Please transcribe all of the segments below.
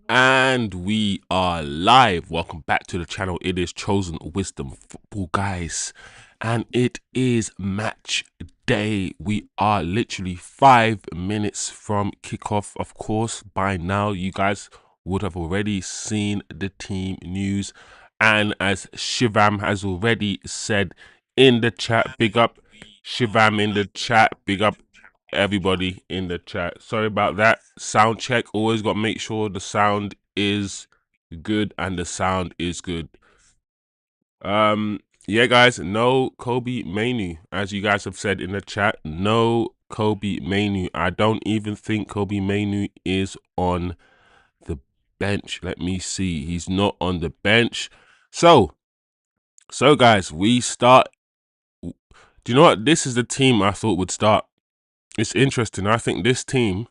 And we are live. Welcome back to the channel. It is Chosen Wisdom Football, guys. And it is match day. We are literally 5 minutes from kickoff. Of course, by now, you guys would have already seen the team news. And as Shivam has already said in the chat, big up Shivam in the chat, big up everybody in the chat. Sorry about that. Sound check. Always got to make sure the sound is good and the sound is good. Yeah, guys, no Kobe Mainu, as you guys have said in the chat. No Kobe Mainu. I don't even think Kobe Mainu is on the bench. Let me see. He's not on the bench. So guys, we start. Do you know what? This is the team I thought would start. It's interesting. I think this team.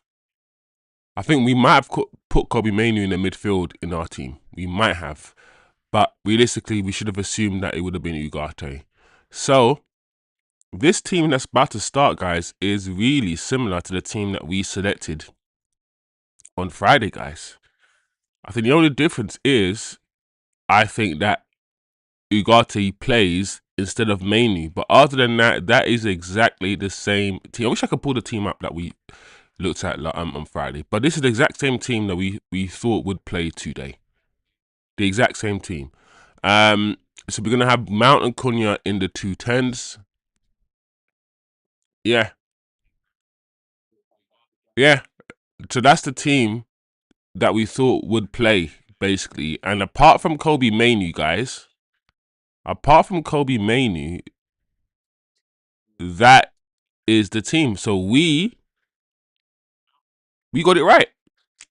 I think we might have put Kobe Mainu in the midfield in our team. We might have. But realistically, we should have assumed that it would have been Ugarte. So, this team that's about to start, guys, is really similar to the team that we selected on Friday, guys. I think the only difference is, I think that Ugarte plays instead of Mainu. But other than that, that is exactly the same team. I wish I could pull the team up that we looked at on Friday. But this is the exact same team that we thought would play today. The exact same team. So we're gonna have Mount and Cunha in the 210s. Yeah. So that's the team that we thought would play, basically. And apart from Kobe Mainu, guys, that is the team. So we got it right.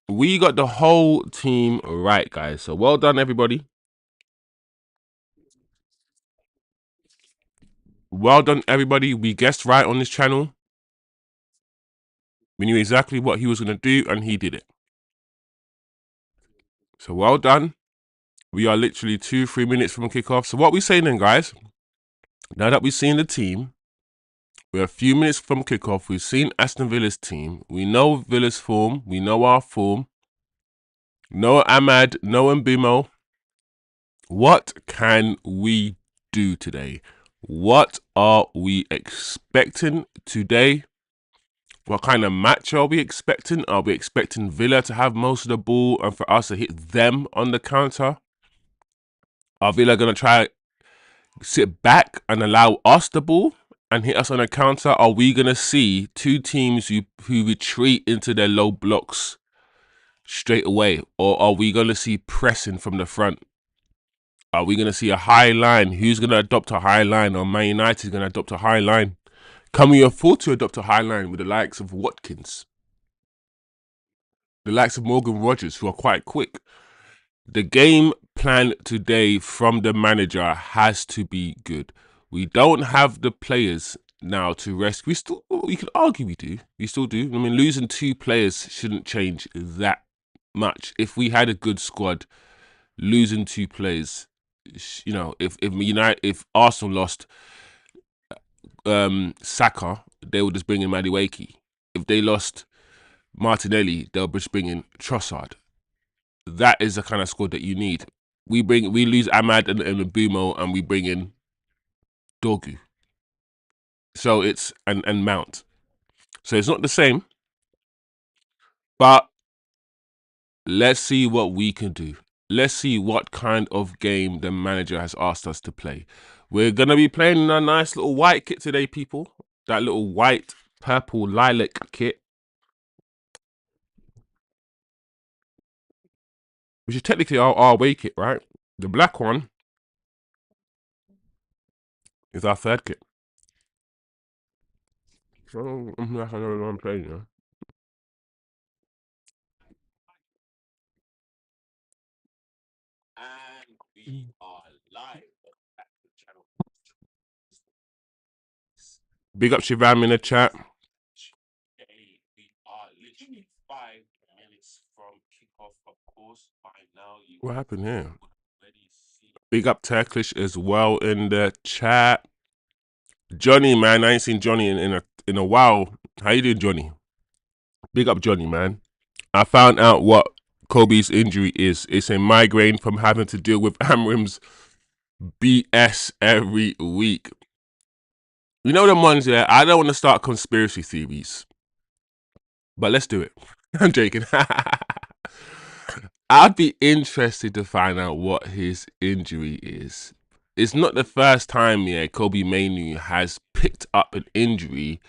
We got the whole team right, guys. So well done, everybody. Well done, everybody. We guessed right on this channel. We knew exactly what he was going to do, and he did it. So well done. We are literally 2-3 minutes from kickoff. So what we saying then, guys? Now that we've seen the team, we're a few minutes from kickoff. We've seen Aston Villa's team. We know Villa's form. We know our form. No Ahmad, no Mbimo. What can we do today? What are we expecting today? What kind of match are we expecting? Are we expecting Villa to have most of the ball and for us to hit them on the counter? Are Villa going to try sit back and allow us the ball and hit us on a counter? Are we going to see two teams who retreat into their low blocks straight away? Or are we going to see pressing from the front? Are we going to see a high line? Who's going to adopt a high line? Or Man United is going to adopt a high line? Can we afford to adopt a high line with the likes of Watkins? The likes of Morgan Rogers, who are quite quick? The game plan today from the manager has to be good. We don't have the players now to rest. We can argue we do. We still do. I mean, losing 2 players shouldn't change that much. If we had a good squad, losing 2 players, you know, if Arsenal lost Saka, they would just bring in Madueke. If they lost Martinelli, they'll just bring in Trossard. That is the kind of squad that you need. We lose Ahmad and Mbumo, and we bring in Dorgu. So it's and Mount. So it's not the same, but let's see what we can do. Let's see what kind of game the manager has asked us to play. We're gonna be playing in a nice little white kit today, people. That little white, purple, lilac kit, which is technically our away kit, right? The black one is our third kit. So I'm like another one playing, you know. And we are live at the channel. Big up Shivam in the chat. We are literally 5 minutes from kickoff, of course. By now, what happened here? Big up Turkish as well in the chat. Johnny, man, I ain't seen Johnny in a while. How you doing, Johnny? Big up Johnny, man. I found out what Kobe's injury is. It's a migraine from having to deal with Amorim's BS every week. You know them ones, yeah? I don't want to start conspiracy theories, but let's do it. I'm joking. I'd be interested to find out what his injury is. It's not the first time, yeah, Kobe Manu has picked up an injury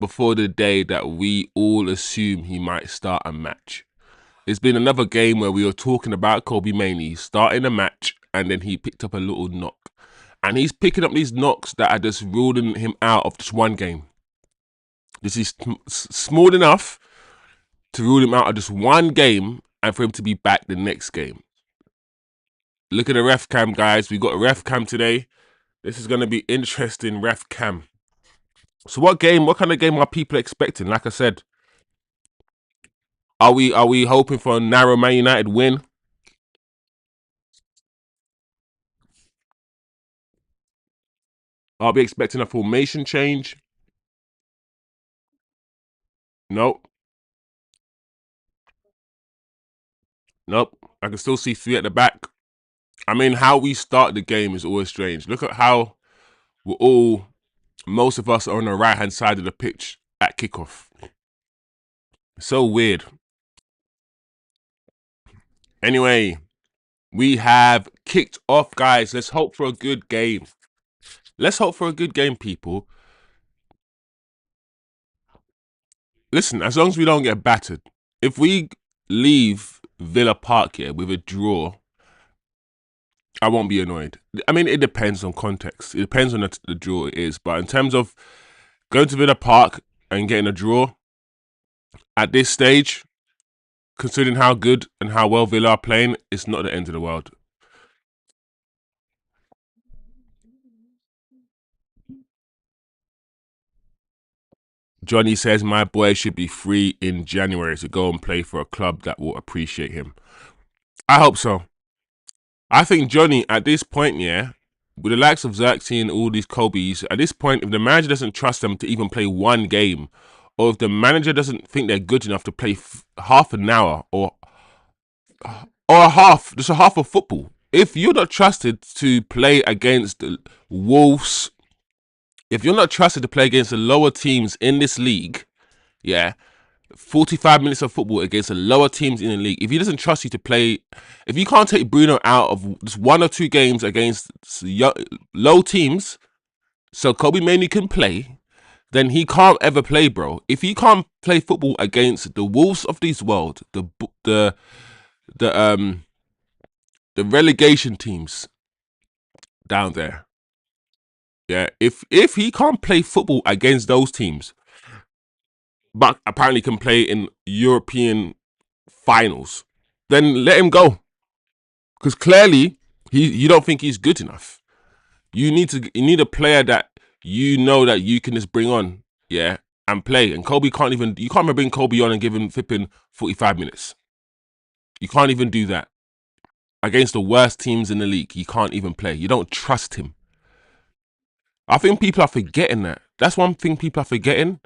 before the day that we all assume he might start a match. It's been another game where we were talking about Kobe Manu starting a match and then he picked up a little knock. And he's picking up these knocks that are just ruling him out of just one game. This is small enough to rule him out of just one game and for him to be back the next game. Look at the ref cam, guys. We got a ref cam today. This is going to be interesting, ref cam. So what kind of game are people expecting? Like I said, are we hoping for a narrow Man United win? Are we expecting a formation change? Nope. Nope. I can still see three at the back. I mean, how we start the game is always strange. Look at how most of us are on the right-hand side of the pitch at kickoff. So weird. Anyway, we have kicked off, guys. Let's hope for a good game. Let's hope for a good game, people. Listen, as long as we don't get battered. If we leave Villa Park here with a draw, I won't be annoyed. I mean, it depends on context. It depends on the draw it is. But in terms of going to Villa Park and getting a draw, at this stage, considering how good and how well Villa are playing, it's not the end of the world. Johnny says my boy should be free in January to go and play for a club that will appreciate him. I hope so. I think Johnny, at this point, yeah, with the likes of Xerxes and all these Kobe's, at this point, if the manager doesn't trust them to even play one game, or if the manager doesn't think they're good enough to play half an hour or just a half of football, if you're not trusted to play against the Wolves, if you're not trusted to play against the lower teams in this league, yeah, 45 minutes of football against the lower teams in the league. If he doesn't trust you to play, if you can't take Bruno out of just one or two games against low teams, so Kobe Manu can play, then he can't ever play, bro. If he can't play football against the Wolves of this world, the the relegation teams down there, yeah. If he can't play football against those teams, but apparently can play in European finals, then let him go. Because clearly you don't think he's good enough. You need a player that you know that you can just bring on, yeah, and play. And Kobe can't even you can't even bring Kobe on and give him flipping 45 minutes. You can't even do that. Against the worst teams in the league, he can't even play. You don't trust him. I think people are forgetting that. That's one thing people are forgetting.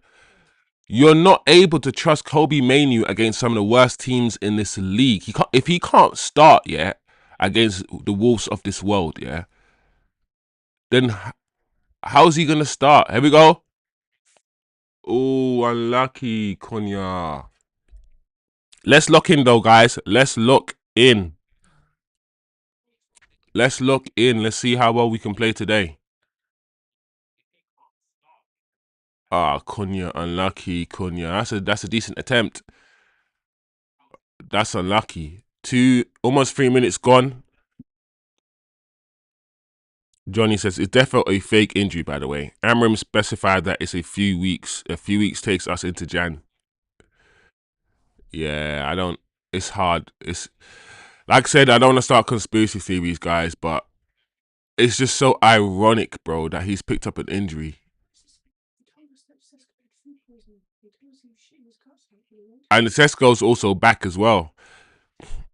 You're not able to trust Kobe Manu against some of the worst teams in this league. If he can't start yet against the Wolves of this world, yeah, then how's he gonna start? Here we go. Oh, unlucky, Konya. Let's lock in though, guys. Let's lock in. Let's lock in. Let's see how well we can play today. Ah, Konya, unlucky, Konya. That's a decent attempt. That's unlucky. Almost 3 minutes gone. Johnny says it's definitely a fake injury, by the way. Amorim specified that it's a few weeks. A few weeks takes us into Jan. Yeah, I don't. It's hard. It's like I said, I don't want to start conspiracy theories, guys, but it's just so ironic, bro, that he's picked up an injury. And Sesko's also back as well.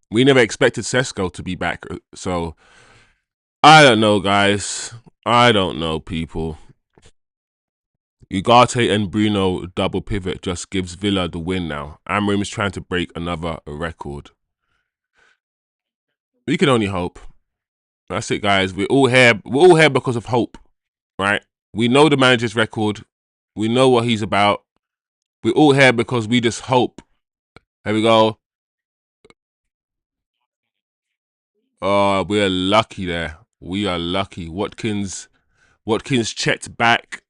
We never expected Sesko to be back, so I don't know, guys. I don't know, people. Ugarte and Bruno double pivot just gives Villa the win now. Amorim is trying to break another record. We can only hope. That's it, guys. We're all here. We're all here because of hope, right? We know the manager's record. We know what he's about. We're all here because we just hope. Here we go. Oh, we are lucky there. We are lucky. Watkins checked back.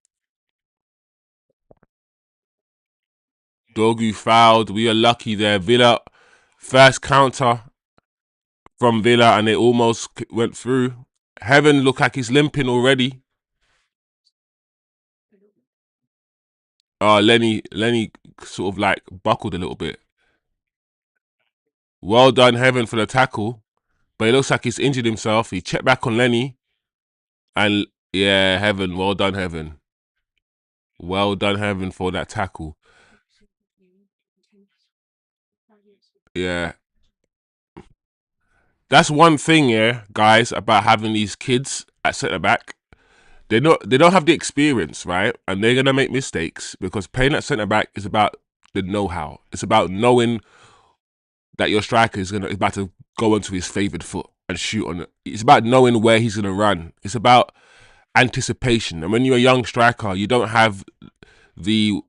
Dogu fouled. We are lucky there. Villa, first counter from Villa, and it almost went through. Heaven look like he's limping already. Lenny sort of like buckled a little bit. Well done, Heaven, for the tackle. But it looks like he's injured himself. He checked back on Lenny. And yeah, Heaven, well done, Heaven. Well done, Heaven, for that tackle. Yeah. That's one thing, yeah, guys, about having these kids at centre back. They don't have the experience, right? And they're gonna make mistakes because playing at centre back is about the know-how. It's about knowing that your striker is about to go onto his favoured foot and shoot on it. It's about knowing where he's gonna run. It's about anticipation. And when you're a young striker, you don't have the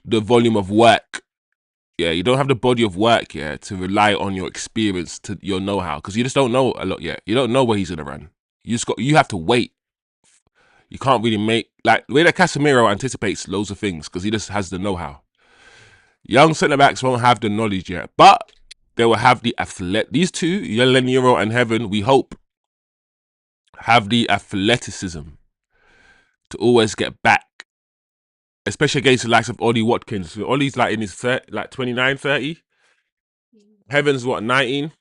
volume of work. Yeah, you don't have the body of work, yeah, to rely on your experience, to your know-how, because you just don't know a lot yet. You don't know where he's gonna run. You have to wait. You can't really make like the way that Casemiro anticipates loads of things because he just has the know-how. Young centre backs won't have the knowledge yet, but they will have the athletic. These two, Euro and Heaven, we hope have the athleticism to always get back, especially against the likes of Ollie Watkins. So Ollie's like in his 29, 30. Heaven's what, 19?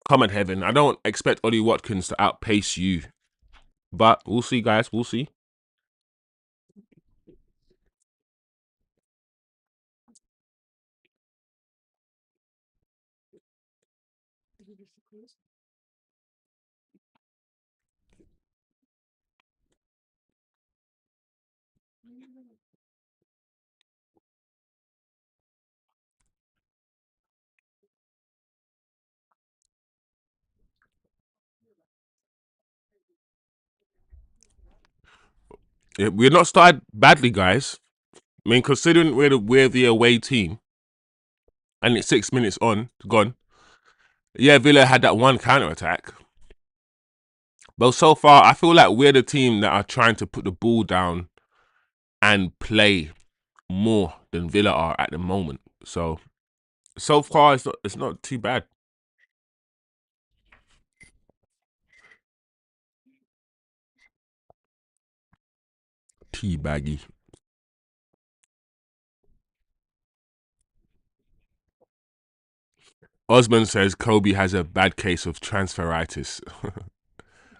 Come on, Heaven. I don't expect Ollie Watkins to outpace you, but we'll see, guys. We'll see. Yeah, we're not started badly, guys. I mean, considering we're the away team, and it's 6 minutes gone. Yeah, Villa had that one counter attack, but so far I feel like we're the team that are trying to put the ball down and play more than Villa are at the moment. So far it's not too bad. Teabaggy. Osman says Kobe has a bad case of transferitis.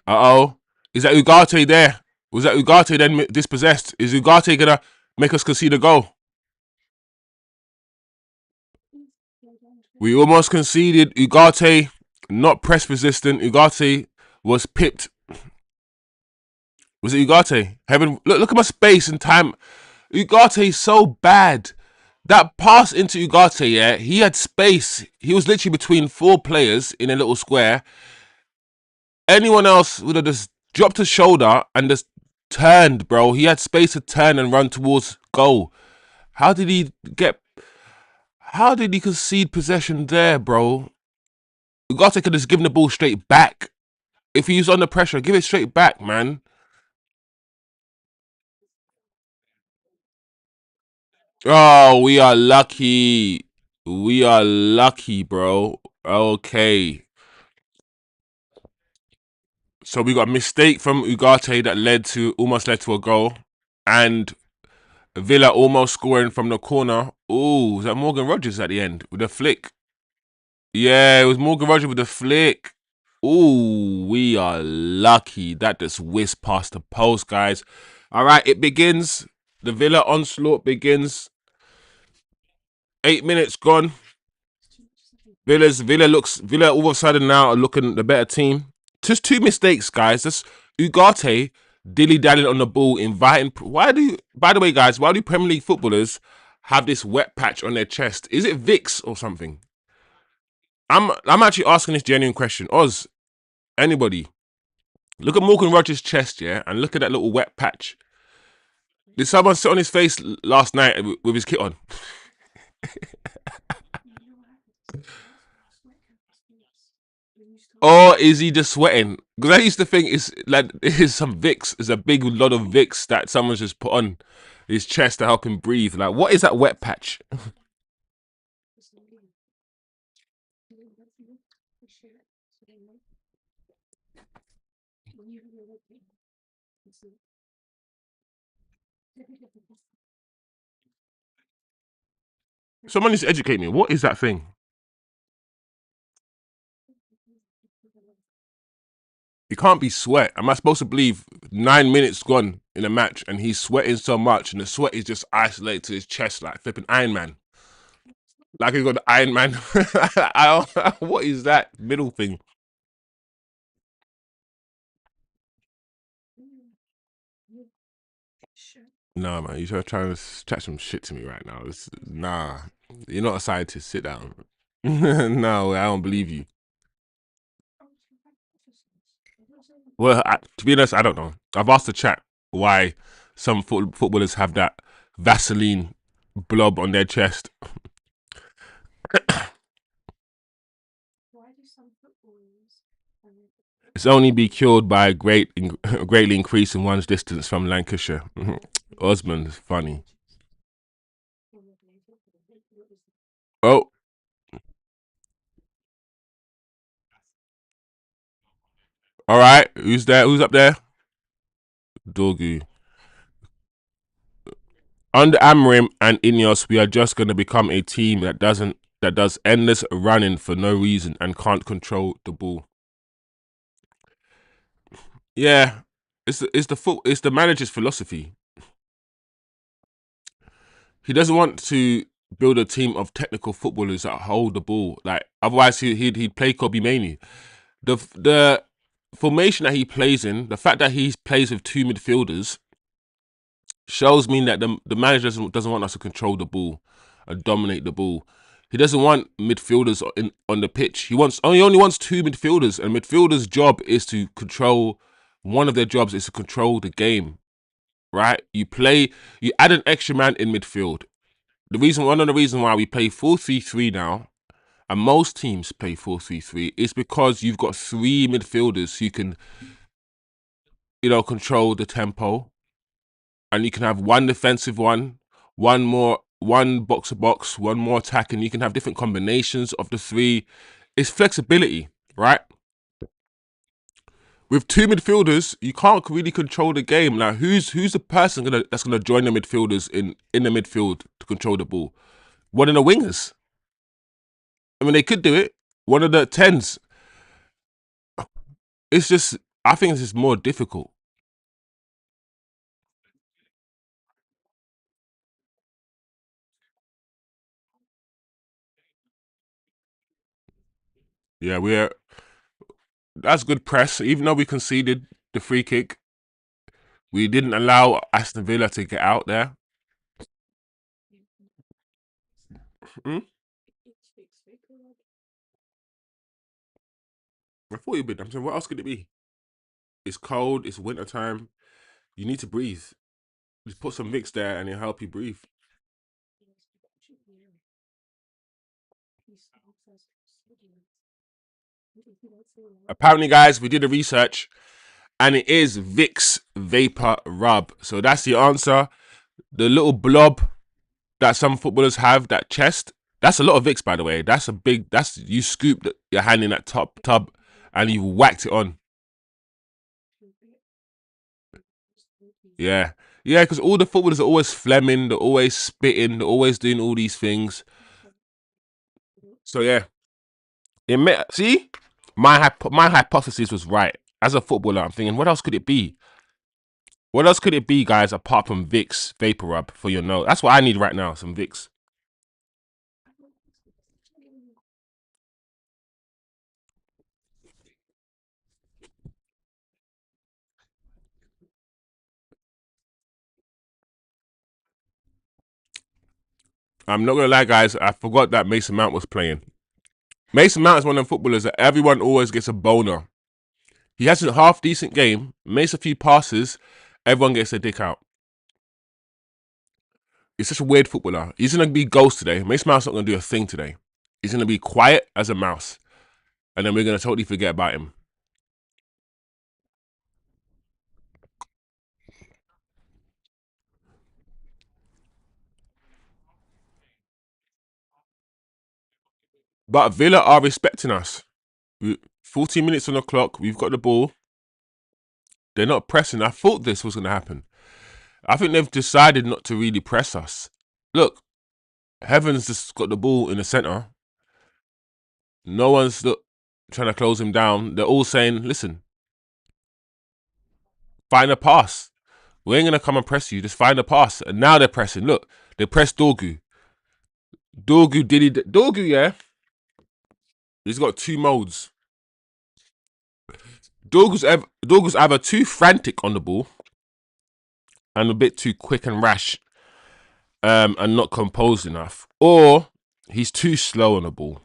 Uh-oh. Is that Ugarte there? Was that Ugarte then dispossessed? Is Ugarte gonna make us concede a goal? We almost conceded. Ugarte, not press resistant. Ugarte was pipped. Was it Ugarte? Heaven, look at my space and time. Ugarte is so bad. That pass into Ugarte, yeah, he had space. He was literally between four players in a little square. Anyone else would have just dropped his shoulder and just turned, bro. He had space to turn and run towards goal. How did he concede possession there, bro? Ugarte could have just given the ball straight back. If he was under pressure, give it straight back, man. Oh, we are lucky. We are lucky, bro. Okay. So we got a mistake from Ugarte that almost led to a goal. And Villa almost scoring from the corner. Ooh, was that Morgan Rogers at the end with a flick? Yeah, it was Morgan Rogers with a flick. Ooh, we are lucky. That just whizzed past the post, guys. All right, it begins. The Villa onslaught begins. 8 minutes gone. Villa all of a sudden now are looking the better team. Just two mistakes, guys. That's Ugarte dilly dallying on the ball, inviting. Why do? By the way, guys, why do Premier League footballers have this wet patch on their chest? Is it Vicks or something? I'm actually asking this genuine question. Oz, anybody, look at Morgan Rogers' chest, yeah, and look at that little wet patch. Did someone sit on his face last night with his kit on? Or is he just sweating? Because I used to think it's like it's some Vicks. It's a big lot of Vicks that someone's just put on his chest to help him breathe. Like, what is that wet patch? Someone needs to educate me. What is that thing? It can't be sweat. Am I supposed to believe 9 minutes gone in a match and he's sweating so much and the sweat is just isolated to his chest like flipping Iron Man? Like he's got the Iron Man. What is that middle thing? Nah, man, you're trying to chat some shit to me right now. Nah, you're not a scientist. Sit down. No, I don't believe you. Well, to be honest, I don't know. I've asked the chat why some footballers have that Vaseline blob on their chest. It's only be cured by greatly increasing one's distance from Lancashire. Osman's funny. Oh, all right. Who's there? Who's up there? Dorgu. Under Amorim and Ineos, we are just going to become a team that does endless running for no reason and can't control the ball. Yeah, it's the manager's philosophy. He doesn't want to build a team of technical footballers that hold the ball. Like otherwise, he'd play Kobe Mainoo. The formation that he plays in, the fact that he plays with two midfielders, shows me that the manager doesn't want us to control the ball and dominate the ball. He doesn't want midfielders on the pitch. He only wants two midfielders, and midfielders' job is to control. One of their jobs is to control the game, right? You add an extra man in midfield. One of the reasons why we play 4-3-3 now, and most teams play 4-3-3, is because you've got three midfielders who can, control the tempo, and you can have one defensive one box to box, one more attack, and you can have different combinations of the three. It's flexibility, right? With two midfielders, you can't really control the game. Now, who's the person that's gonna join the midfielders in the midfield to control the ball? One of the wingers. I mean, they could do it. One of the tens. It's just, I think it's just more difficult. Yeah, that's good press. Even though we conceded the free kick, we didn't allow Aston Villa to get out there. Hmm? I thought you'd be. I'm saying, what else could it be? It's cold. It's winter time. You need to breathe. Just put some mix there, and it'll help you breathe. Apparently, guys, we did the research, and it is Vicks Vapor Rub. So that's the answer. The little blob that some footballers have, that chest, that's a lot of Vicks, by the way. That's a big. That's you scoop your hand in that top tub, and you whacked it on. Yeah, yeah, because all the footballers are always phlegming, they're always spitting, they're always doing all these things. So yeah, see, my hypothesis was right. As a footballer, I'm thinking, what else could it be? What else could it be, guys, apart from Vicks Vapor Rub for your nose? That's what I need right now, some Vicks. I'm not gonna lie, guys. I forgot that Mason Mount was playing. Mason Mount is one of them footballers that everyone always gets a boner. He has a half decent game, makes a few passes, everyone gets their dick out. He's such a weird footballer. He's gonna be ghost today. Mason Mount's not gonna do a thing today. He's gonna be quiet as a mouse, and then we're gonna totally forget about him. But Villa are respecting us. 14 minutes on the clock. We've got the ball. They're not pressing. I thought this was gonna happen. I think they've decided not to really press us. Look, Heaven's just got the ball in the centre. No one's trying to close him down. They're all saying, listen, find a pass. We ain't going to come and press you. Just find a pass. And now they're pressing. Look, they pressed Dorgu. Dorgu, yeah? He's got two modes. Dorgu's either too frantic on the ball and a bit too quick and rash and not composed enough. Or he's too slow on the ball.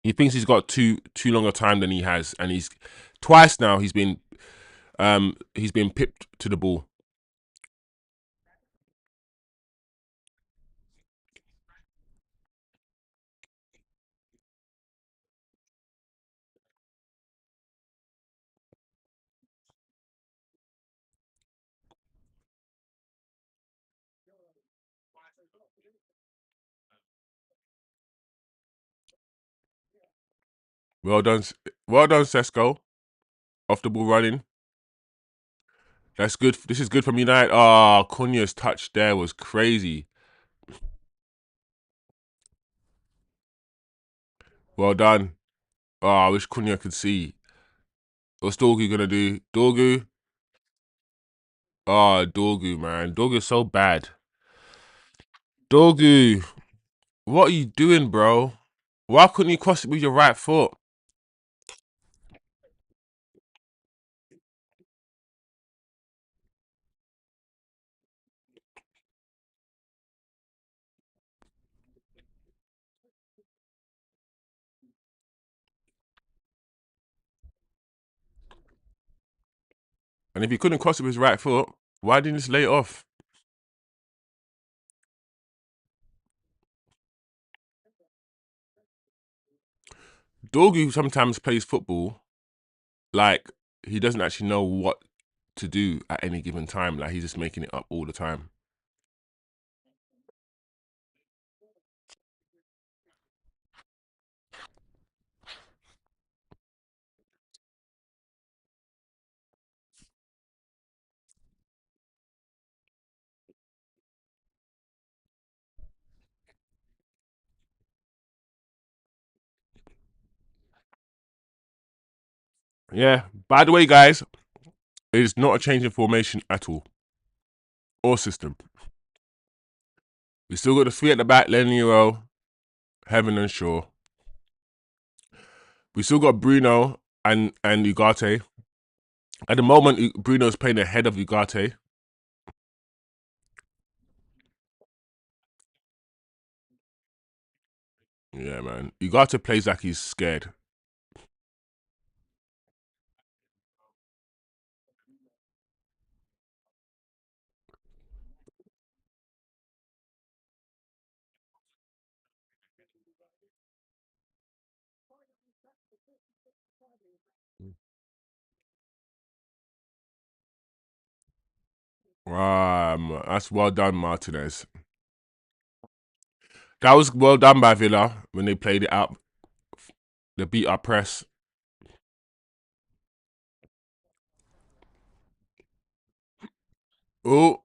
He thinks he's got too long a time than he has. And he's twice now he's been pipped to the ball. Well done, Sesko. Off the ball running. That's good. This is good from United. Oh, Cunha's touch there was crazy. Well done. Oh, I wish Cunha could see. What's Dorgu gonna do? Dorgu? Oh, Dorgu, man. Dorgu's so bad. Dorgu, what are you doing, bro? Why couldn't you cross it with your right foot? And if he couldn't cross it with his right foot, why didn't he just lay it off? Dorgu sometimes plays football like he doesn't actually know what to do at any given time. Like he's just making it up all the time. Yeah. By the way, guys, it is not a change in formation at all. Or system. We still got the three at the back, Lenny, Heaven and Shaw. We still got Bruno and Ugarte. At the moment, Bruno's playing ahead of Ugarte. Yeah, man. Ugarte plays like he's scared. That's well done, Martinez. That was well done by Villa when they played it out. They beat our press. Oh,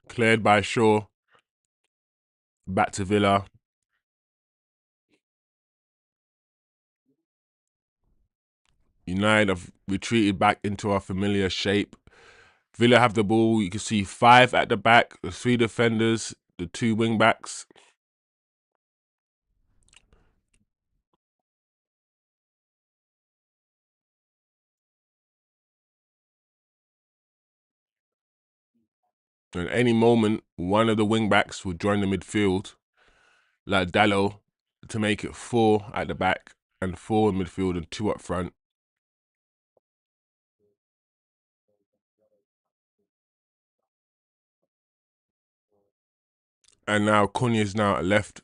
cleared by Shaw. Back to Villa. United have retreated back into our familiar shape. Villa have the ball. You can see 5 at the back, the 3 defenders, the 2 wing backs. At any moment, one of the wing backs would join the midfield, like Dallo, to make it 4 at the back and 4 in midfield and 2 up front. And now Cunha's now at left.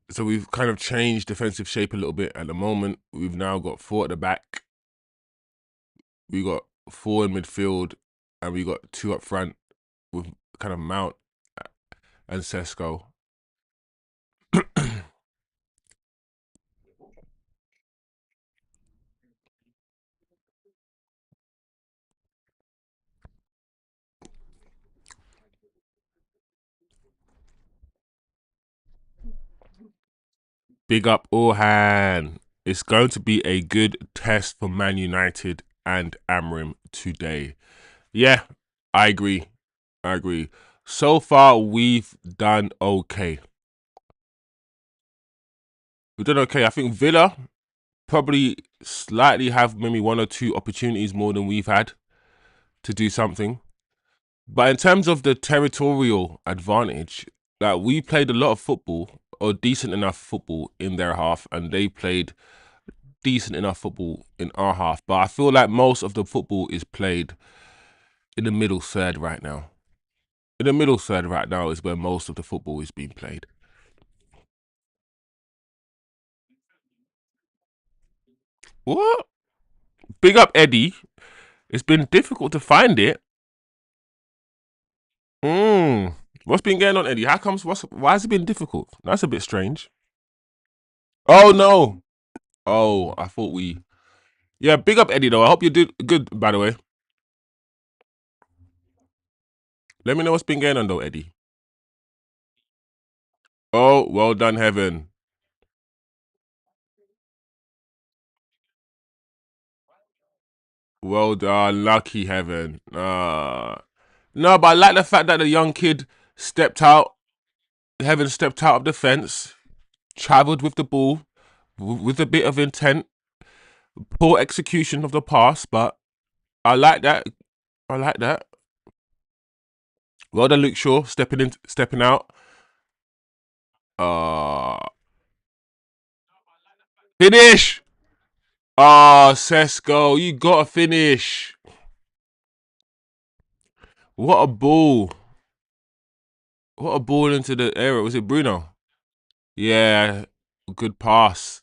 So we've kind of changed defensive shape a little bit at the moment. We've now got 4 at the back. We got 4 in midfield, and we got 2 up front with kind of Mount and Sesko. Big up Orhan. It's going to be a good test for Man United and Amorim today. Yeah, I agree. I agree. So far, we've done okay. We've done okay. I think Villa probably slightly have maybe 1 or 2 opportunities more than we've had to do something. But in terms of the territorial advantage, like we played a lot of football or decent enough football in their half, and they played decent enough football in our half. But I feel like most of the football is played in the middle third right now. In the middle third right now is where most of the football is being played. What? Big up Eddie. It's been difficult to find it. Hmm. What's been going on, Eddie? How comes? Why has it been difficult? That's a bit strange. Oh no. Oh, I thought we. Yeah, big up Eddie though. I hope you did good. By the way, let me know what's been going on though, Eddie. Oh, well done, Heaven. Well done, lucky Heaven. No, but I like the fact that the young kid stepped out. Heaven stepped out of the fence, travelled with the ball, with a bit of intent. Poor execution of the pass, but I like that. I like that. Well done, Luke Shaw, stepping out. Uh Finish! Sesko, you gotta finish. What a ball. What a ball into the area. Was it Bruno? Yeah, good pass.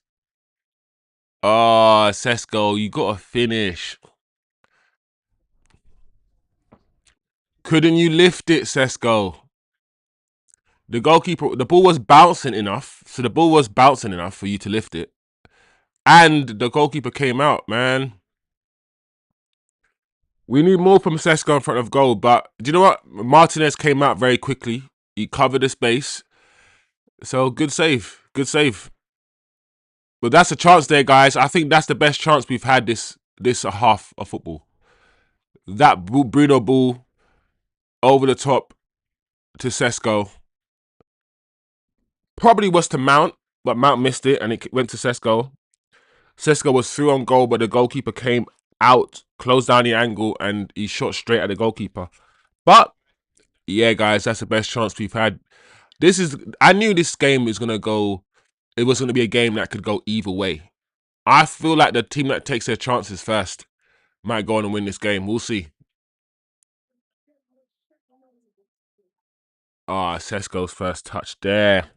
Sesko, you gotta finish. Couldn't you lift it, Sesko? The goalkeeper, the ball was bouncing enough. So the ball was bouncing enough for you to lift it. And the goalkeeper came out, man. We need more from Sesko in front of goal. But do you know what? Martinez came out very quickly. He covered the space. So good save. Good save. But that's a chance there, guys. I think that's the best chance we've had this half of football. That Bruno ball over the top to Sesko. Probably was to Mount, but Mount missed it and it went to Sesko. Sesko was through on goal, but the goalkeeper came out, closed down the angle, and he shot straight at the goalkeeper. But yeah, guys, that's the best chance we've had. I knew this game was gonna go. It was gonna be a game that could go either way. I feel like the team that takes their chances first might go on and win this game. We'll see. Sesko's first touch there.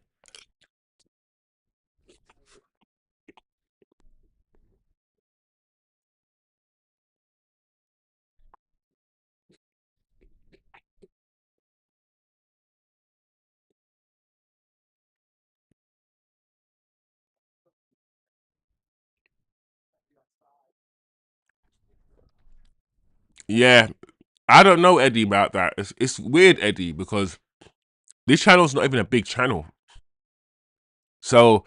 Yeah, I don't know Eddie about that. It's weird, Eddie, because this channel's not even a big channel. So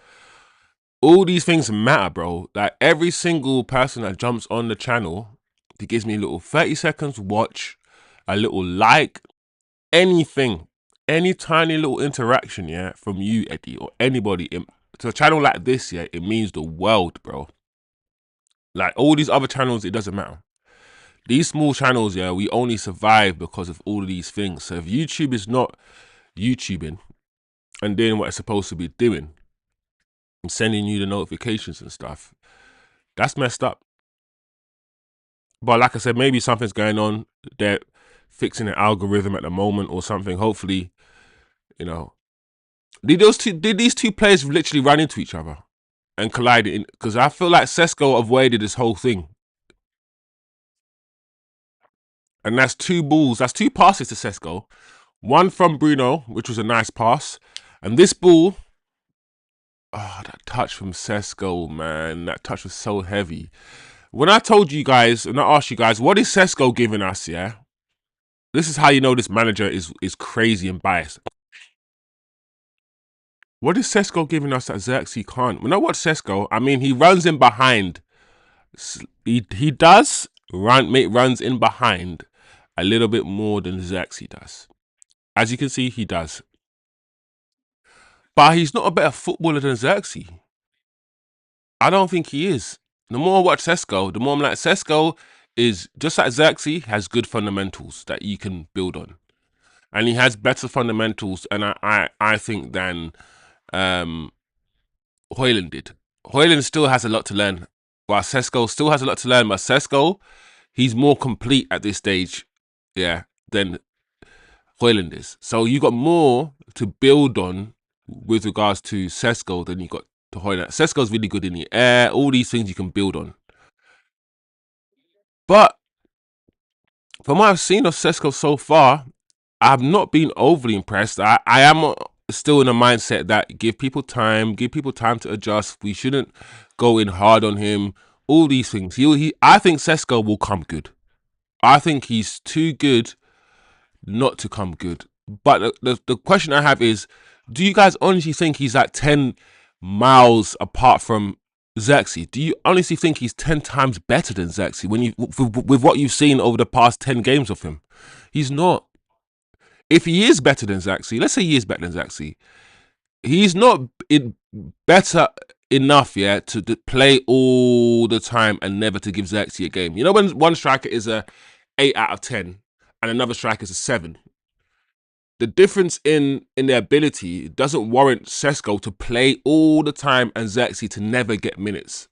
all these things matter, bro. Like every single person that jumps on the channel, that gives me a little 30 seconds watch, a little like, anything, any tiny little interaction, yeah, from you, Eddie, or anybody to a channel like this, yeah, it means the world, bro. Like all these other channels, it doesn't matter. These small channels, yeah, we only survive because of all of these things. So if YouTube is not YouTubing and doing what it's supposed to be doing and sending you the notifications and stuff, that's messed up. But like I said, maybe something's going on. They're fixing an algorithm at the moment or something. Hopefully, you know. Did these two players literally run into each other and collide? Because I feel like Sesko avoided this whole thing. And that's two balls. That's two passes to Sesko. One from Bruno, which was a nice pass. And this ball, oh, that touch from Sesko, man. That touch was so heavy. When I told you guys, and I asked you guys, what is Sesko giving us, yeah? This is how you know this manager is crazy and biased. What is Sesko giving us that Xerxes can't? When I watch Sesko, I mean, he runs in behind. He does runs in behind a little bit more than Xerxes does. As you can see, he does. But he's not a better footballer than Xerxes. I don't think he is. The more I watch Sesko, the more I'm like, Sesko is just like Xerxes has good fundamentals that you can build on. And he has better fundamentals, and I think than Hoyland did. Hoyland still has a lot to learn, while Sesko still has a lot to learn. But Sesko, he's more complete at this stage, yeah, than Hoyland is. So you got more to build on with regards to Sesko than you got to Hoyland. Sesko's really good in the air. All these things you can build on. But from what I've seen of Sesko so far, I've not been overly impressed. I am still in a mindset that give people time to adjust. We shouldn't go in hard on him. All these things. I think Sesko will come good. I think he's too good not to come good. But the question I have is, do you guys honestly think he's like 10 miles apart from Xerxes? Do you honestly think he's 10 times better than Xerxes when with what you've seen over the past 10 games of him? He's not. If he is better than Xerxes, let's say he is better than Xerxes, he's not better enough, yeah, to play all the time and never to give Xerxes a game. You know, when one striker is a 8 out of 10 and another striker is a 7, the difference in their ability doesn't warrant Sesko to play all the time and Xerxes to never get minutes.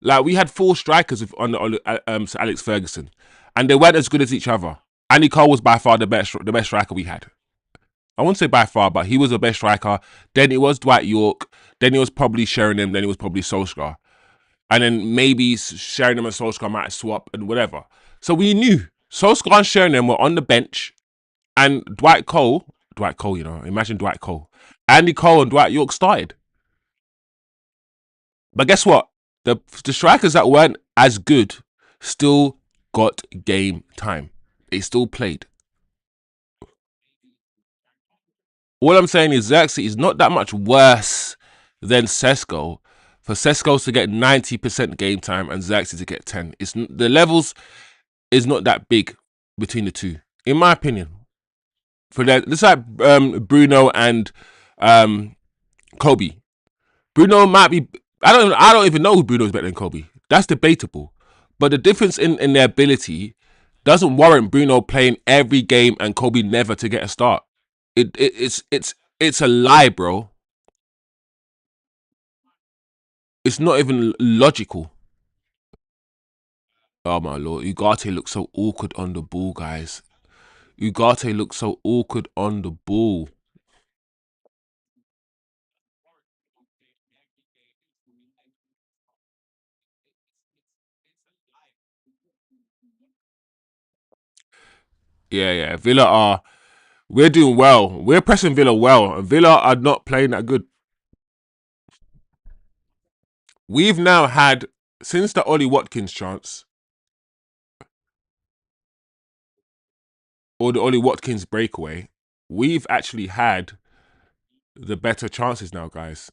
Like, we had 4 strikers under Sir Alex Ferguson, and they weren't as good as each other. Andy Cole was by far the best striker we had. I wouldn't say by far, but he was the best striker. Then it was Dwight York. Then it was probably Sheringham. Then it was probably Solskjaer. And then maybe Sheringham and Solskjaer might swap and whatever. So we knew Solskjaer and Sheringham were on the bench, and Dwight Cole, you know, imagine Dwight Cole. Andy Cole and Dwight York started. But guess what? The strikers that weren't as good still got game time. They still played. All I'm saying is Xerxes is not that much worse than Sesko. For Sesko to get 90% game time and Xerxes to get 10, the levels is not that big between the two, in my opinion. For that, it's like Bruno and Kobe. Bruno might be. I don't even know who Bruno is better than Kobe. That's debatable. But the difference in their ability doesn't warrant Bruno playing every game and Kobe never to get a start. It's a lie, bro. It's not even logical. Oh my lord, Ugarte looks so awkward on the ball, guys. Ugarte looks so awkward on the ball. Yeah. Villa are. We're doing well. We're pressing Villa well, and Villa are not playing that good. We've now had, since the Ollie Watkins chance, or the Ollie Watkins breakaway, we've actually had the better chances now, guys.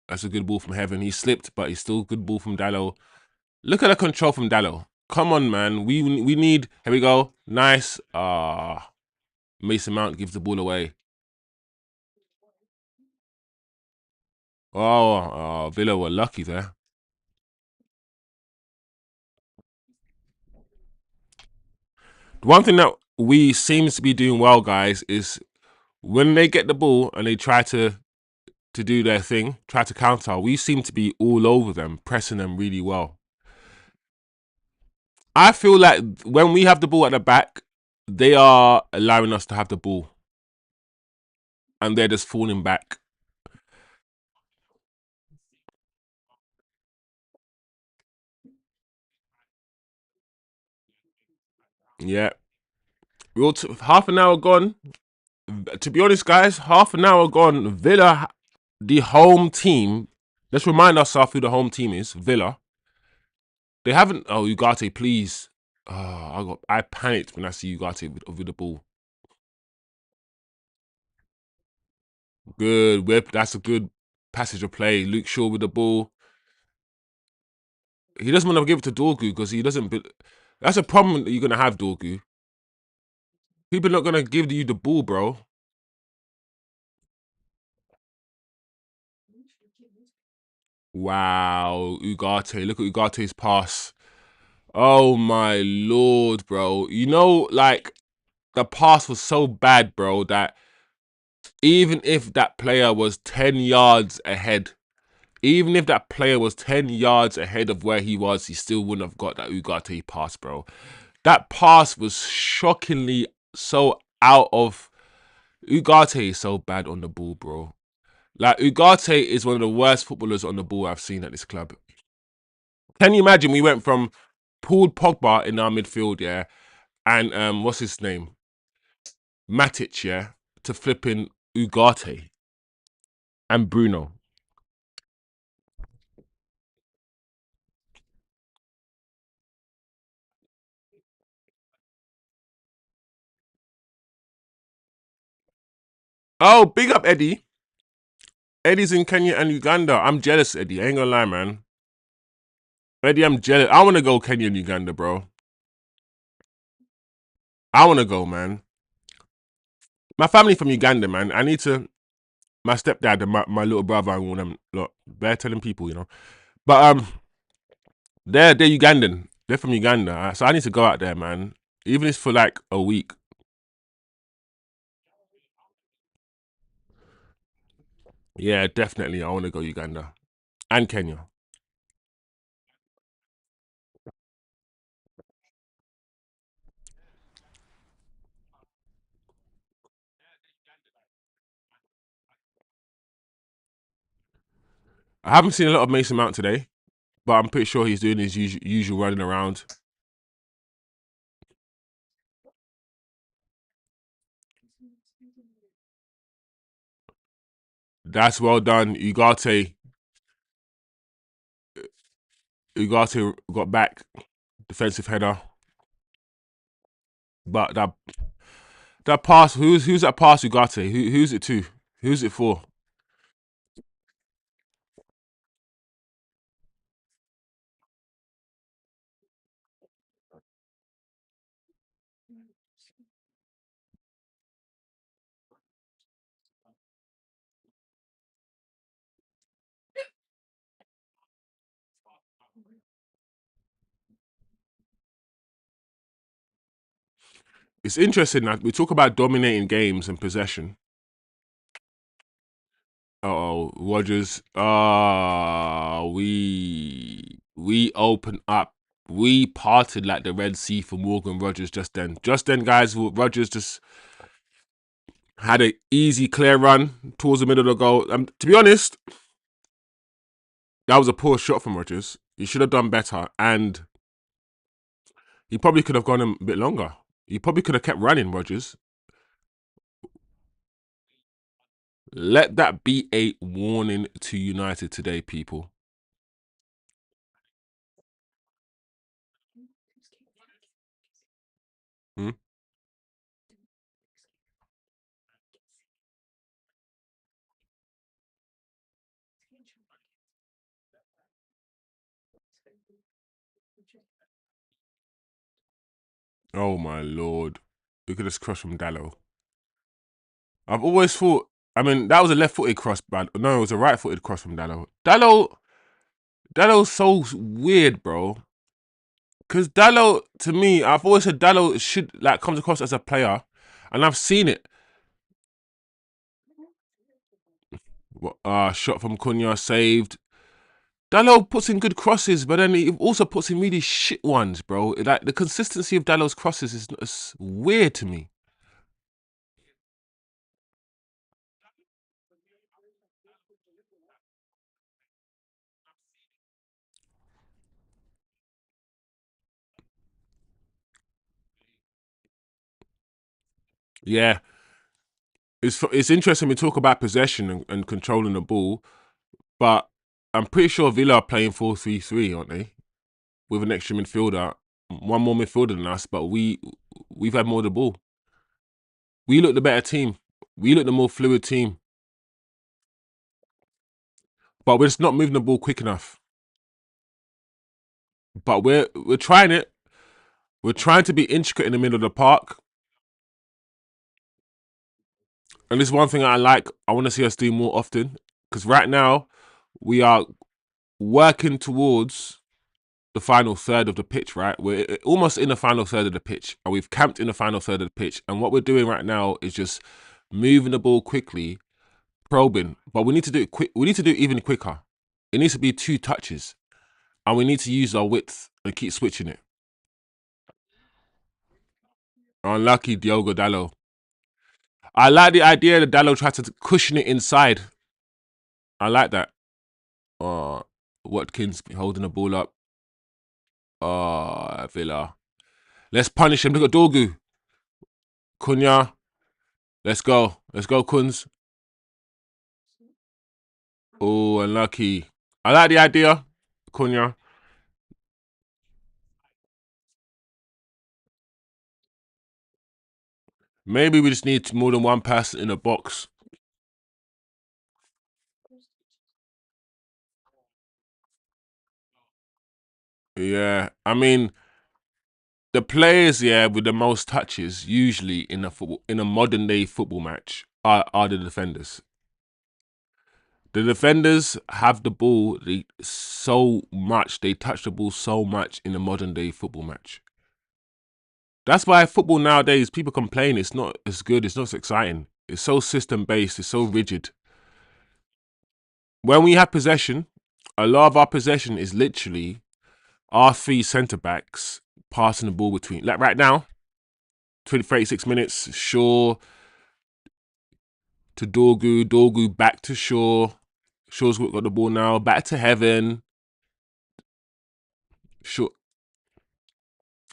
That's a good ball from Heaven. He slipped, but he's still a good ball from Dallo. Look at the control from Dallo. Come on, man. We need. Here we go. Nice. Mason Mount gives the ball away. Villa were lucky there. One thing that we seems to be doing well, guys, is when they get the ball and they try to do their thing, try to counter, we seem to be all over them, pressing them really well. I feel like when we have the ball at the back, they are allowing us to have the ball, and they're just falling back. Yeah, half an hour gone. To be honest, guys, half an hour gone. Villa, the home team. Let's remind ourselves who the home team is. Villa. They haven't. Oh, Ugarte, please. Oh, I panicked when I see Ugarte with the ball. Good whip. That's a good passage of play. Luke Shaw with the ball. He doesn't want to give it to Dorgu because he doesn't. That's a problem that you're gonna have, Dorgu. People are not gonna give you the ball, bro. Wow, Ugarte. Look at Ugarte's pass. Oh my lord, bro. You know, like the pass was so bad, bro, that even if that player was 10 yards ahead, even if that player was 10 yards ahead of where he was, he still wouldn't have got that Ugarte pass, bro. That pass was shockingly so out of. Ugarte is so bad on the ball, bro. Like, Ugarte is one of the worst footballers on the ball I've seen at this club. Can you imagine we went from Paul Pogba in our midfield, yeah, and what's his name? Matic, yeah, to flipping Ugarte and Bruno. Oh, big up Eddie. Eddie's in Kenya and Uganda. I'm jealous, Eddie. I ain't gonna lie, man. Eddie, I'm jealous. I wanna go Kenya and Uganda, bro. I wanna go, man. My family from Uganda, man. I need to. My stepdad and my little brother and all them. Look, they're telling people, you know. But they're Ugandan. They're from Uganda, so I need to go out there, man. Even if it's for like a week. Yeah, definitely. I want to go Uganda and Kenya. I haven't seen a lot of Mason Mount today, but I'm pretty sure he's doing his usual running around. That's well done, Ugarte. Ugarte got back, defensive header, but that pass. Who's that pass, Ugarte? Who's it to? Who's it for? It's interesting that we talk about dominating games and possession. Oh, Rogers. We open up. We parted like the Red Sea for Morgan Rogers just then. Just then, guys, Rogers just had an easy, clear run towards the middle of the goal. To be honest, that was a poor shot from Rogers. He should have done better, and he probably could have gone a bit longer. He probably could have kept running, Rogers. Let that be a warning to United today, people. Hmm? Oh my lord. Look at this cross from Dallo. I've always thought, I mean, that was a left-footed cross, but no, it was a right-footed cross from Dallo. Dallo's so weird, bro. Because Dallo, to me, I've always said Dallo should like comes across as a player, and I've seen it. Shot from Cunha saved. Dallo puts in good crosses, but then he also puts in really shit ones, bro. Like the consistency of Dallo's crosses is weird to me. Yeah, it's interesting we talk about possession and controlling the ball, but I'm pretty sure Villa are playing 4-3-3, aren't they? With an extra midfielder, one more midfielder than us, but we've had more of the ball. We look the better team. We look the more fluid team, but we're just not moving the ball quick enough. But we're trying it. We're trying to be intricate in the middle of the park, and this is one thing I like. I want to see us do more often because right now we are working towards the final third of the pitch, right? We're almost in the final third of the pitch, and we've camped in the final third of the pitch. And what we're doing right now is just moving the ball quickly, probing. But we need to do it quick. We need to do it even quicker. It needs to be 2 touches, and we need to use our width and keep switching it. Unlucky Diogo Dallo. I like the idea that Dallo tried to cushion it inside. I like that. Watkins holding the ball up. Villa. Let's punish him. Look at Dorgu. Cunha. Let's go. Let's go, Kunz. Oh, unlucky. I like the idea, Cunha. Maybe we just need more than one person in the box. Yeah, I mean, the players, yeah, with the most touches, usually in a modern day football match, are the defenders. The defenders have the ball so much, they touch the ball so much in a modern day football match. That's why football nowadays, people complain it's not as good, it's not as exciting. It's so system based, it's so rigid. When we have possession, a lot of our possession is literally our 3 centre backs passing the ball between. Like right now, 36 minutes, Shaw to Dorgu, Dorgu back to Shaw. Shaw's got the ball now, back to Heaven. Shaw,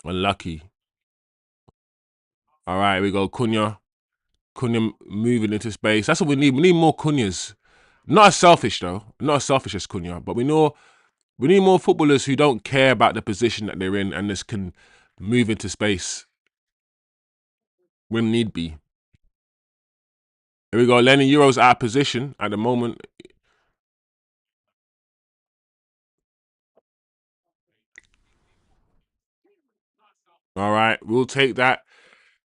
unlucky. All right, we go Cunha. Cunha moving into space. That's what we need. We need more Cunhas. Not as selfish though. Not as selfish as Cunha, but we need more footballers who don't care about the position that they're in and just can move into space when need be. Here we go. Lenny Euro's out of position at the moment. All right, we'll take that.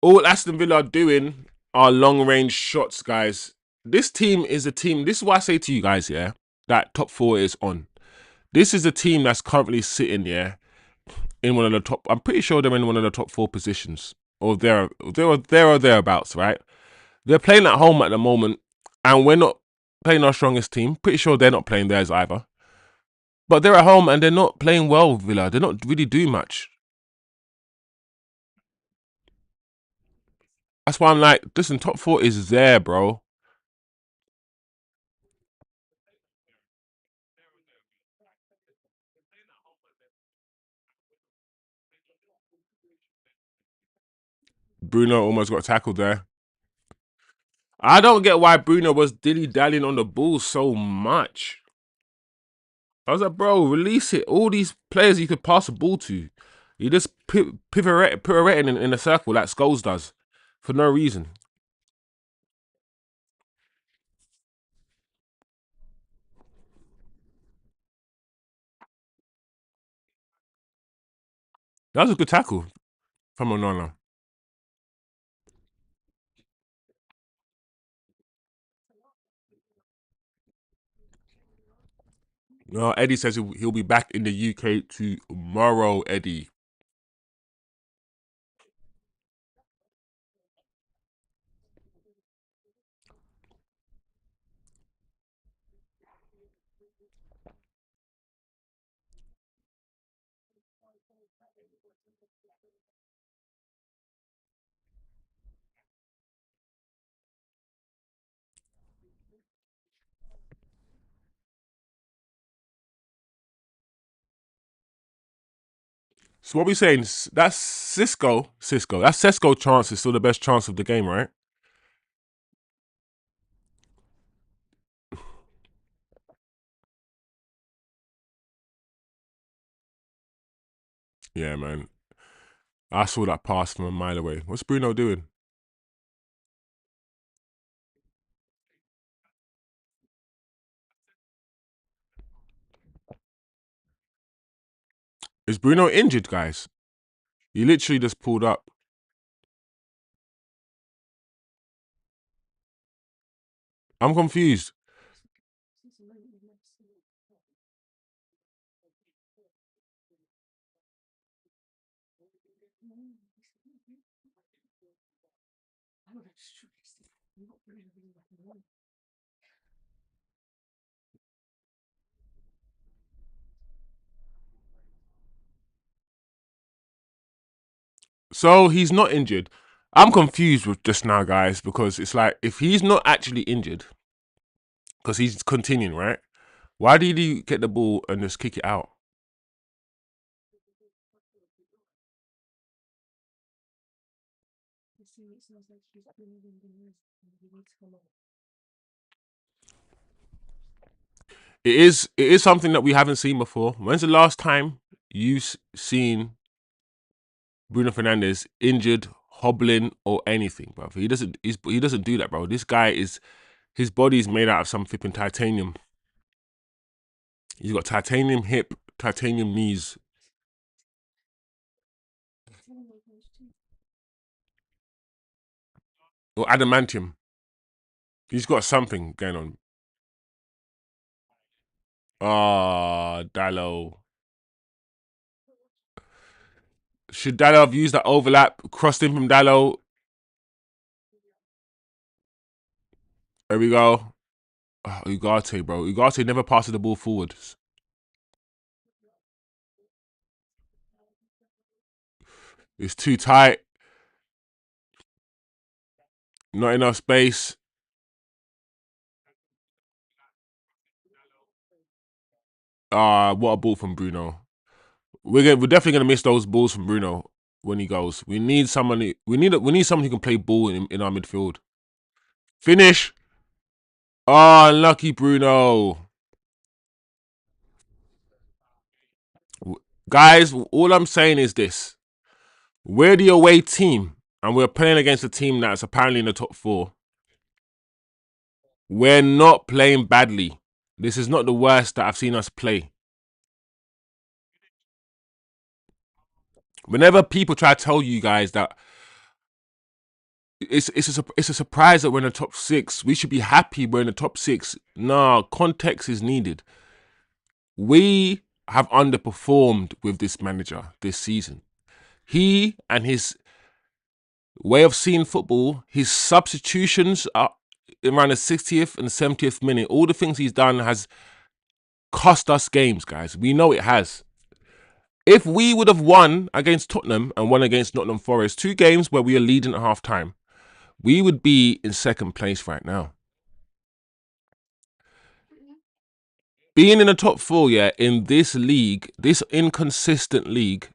All Aston Villa are doing are long range shots, guys. This team is a team. This is what I say to you guys, yeah, that top 4 is on. This is a team that's currently sitting, yeah, in one of the top. I'm pretty sure they're in one of the top 4 positions, or there or thereabouts, right? They're playing at home at the moment, and we're not playing our strongest team. Pretty sure they're not playing theirs either. But they're at home and they're not playing well, Villa. They're not really doing much. That's why I'm like, listen, top 4 is there, bro. Bruno almost got tackled there. I don't get why Bruno was dilly-dallying on the ball so much. I was like, bro, release it. All these players you could pass the ball to. You just pirouetting in a circle like Scholes does for no reason. That was a good tackle from Onana. No, Eddie says he'll be back in the UK tomorrow, Eddie. So what we saying? That's Cisco. That's Sesko chance is still the best chance of the game, right? Yeah, man. I saw that pass from a mile away. What's Bruno doing? Is Bruno injured, guys? He literally just pulled up. I'm confused. So he's not injured. I'm confused with just now, guys, because it's like if he's not actually injured, because he's continuing, right? Why did he get the ball and just kick it out? It is something that we haven't seen before. When's the last time you've seen Bruno Fernandes injured, hobbling, or anything, bro? He doesn't do that, bro. This guy is his body's made out of some flipping titanium. He's got titanium hip, titanium knees, or adamantium. He's got something going on. Ah, Dallo. Should Dallo have used that overlap, crossed in from Dallo? There we go. Oh, Ugarte, bro. Ugarte never passes the ball forwards. It's too tight. Not enough space. What a ball from Bruno. We're definitely gonna miss those balls from Bruno when he goes. We need someone. We need someone who can play ball in our midfield. Finish. Oh, unlucky Bruno. Guys, all I'm saying is this: we're the away team, and we're playing against a team that's apparently in the top four. We're not playing badly. This is not the worst that I've seen us play. Whenever people try to tell you guys that it's a surprise that we're in the top six, we should be happy we're in the top six. Nah, context is needed. We have underperformed with this manager this season. He and his way of seeing football, his substitutions are around the 60th and 70th minute. All the things he's done has cost us games, guys. We know it has. If we would have won against Tottenham and won against Nottingham Forest, two games where we are leading at half time, we would be in second place right now. Being in the top four, yeah, in this league, this inconsistent league,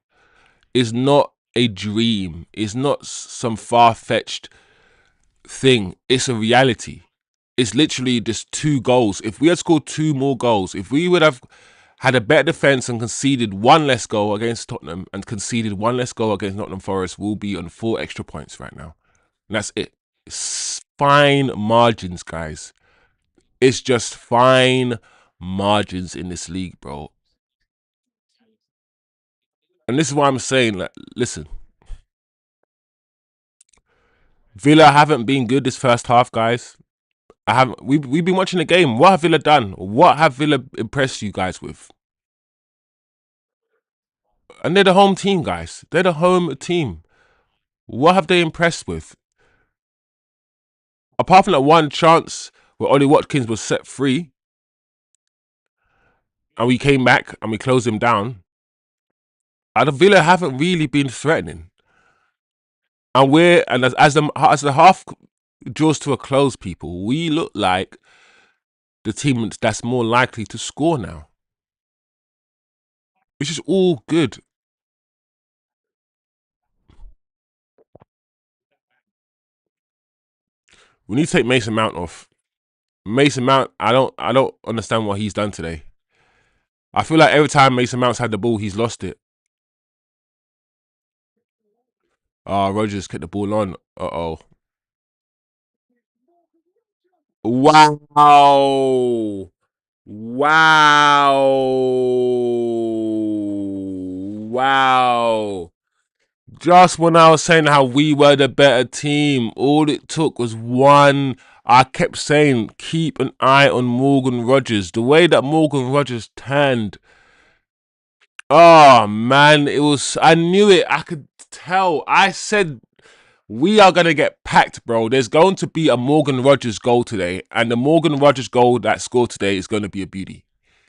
is not a dream. It's not some far-fetched thing. It's a reality. It's literally just 2 goals. If we had scored 2 more goals, if we would have had a better defence and conceded 1 less goal against Tottenham and conceded 1 less goal against Nottingham Forest, we'll be on 4 extra points right now. And that's it. It's fine margins, guys. It's just fine margins in this league, bro. And this is why I'm saying, like, listen, Villa haven't been good this first half, guys. I haven't. We've been watching the game. What have Villa done? What have Villa impressed you guys with? And they're the home team, guys. They're the home team. What have they impressed with? Apart from that one chance where Ollie Watkins was set free, and we came back and we closed him down. The Villa haven't really been threatening, and as the half draws to a close, people, we look like the team that's more likely to score now, which is all good. We need to take Mason Mount off. Mason Mount, I don't understand what he's done today. I feel like every time Mason Mount's had the ball, he's lost it. Rogers kept the ball on. Uh-oh. Wow. Wow. Wow. Just when I was saying how we were the better team, all it took was one. I kept saying, keep an eye on Morgan Rogers. The way that Morgan Rogers turned. Oh, man. I knew it. I could tell. I said, we are going to get packed, bro. There's going to be a Morgan Rogers goal today. And the Morgan Rogers goal that scored today is going to be a beauty.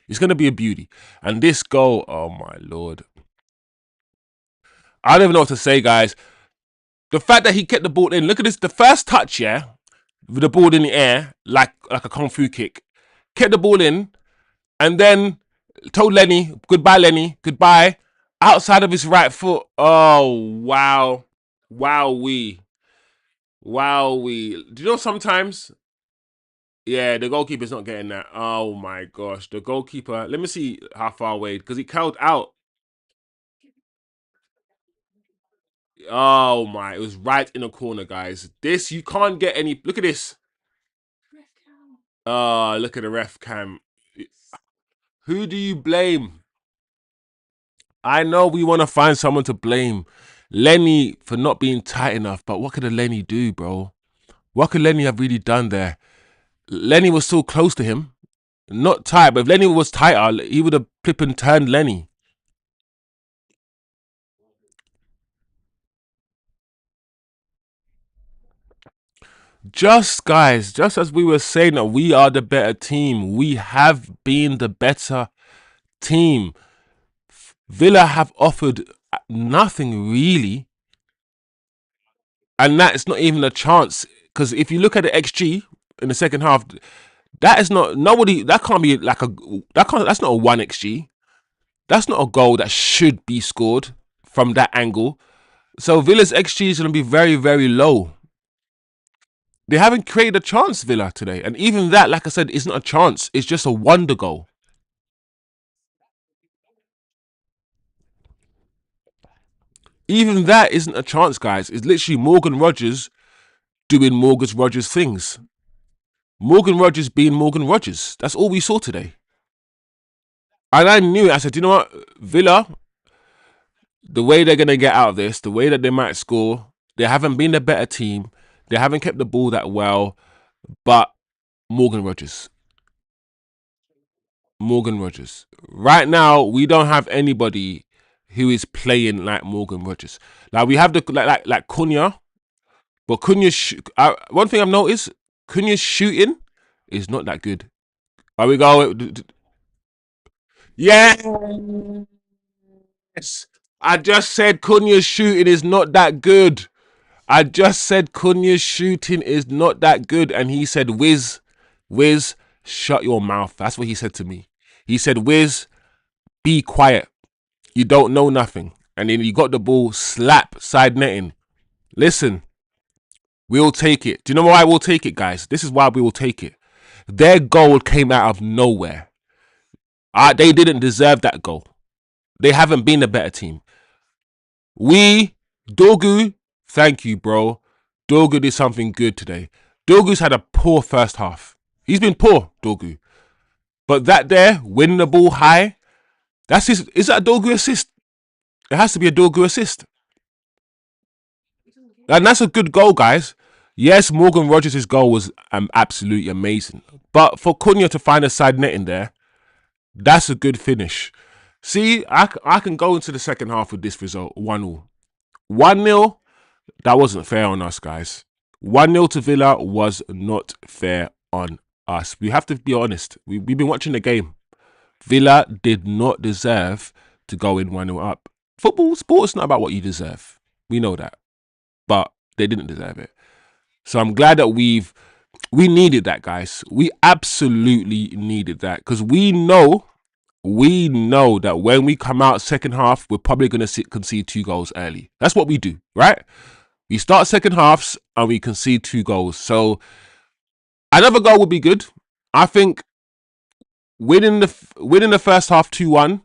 It's going to be a beauty. And this goal, oh, my Lord. I don't even know what to say, guys. The fact that he kept the ball in. Look at this. The first touch, yeah, with the ball in the air, like a kung fu kick. Kept the ball in, and then told Lenny, goodbye, Lenny, goodbye. Outside of his right foot. Oh, wow. Wowee. Wowee. Do you know sometimes? Yeah, the goalkeeper's not getting that. Oh, my gosh. The goalkeeper. Let me see how far away. Because he curled out. Oh, my. It was right in the corner, guys. This, you can't get any. Look at this. Look at the ref cam. Who do you blame? I know we want to find someone to blame. Lenny for not being tight enough, but what could a Lenny do, bro? What could Lenny have really done there? Lenny was so close to him. Not tight, but if Lenny was tighter, he would have flipping turned Lenny. Guys, just as we were saying that we are the better team, we have been the better team. Villa have offered nothing really, and that's not even a chance. Because if you look at the XG in the second half, that is not nobody. That can't be like a that can't. That's not a 1 XG. That's not a goal that should be scored from that angle. So Villa's XG is going to be very, very low. They haven't created a chance, Villa, today, and even that, like I said, isn't a chance. It's just a wonder goal. Even that isn't a chance, guys. It's literally Morgan Rogers doing Morgan Rogers things. Morgan Rogers being Morgan Rogers. That's all we saw today. And I knew it. I said, you know what? Villa, the way they're going to get out of this, the way that they might score, they haven't been the better team. They haven't kept the ball that well. But Morgan Rogers. Morgan Rogers. Right now, we don't have anybody who is playing like Morgan Rogers. Like, we have the like Cunha. But Cunha's... one thing I've noticed, Cunha's shooting is not that good. Are we going? Yes! I just said Cunha's shooting is not that good. I just said Cunha's shooting is not that good. And he said, Wiz, shut your mouth. That's what he said to me. He said, Wiz, be quiet. You don't know nothing. And then he got the ball, slap, side netting. Listen, we'll take it. Do you know why we'll take it, guys? This is why we will take it. Their goal came out of nowhere. They didn't deserve that goal. They haven't been a better team. Dogu, thank you, bro. Dogu did something good today. Dogu's had a poor first half. He's been poor, Dogu. But that there, winning the ball high, that's his. Is that a Dogu assist? It has to be a Dogu assist. And that's a good goal, guys. Yes, Morgan Rogers' goal was absolutely amazing. But for Cunha to find a side net in there, that's a good finish. See, I can go into the second half with this result, 1-1. 1-0, that wasn't fair on us, guys. 1-0 to Villa was not fair on us. We have to be honest. We've been watching the game. Villa did not deserve to go in 1-0 up. Sport's not about what you deserve. We know that. But they didn't deserve it. So I'm glad that we needed that, guys. We absolutely needed that, because we know that when we come out second half, we're probably going to concede 2 goals early. That's what we do, right? We start second halves and we concede 2 goals. So another goal would be good. I think winning the first half 2-1,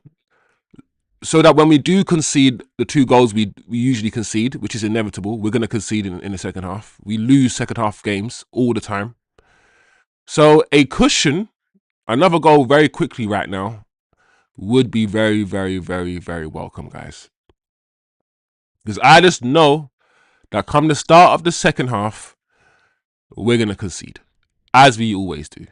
so that when we do concede the 2 goals we usually concede, which is inevitable, we're going to concede in the second half. We lose second half games all the time. So a cushion, another goal very quickly right now, would be very, very, very, very welcome, guys. Because I just know that come the start of the second half, we're going to concede, as we always do.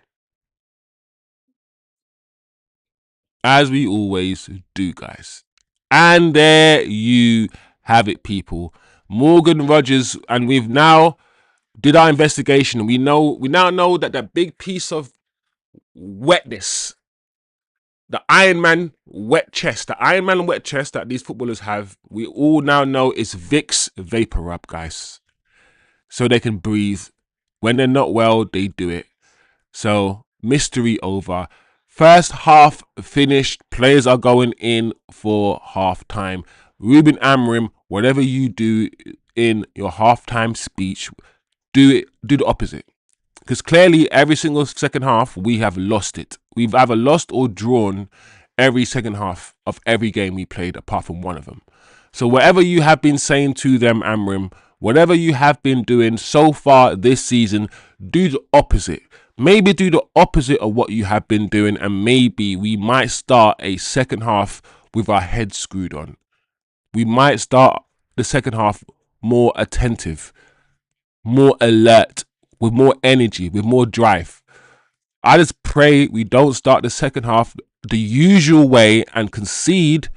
As we always do, guys. And there you have it, people. Morgan Rogers, and we've now did our investigation. We now know that that big piece of wetness, the Iron Man wet chest that these footballers have, we all now know is Vicks Vapor Rub, guys. So they can breathe. When they're not well, they do it. So, mystery over. First half finished. Players are going in for half time. Ruben Amorim, whatever you do in your halftime speech, do the opposite. Because clearly, every single second half, we have lost it. We've either lost or drawn every second half of every game we played, apart from one of them. So whatever you have been saying to them, Amorim, whatever you have been doing so far this season, do the opposite. Maybe do the opposite of what you have been doing, and maybe we might start a second half with our heads screwed on. We might start the second half more attentive, more alert, with more energy, with more drive. I just pray we don't start the second half the usual way and concede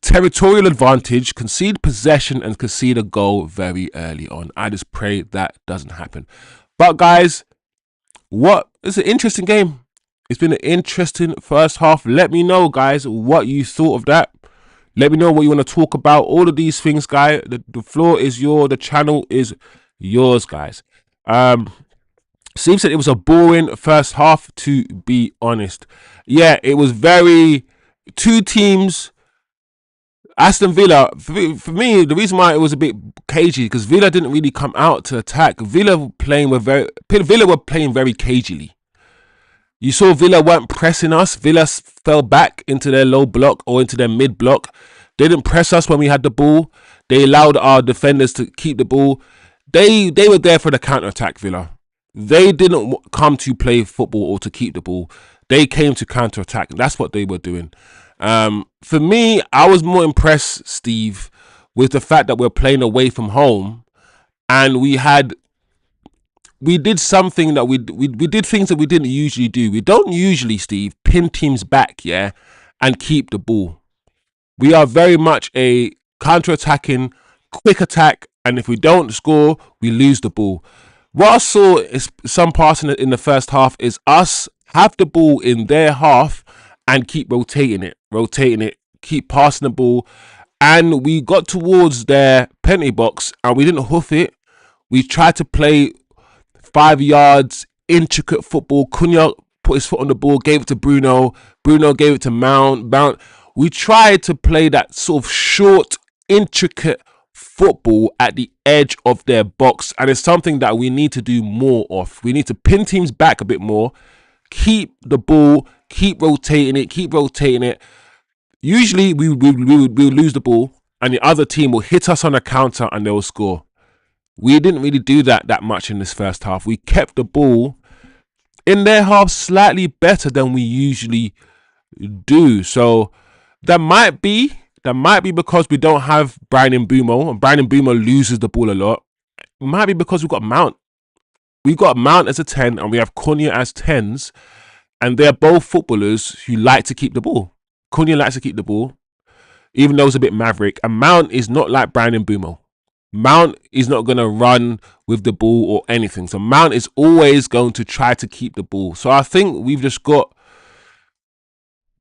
territorial advantage, concede possession, and concede a goal very early on. I just pray that doesn't happen. But guys, it's an interesting game. It's been an interesting first half. Let me know, guys, what you thought of that. Let me know what you want to talk about. All of these things, guys. The floor is yours. The channel is yours, guys. Steve said it was a boring first half, to be honest. Yeah, it was very... 2 teams... Aston Villa, for me, the reason why it was a bit cagey, because Villa didn't really come out to attack. Villa were playing very cagily. You saw Villa weren't pressing us. Villa fell back into their low block or into their mid block. They didn't press us when we had the ball. They allowed our defenders to keep the ball. They were there for the counter-attack, Villa. They didn't come to play football or to keep the ball. They came to counter-attack. That's what they were doing. For me, I was more impressed, Steve, with the fact that we're playing away from home, and we did something that we did things that we didn't usually do. We don't usually, Steve, pin teams back, yeah, and keep the ball. We are very much a counter-attacking, quick attack, and if we don't score, we lose the ball. What I saw is some parts in the first half is us have the ball in their half and keep rotating it, keep passing the ball. And we got towards their penalty box and we didn't hoof it. We tried to play 5 yards, intricate football. Cunha put his foot on the ball, gave it to Bruno. Bruno gave it to Mount. We tried to play that sort of short, intricate football at the edge of their box. And it's something that we need to do more of. We need to pin teams back a bit more, keep the ball, keep rotating it. Usually we'll lose the ball and the other team will hit us on a counter and they will score. We didn't really do that much in this first half. We kept the ball in their half slightly better than we usually do. So that might be because we don't have Brian Mbeumo, and Brian Mbeumo loses the ball a lot. It might be because we've got Mount. We've got Mount as a 10 and we have Cunha as 10s, and they're both footballers who like to keep the ball. Cunha likes to keep the ball, even though it's a bit maverick. And Mount is not like Brian Mbeumo. Mount is not going to run with the ball or anything. So Mount is always going to try to keep the ball. So I think we've just got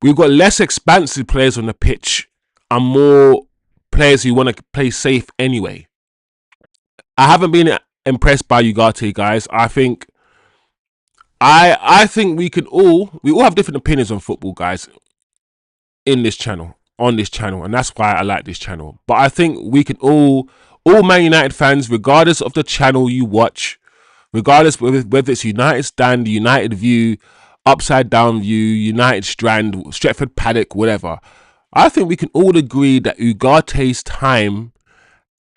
We've got less expansive players on the pitch and more players who want to play safe anyway. I haven't been impressed by Ugarte, guys. I think we all have different opinions on football, guys, in this channel, on this channel, and that's why I like this channel. But I think we can all Man United fans, regardless of the channel you watch, regardless whether it's United Stand, United View, Upside Down View, United Strand, Stretford Paddock, whatever, I think we can all agree that Ugarte's time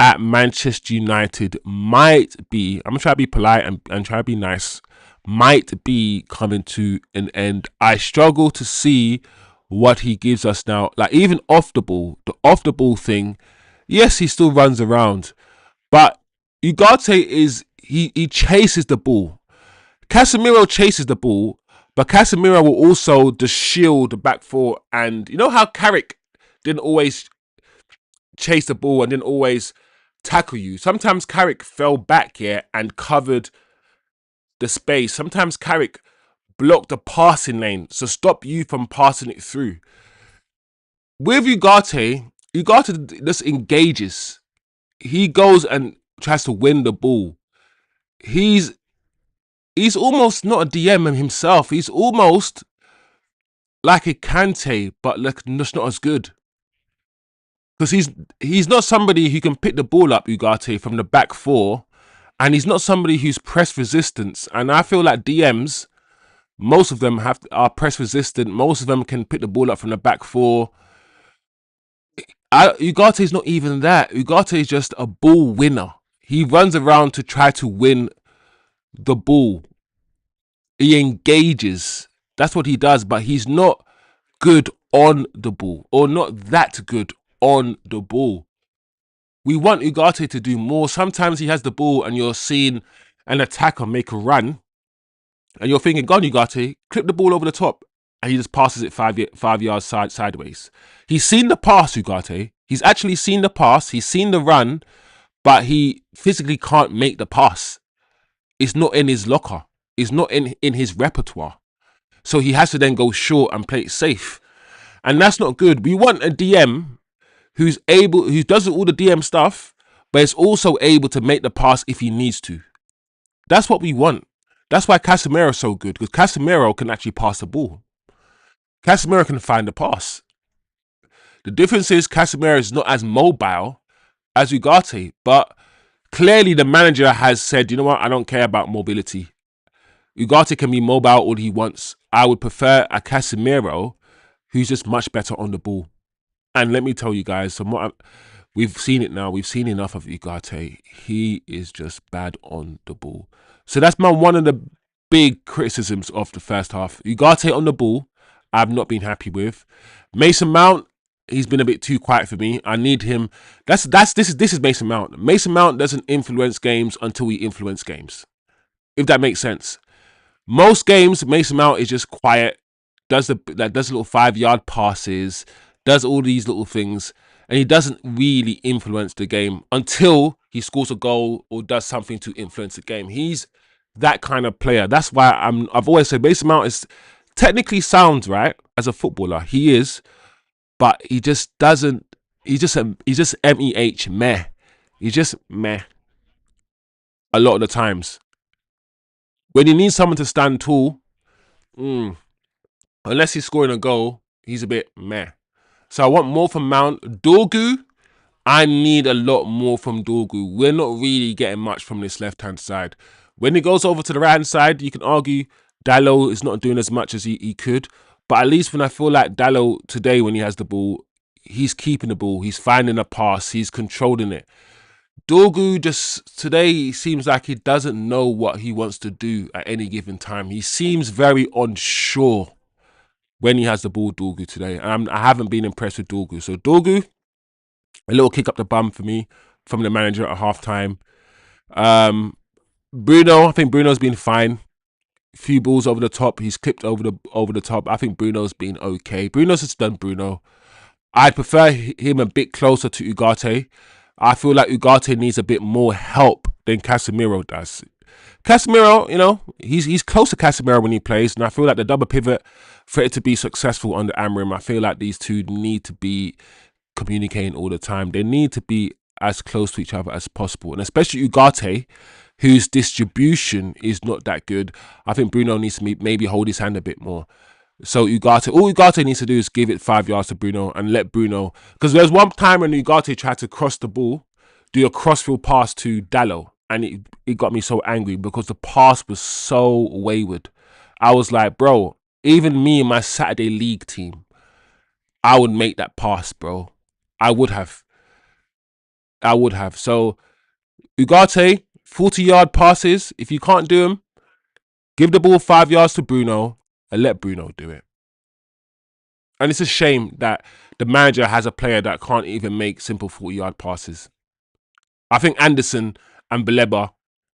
at Manchester United might be, I'm going to try to be polite and try to be nice, might be coming to an end. I struggle to see what he gives us now. Like, even off the ball, the off the ball thing, yes, he still runs around, but Ugarte is, he chases the ball. Casemiro chases the ball, but Casemiro will also just shield the back four. And you know how Carrick didn't always chase the ball and didn't always tackle you? Sometimes Carrick fell back here and covered the space. Sometimes Carrick blocked the passing lane, so stop you from passing it through. With Ugarte just engages. He goes and tries to win the ball. He's almost not a DM himself. He's almost like a Kante, but like just not as good. Because he's not somebody who can pick the ball up, Ugarte, from the back four, and he's not somebody who's press resistance. And I feel like DMs, most of them are press resistant. Most of them can pick the ball up from the back four. Ugarte is not even that. Ugarte is just a ball winner. He runs around to try to win the ball. He engages. That's what he does, but he's not good on the ball, or not that good on the ball. We want Ugarte to do more. Sometimes he has the ball and you're seeing an attacker make a run and you're thinking, go on, Ugarte, clip the ball over the top, and he just passes it 5 yards sideways. He's seen the pass, Ugarte. He's actually seen the pass. He's seen the run, but he physically can't make the pass. It's not in his locker. It's not in his repertoire. So he has to then go short and play it safe. And that's not good. We want a DM who does all the DM stuff, but is also able to make the pass if he needs to. That's what we want. That's why Casemiro is so good, because Casemiro can actually pass the ball. Casemiro can find the pass. The difference is Casemiro is not as mobile as Ugarte, but clearly the manager has said, you know what, I don't care about mobility. Ugarte can be mobile all he wants. I would prefer a Casemiro who's just much better on the ball. And let me tell you guys, we've seen it now. We've seen enough of Ugarte. He is just bad on the ball. So that's one of the big criticisms of the first half. Ugarte on the ball, I've not been happy with. Mason Mount, he's been a bit too quiet for me. I need him. This is Mason Mount. Mason Mount doesn't influence games until we influence games, if that makes sense. Most games, Mason Mount is just quiet, does little 5-yard passes, does all these little things, and he doesn't really influence the game until he scores a goal or does something to influence the game. He's that kind of player. That's why I've always said Mason Mount is technically sound, right, as a footballer. He is, but he just doesn't. He's just MEH meh. He's just meh. A lot of the times, when you need someone to stand tall, unless he's scoring a goal, he's a bit meh. So I want more from Mount. Dorgu, I need a lot more from Dorgu. We're not really getting much from this left-hand side. When he goes over to the right-hand side, you can argue Dalot is not doing as much as he could. But at least when I feel like Dalot today, when he has the ball, he's keeping the ball. He's finding a pass. He's controlling it. Dorgu just today seems like he doesn't know what he wants to do at any given time. He seems very unsure when he has the ball, Dorgu, today. I haven't been impressed with Dorgu. So Dorgu, a little kick up the bum for me from the manager at halftime. Bruno, I think Bruno's been fine. A few balls over the top. He's clipped over the top. I think Bruno's been okay. Bruno's just done Bruno. I'd prefer him a bit closer to Ugarte. I feel like Ugarte needs a bit more help than Casemiro does. Casemiro, you know, he's close to Casemiro when he plays, and I feel like the double pivot, for it to be successful under Amorim, I feel like these two need to be communicating all the time. They need to be as close to each other as possible, and especially Ugarte, whose distribution is not that good. I think Bruno needs to maybe hold his hand a bit more. So all Ugarte needs to do is give it 5 yards to Bruno and let Bruno, because there's one time when Ugarte tried to cross the ball, do a crossfield pass to Dallo, and it got me so angry because the pass was so wayward. I was like, bro, even me and my Saturday League team, I would make that pass, bro. I would have. So Ugarte, 40-yard passes. If you can't do them, give the ball 5 yards to Bruno and let Bruno do it. And it's a shame that the manager has a player that can't even make simple 40-yard passes. I think Anderson and Baleba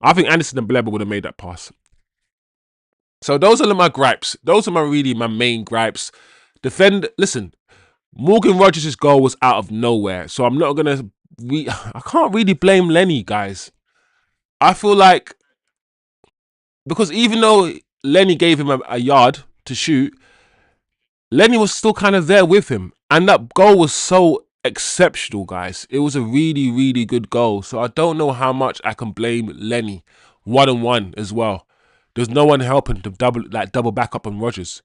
would have made that pass. So those are my gripes. Those are my main gripes. Listen, Morgan Rogers' goal was out of nowhere. So I'm not going to... I can't really blame Lenny, guys. I feel like... Because even though Lenny gave him a yard to shoot, Lenny was still kind of there with him. And that goal was so exceptional, guys. It was a really, really good goal. So I don't know how much I can blame Lenny. 1-on-1 as well. There's no one helping to double back up on Rogers.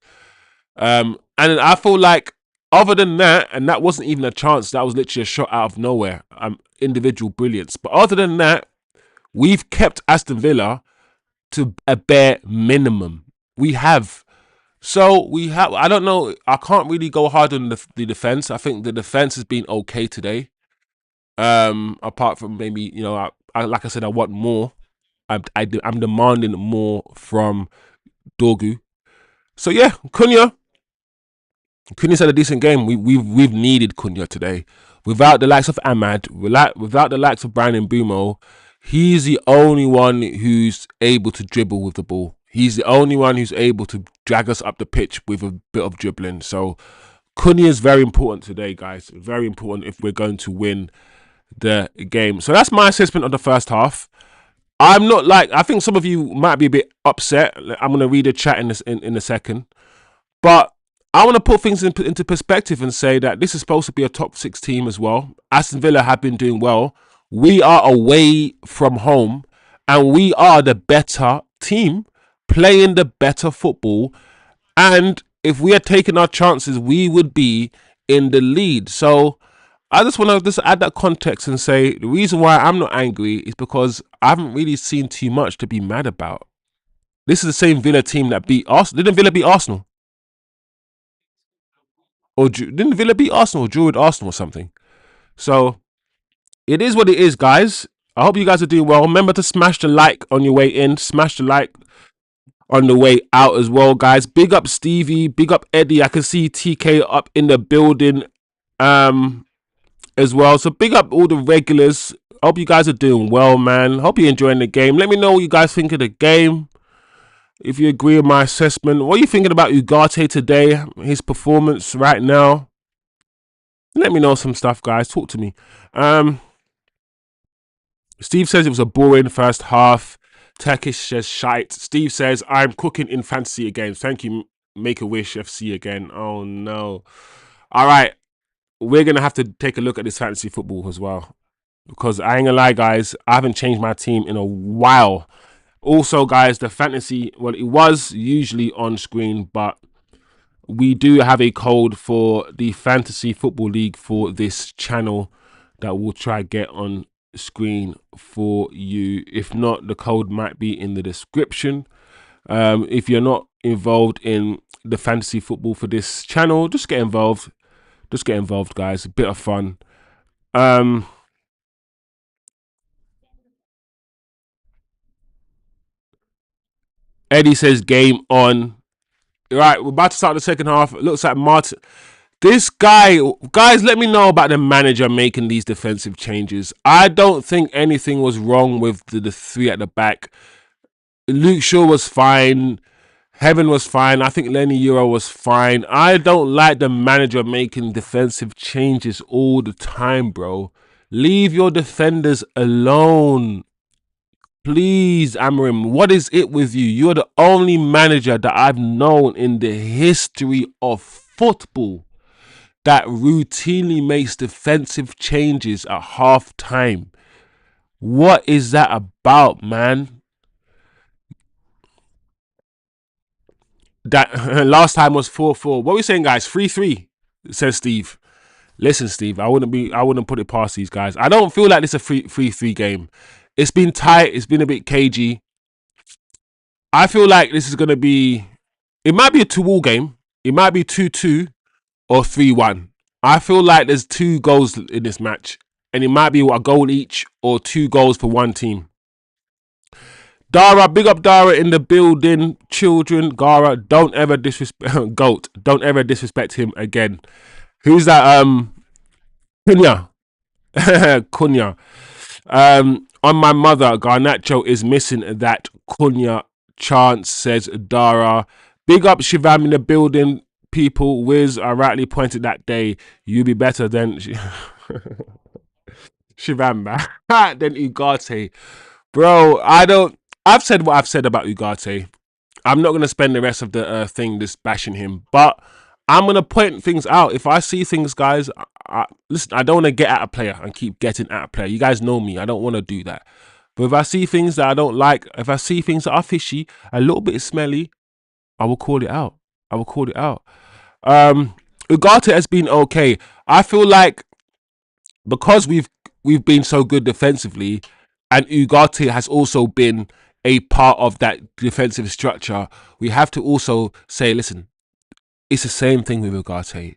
And I feel like, other than that, and that wasn't even a chance, that was literally a shot out of nowhere. Individual brilliance. But other than that, we've kept Aston Villa to a bare minimum. We have. So I don't know. I can't really go hard on the defense. I think the defense has been okay today. Apart from maybe, you know, like I said, I want more. I'm demanding more from Dorgu. So yeah, Cunha's had a decent game. We've needed Cunha today. Without the likes of Ahmad, without the likes of Bryan Mbeumo, he's the only one who's able to dribble with the ball. He's the only one who's able to drag us up the pitch with a bit of dribbling. So Cunha is very important today, guys. Very important if we're going to win the game. So that's my assessment of the first half. I think some of you might be a bit upset. I'm going to read the chat in a second. But I want to put things into perspective and say that this is supposed to be a top 6 team as well. Aston Villa have been doing well. We are away from home and we are the better team, playing the better football. And if we had taken our chances, we would be in the lead. So I just want to add that context and say the reason why I'm not angry is because I haven't really seen too much to be mad about. This is the same Villa team that beat Arsenal. Didn't Villa beat Arsenal? Or didn't Villa beat Arsenal or drew with Arsenal or something? So it is what it is, guys. I hope you guys are doing well. Remember to smash the like on your way in. Smash the like on the way out as well, guys. Big up Stevie. Big up Eddie. I can see TK up in the building as well. So big up all the regulars. Hope you guys are doing well, man. Hope you're enjoying the game. Let me know what you guys think of the game. If you agree with my assessment. What are you thinking about Ugarte today? His performance right now? Let me know some stuff, guys. Talk to me. Steve says it was a boring first half. Turkish says shite. Steve says, I'm cooking in fantasy again. Thank you, Make-A-Wish FC again. Oh, no. All right. We're going to have to take a look at this fantasy football as well. Because I ain't going to lie, guys. I haven't changed my team in a while. Also, guys, the fantasy, well, it was usually on screen, but we do have a code for the Fantasy Football League for this channel that we'll try to get on screen for you. If not, the code might be in the description. If you're not involved in the fantasy football for this channel, just get involved. Just get involved, guys. A bit of fun. Eddie says game on. Right, we're about to start the second half. It looks like Martin. This guy, guys, let me know about the manager making these defensive changes. I don't think anything was wrong with the 3 at the back. Luke Shaw was fine. Heaven was fine. I think Lenny Euro was fine. I don't like the manager making defensive changes all the time, bro. Leave your defenders alone. Please, Amorim, what is it with you? You're the only manager that I've known in the history of football that routinely makes defensive changes at half time. What is that about, man? That last time was 4-4. What are we saying, guys? 3-3, says Steve. Listen, Steve, I wouldn't put it past these guys. I don't feel like this is a 3-3 game. It's been tight, it's been a bit cagey. I feel like this is gonna be, it might be a 2-2 game. It might be 2-2 or 3-1. I feel like there's 2 goals in this match. And it might be a goal each or 2 goals for one team. Dara, big up Dara in the building. Children, Gara, don't ever disrespect Goat. Don't ever disrespect him again. Who's that? Cunha. Cunha. On my mother, Garnacho is missing that Cunha chance, says Dara. Big up Shivam in the building. People, Wiz, I rightly pointed that day. You be better than Shivam, man. Than Ugarte. Bro, I've said what I've said about Ugarte. I'm not going to spend the rest of the thing just bashing him, but I'm going to point things out. If I see things, guys, listen, I don't want to get at a player and keep getting at a player. You guys know me. I don't want to do that. But if I see things that I don't like, if I see things that are fishy, a little bit smelly, I will call it out. I will call it out. Ugarte has been okay. I feel like because we've been so good defensively, and Ugarte has also been a part of that defensive structure, we have to also say, listen, it's the same thing with Ugarte.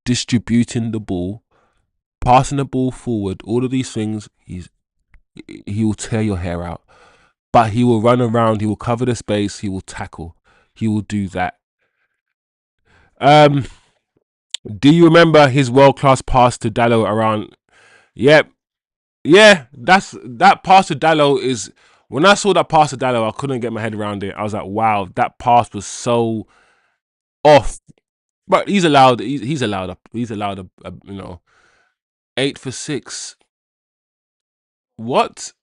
Distributing the ball, passing the ball forward, all of these things, he will tear your hair out. But he will run around, he will cover the space, he will tackle. He will do that. Do you remember his world class pass to Dallo around? Yep. Yeah, that pass to Dallo is, when I saw that pass to Dallo, I couldn't get my head around it. I was like, wow, that pass was so off. But he's allowed a 8 for 6. What?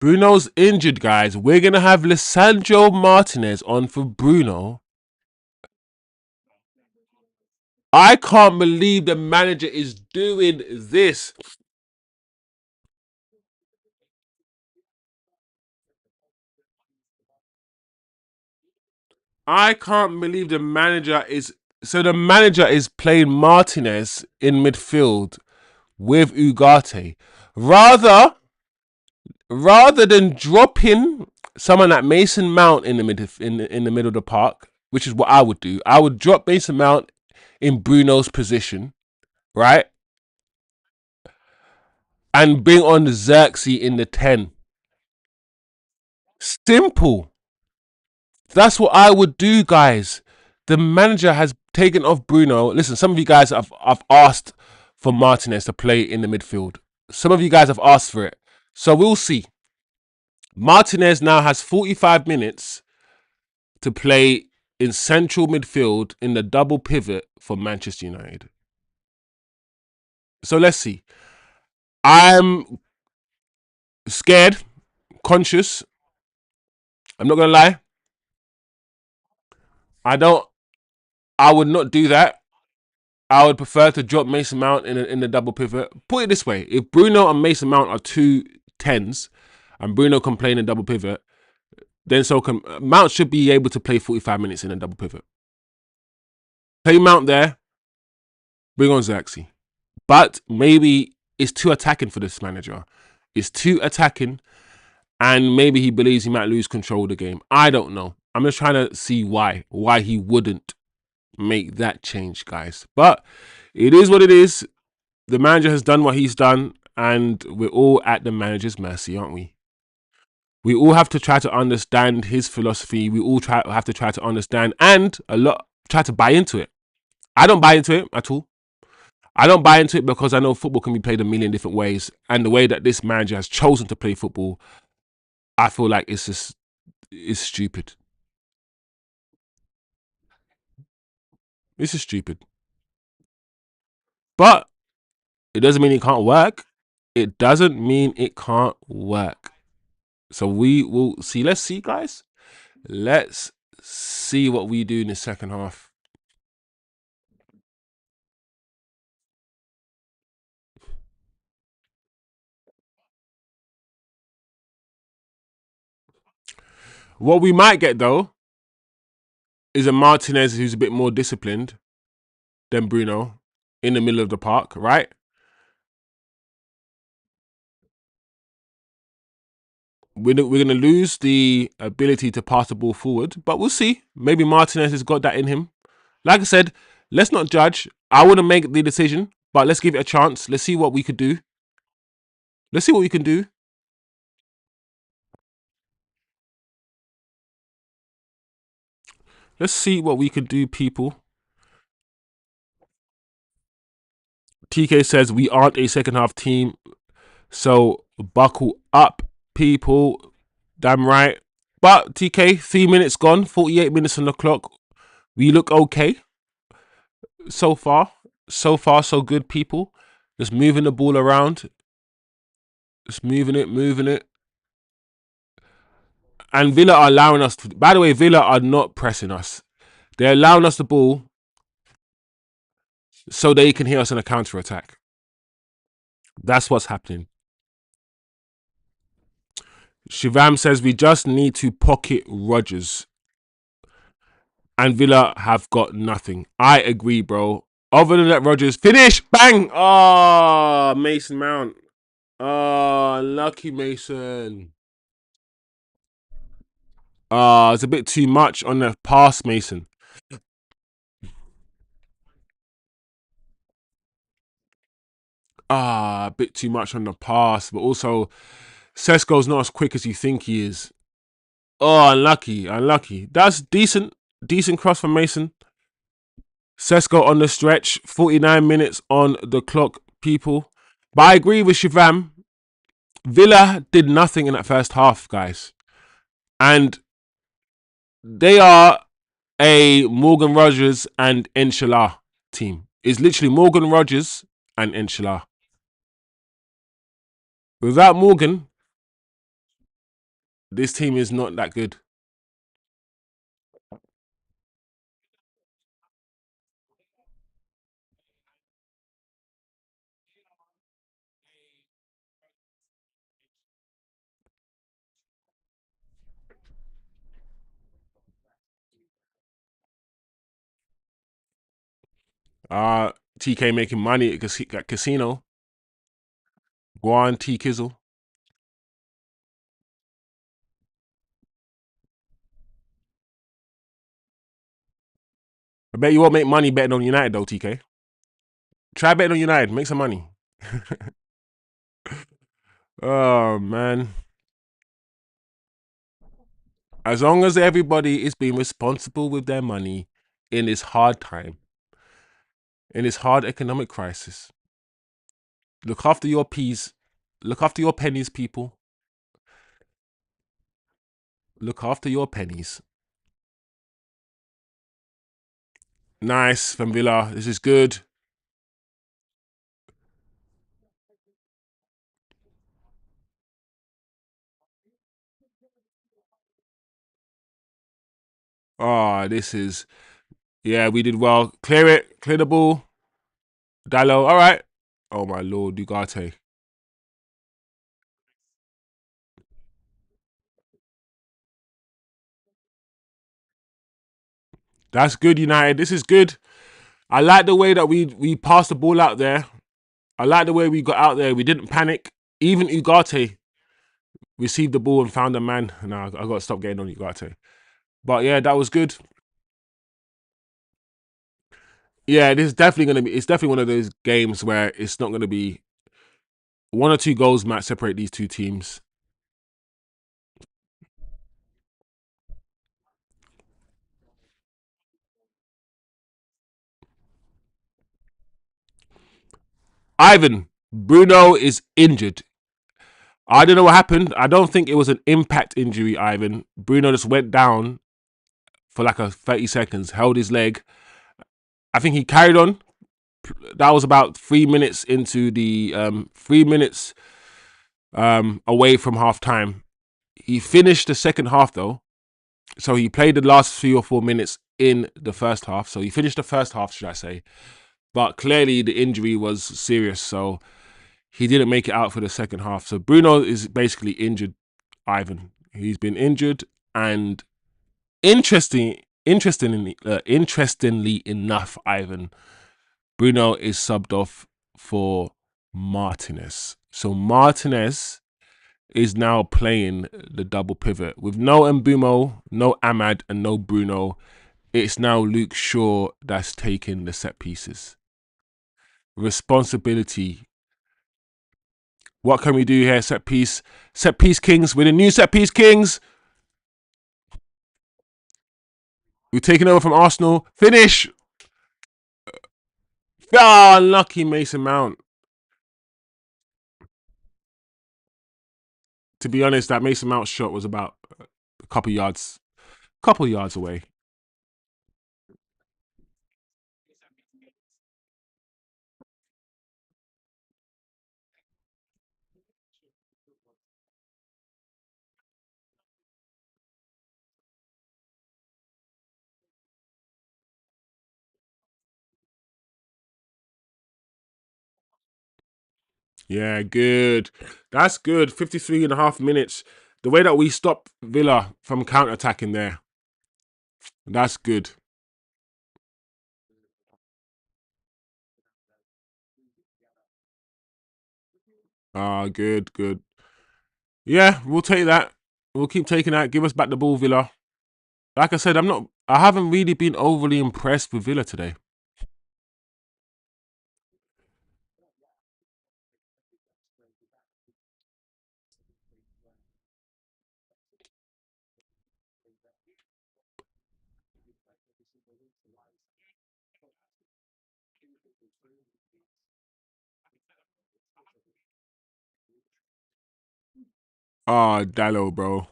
Bruno's injured, guys. We're gonna have Lisandro Martinez on for Bruno. I can't believe the manager is doing this. I can't believe the manager is, so the manager is playing Martinez in midfield with Ugarte. Rather than dropping someone like Mason Mount in the middle of the park, which is what I would do. I would drop Mason Mount in Bruno's position, right? And bring on Xerxes in the 10. Simple. That's what I would do, guys. The manager has taken off Bruno. Listen, some of you guys have asked for Martinez to play in the midfield. Some of you guys have asked for it. So we'll see. Martinez now has 45 minutes to play in central midfield in the double pivot for Manchester United. So let's see. I'm scared, conscious. I'm not going to lie. I would not do that. I would prefer to drop Mason Mount in the double pivot. Put it this way: if Bruno and Mason Mount are 2 10s, and Bruno can play in a double pivot, then so can Mount should be able to play 45 minutes in a double pivot. Play Mount there, bring on Xerxes. But maybe it's too attacking for this manager. It's too attacking, and maybe he believes he might lose control of the game. I don't know. I'm just trying to see why he wouldn't make that change, guys. But it is what it is. The manager has done what he's done, and we're all at the manager's mercy, aren't we? We all have to try to understand his philosophy. We all have to try to understand, and try to buy into it. I don't buy into it at all. I don't buy into it because I know football can be played a million different ways, and the way that this manager has chosen to play football, I feel like it's stupid. This is stupid. But It doesn't mean it can't work. It doesn't mean it can't work. So we will see. Let's see, guys. Let's see what we do in the second half. What we might get though is a Martinez who's a bit more disciplined than Bruno in the middle of the park, right? We're going to lose the ability to pass the ball forward, but we'll see. Maybe Martinez has got that in him. Like I said, let's not judge. I wouldn't make the decision, but let's give it a chance. Let's see what we could do. Let's see what we can do. Let's see what we can do, people. TK says we aren't a second half team, so buckle up, people. Damn right. But TK, 3 minutes gone, 48 minutes on the clock. We look okay so far. So far, so good, people. Just moving the ball around. Just moving it. And Villa are allowing us to, by the way, Villa are not pressing us. They're allowing us the ball so they can hit us in a counter attack. That's what's happening. Shivam says we just need to pocket Rodgers. And Villa have got nothing. I agree, bro. Other than that, Rodgers finish, bang. Oh, Mason Mount. Oh, lucky Mason. It's a bit too much on the pass, Mason. A bit too much on the pass, but also Sesko's not as quick as you think he is. Oh, unlucky. That's decent cross from Mason. Sesko on the stretch, 49 minutes on the clock, people. But I agree with Shivam. Villa did nothing in that first half, guys. And they are a Morgan Rodgers and Inshallah team. It's literally Morgan Rodgers and Inshallah. Without Morgan, this team is not that good. TK making money at casino. Guan T Kizzle. I bet you won't make money betting on United though, TK. Try betting on United, make some money. Oh man. As long as everybody is being responsible with their money in this hard time, in this hard economic crisis, look after your peas, look after your pennies, people. Look after your pennies. Nice from Villa. This is good. This is, yeah, we did well. Clear it. Clear the ball. Dallo. All right. Oh, my Lord. Ugarte. That's good, United. This is good. I like the way that we passed the ball out there. I like the way we got out there. We didn't panic. Even Ugarte received the ball and found a man. Nah, I got to stop getting on Ugarte. But yeah, that was good. Yeah, this is definitely going to be, it's definitely one of those games where it's not going to be one or two goals might separate these two teams. Ivan, Bruno is injured. I don't know what happened. I don't think it was an impact injury, Ivan. Bruno just went down for like a 30 seconds, held his leg. I think he carried on, that was about 3 minutes into the 3 minutes away from half time. He finished the second half though, so he played the last 3 or 4 minutes in the first half. So he finished the first half, should I say? But clearly the injury was serious, so he didn't make it out for the second half. So Bruno is basically injured. Ivan, he's been injured, and interestingly enough, Ivan, Bruno is subbed off for Martinez. So Martinez is now playing the double pivot with no Mbumo, no Ahmad, and no Bruno. It's now Luke Shaw that's taking the set pieces. Responsibility. What can we do here? Set piece kings. We're the new set piece kings. We're taking over from Arsenal. Finish. Oh, unlucky Mason Mount. To be honest, that Mason Mount shot was about a couple yards away. Yeah, good. That's good. 53 and a half minutes. The way that we stopped Villa from counter-attacking there, that's good. Good, good. Yeah, we'll take that. We'll keep taking that. Give us back the ball, Villa. Like I said, I haven't really been overly impressed with Villa today. Dallo, bro.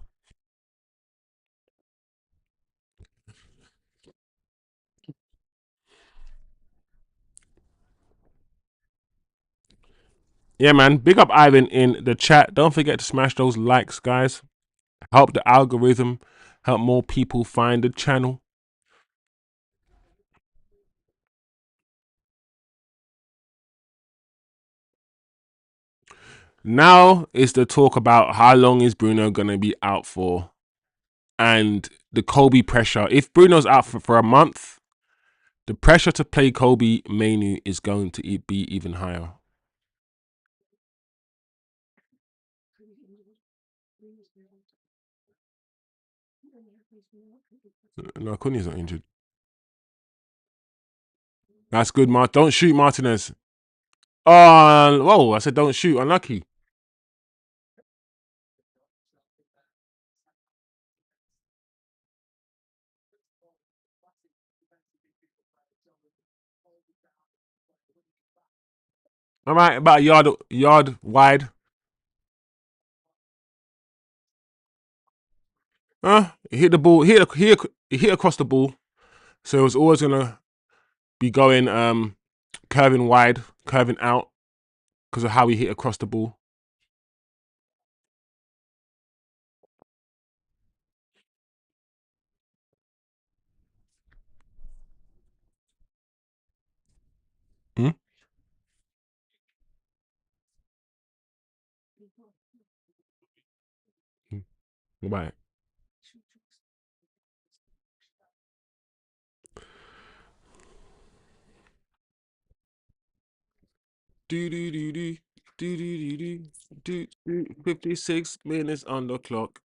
Yeah, man. Big up Ivan in the chat. Don't forget to smash those likes, guys. Help the algorithm. Help more people find the channel. Now is the talk about how long is Bruno going to be out for, and the Kobe pressure. If Bruno's out for a month, the pressure to play Kobe Mainu is going to be even higher. No, Cunha's not injured. That's good, Mart. Don't shoot Martinez. Oh, whoa! I said don't shoot. Unlucky. All right, about a yard wide. He hit the ball. He hit across the ball. So it was always gonna be going curving wide, curving out because of how he hit across the ball. Hmm? Right. Do do do do do do do do do. 56 minutes on the clock.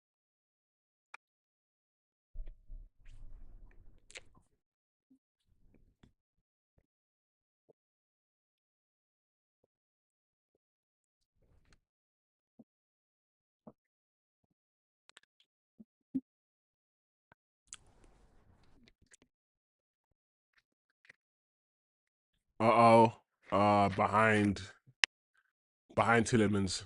Uh oh. Behind Tillemans.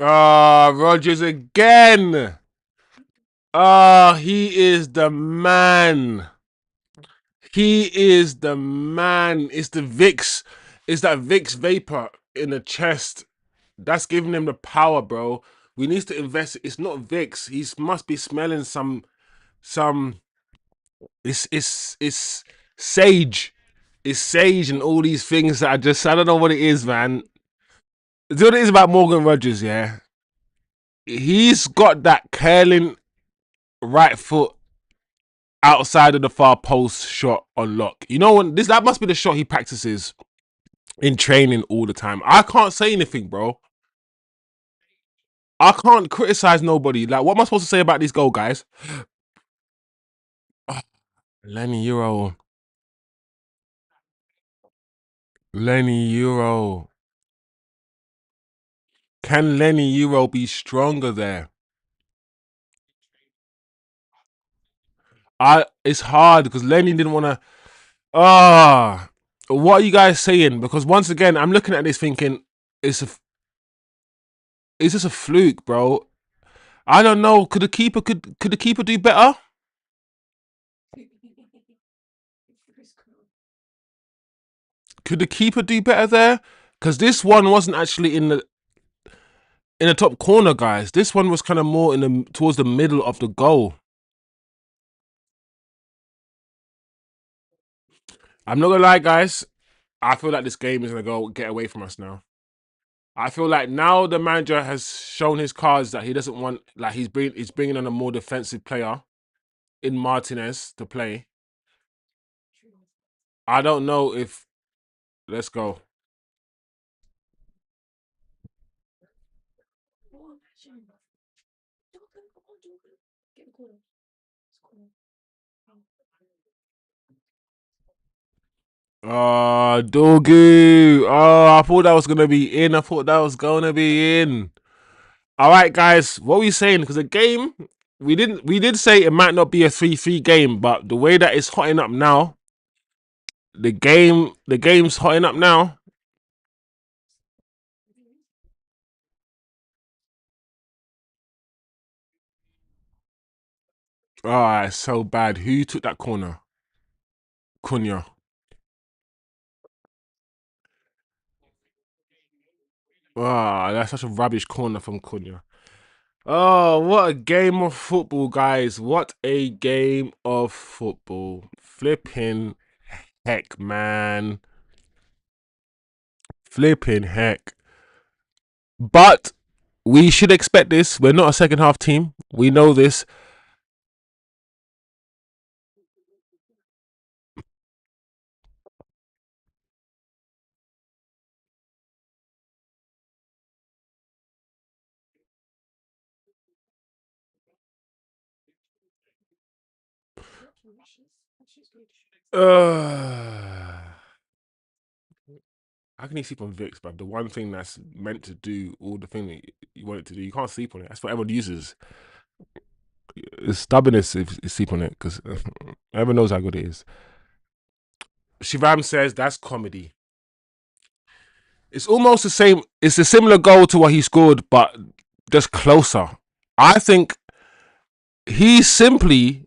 Ah, Rogers again. Ah, he is the man. He is the man. It's the Vicks. It's that Vicks vapor in the chest. That's giving him the power, bro. We need to invest. It's not Vicks. He must be smelling some. It's sage. It's sage and all these things that I don't know what it is, man. Do you know what it is about Morgan Rogers? Yeah, he's got that curling right foot outside of the far post shot on lock. You know when that must be the shot he practices in training all the time. I can't say anything, bro. I can't criticize nobody. Like, what am I supposed to say about this goal, guys? Oh, Lenny Euro. Lenny Euro. Can Lenny Euro be stronger there? It's hard because Lenny didn't want to. Ah, what are you guys saying? Because once again, I'm looking at this thinking it's a, it's just a fluke, bro. I don't know. Could the keeper do better? Could the keeper do better there? Because this one wasn't actually in the top corner, guys. This one was kind of more in the towards the middle of the goal. I'm not gonna lie, guys. I feel like this game is gonna get away from us now. I feel like now the manager has shown his cards that he doesn't want. Like he's bringing on a more defensive player in Martinez to play. I don't know if let's go. Dogu. I thought that was gonna be in. I thought that was gonna be in. All right, guys. What are we saying? Because the game, we did say it might not be a 3-3 game, but the way that it's hotting up now, the game's hotting up now. Oh, it's so bad. Who took that corner? Cunha. Oh, that's such a rubbish corner from Cunha. Oh, what a game of football, guys. What a game of football. Flipping heck, man. Flipping heck. But we should expect this. We're not a second half team. We know this. How can you sleep on Vicks, but the one thing that's meant to do all the thing that you want it to do, you can't sleep on it. That's what everyone uses. It's stubbornness if you sleep on it because everyone knows how good it is. Shivam says that's comedy. It's almost the same. It's a similar goal to what he scored, but just closer. I think he simply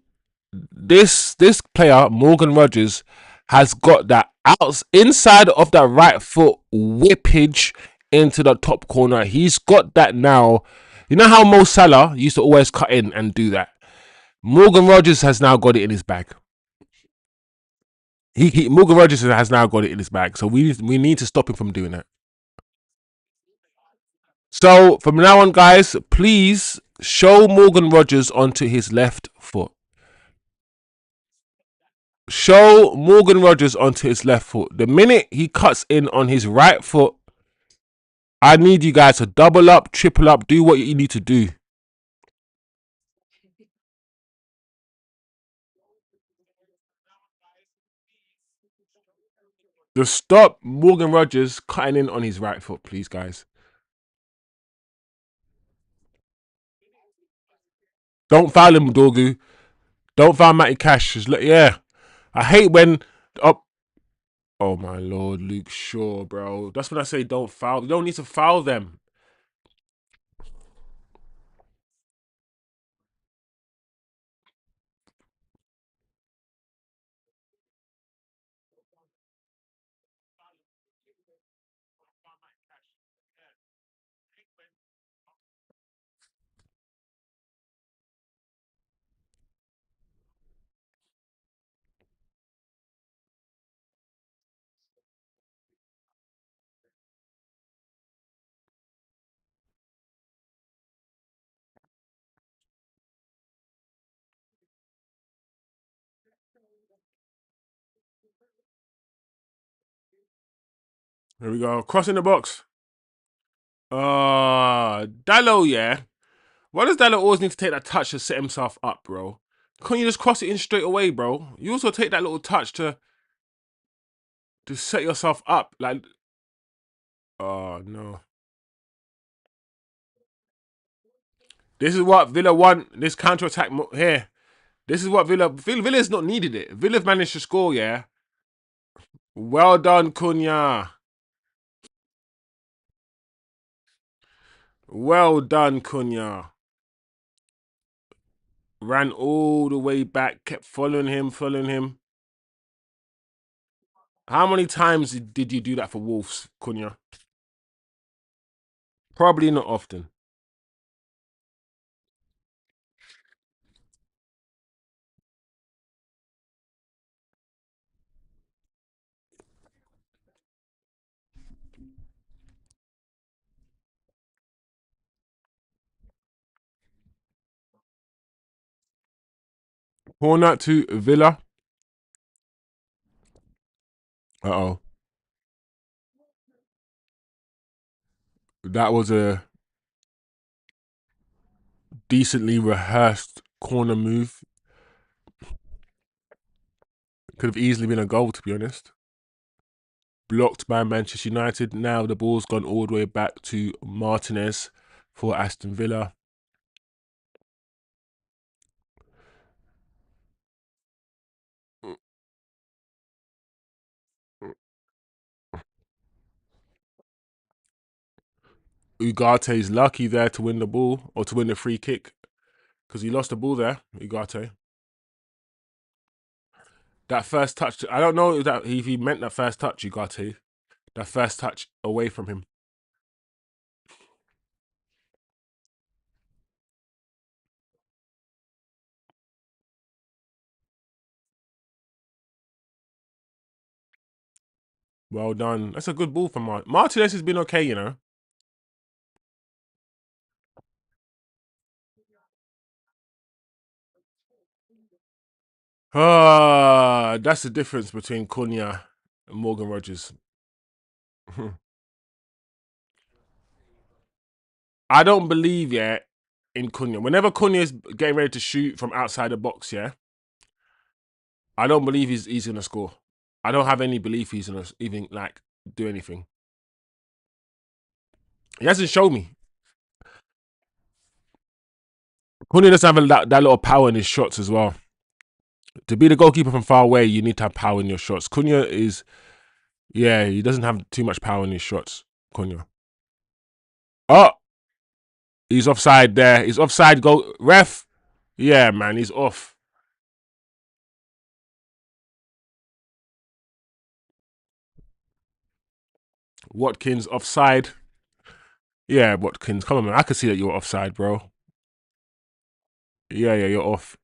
this player Morgan Rogers has got that out inside of that right foot whippage into the top corner. He's got that now. You know how Mo Salah used to always cut in and do that. Morgan Rogers has now got it in his bag. Morgan Rogers has now got it in his bag, so we need to stop him from doing that. So from now on, guys, please show Morgan Rogers onto his left foot. Show Morgan Rogers onto his left foot. The minute he cuts in on his right foot, I need you guys to double up, triple up, do what you need to do. Just stop Morgan Rogers cutting in on his right foot, please, guys. Don't foul him, Dorgu. Don't foul Matty Cash. Yeah. I hate when. Oh, oh my lord, Luke Shaw, bro. That's when I say don't foul. You don't need to foul them. Here we go. Cross in the box. Dallo, yeah. Why does Dallo always need to take that touch to set himself up, bro? Can't you just cross it in straight away, bro? You also take that little touch to set yourself up. Like, oh, no. This is what Villa want. This counter-attack here. This is what Villa's not needed it. Villa's managed to score, yeah. Well done, Cunha. Well done, Cunha. Ran all the way back, kept following him. How many times did you do that for Wolves, Cunha? Probably not often. Corner to Villa. Uh-oh. That was a decently rehearsed corner move. Could have easily been a goal, to be honest. Blocked by Manchester United. Now the ball's gone all the way back to Martinez for Aston Villa. Ugarte's lucky there to win the ball or to win the free kick because he lost the ball there, Ugarte. That first touch, I don't know if he meant that first touch, Ugarte. That first touch away from him. Well done. That's a good ball from Martinez has been okay, you know. That's the difference between Cunha and Morgan Rogers. I don't believe yet in Cunha. Whenever Cunha is getting ready to shoot from outside the box, yeah, I don't believe he's gonna score. I don't have any belief he's gonna even like do anything. He hasn't shown me. Cunha doesn't have that little power in his shots as well. To be the goalkeeper from far away, you need to have power in your shots. Cunha is, yeah, he doesn't have too much power in his shots. Cunha. Oh, he's offside there. He's offside. Goal ref. Yeah, man, he's off. Watkins offside. Yeah, Watkins. Come on, man. I can see that you're offside, bro. Yeah, you're off.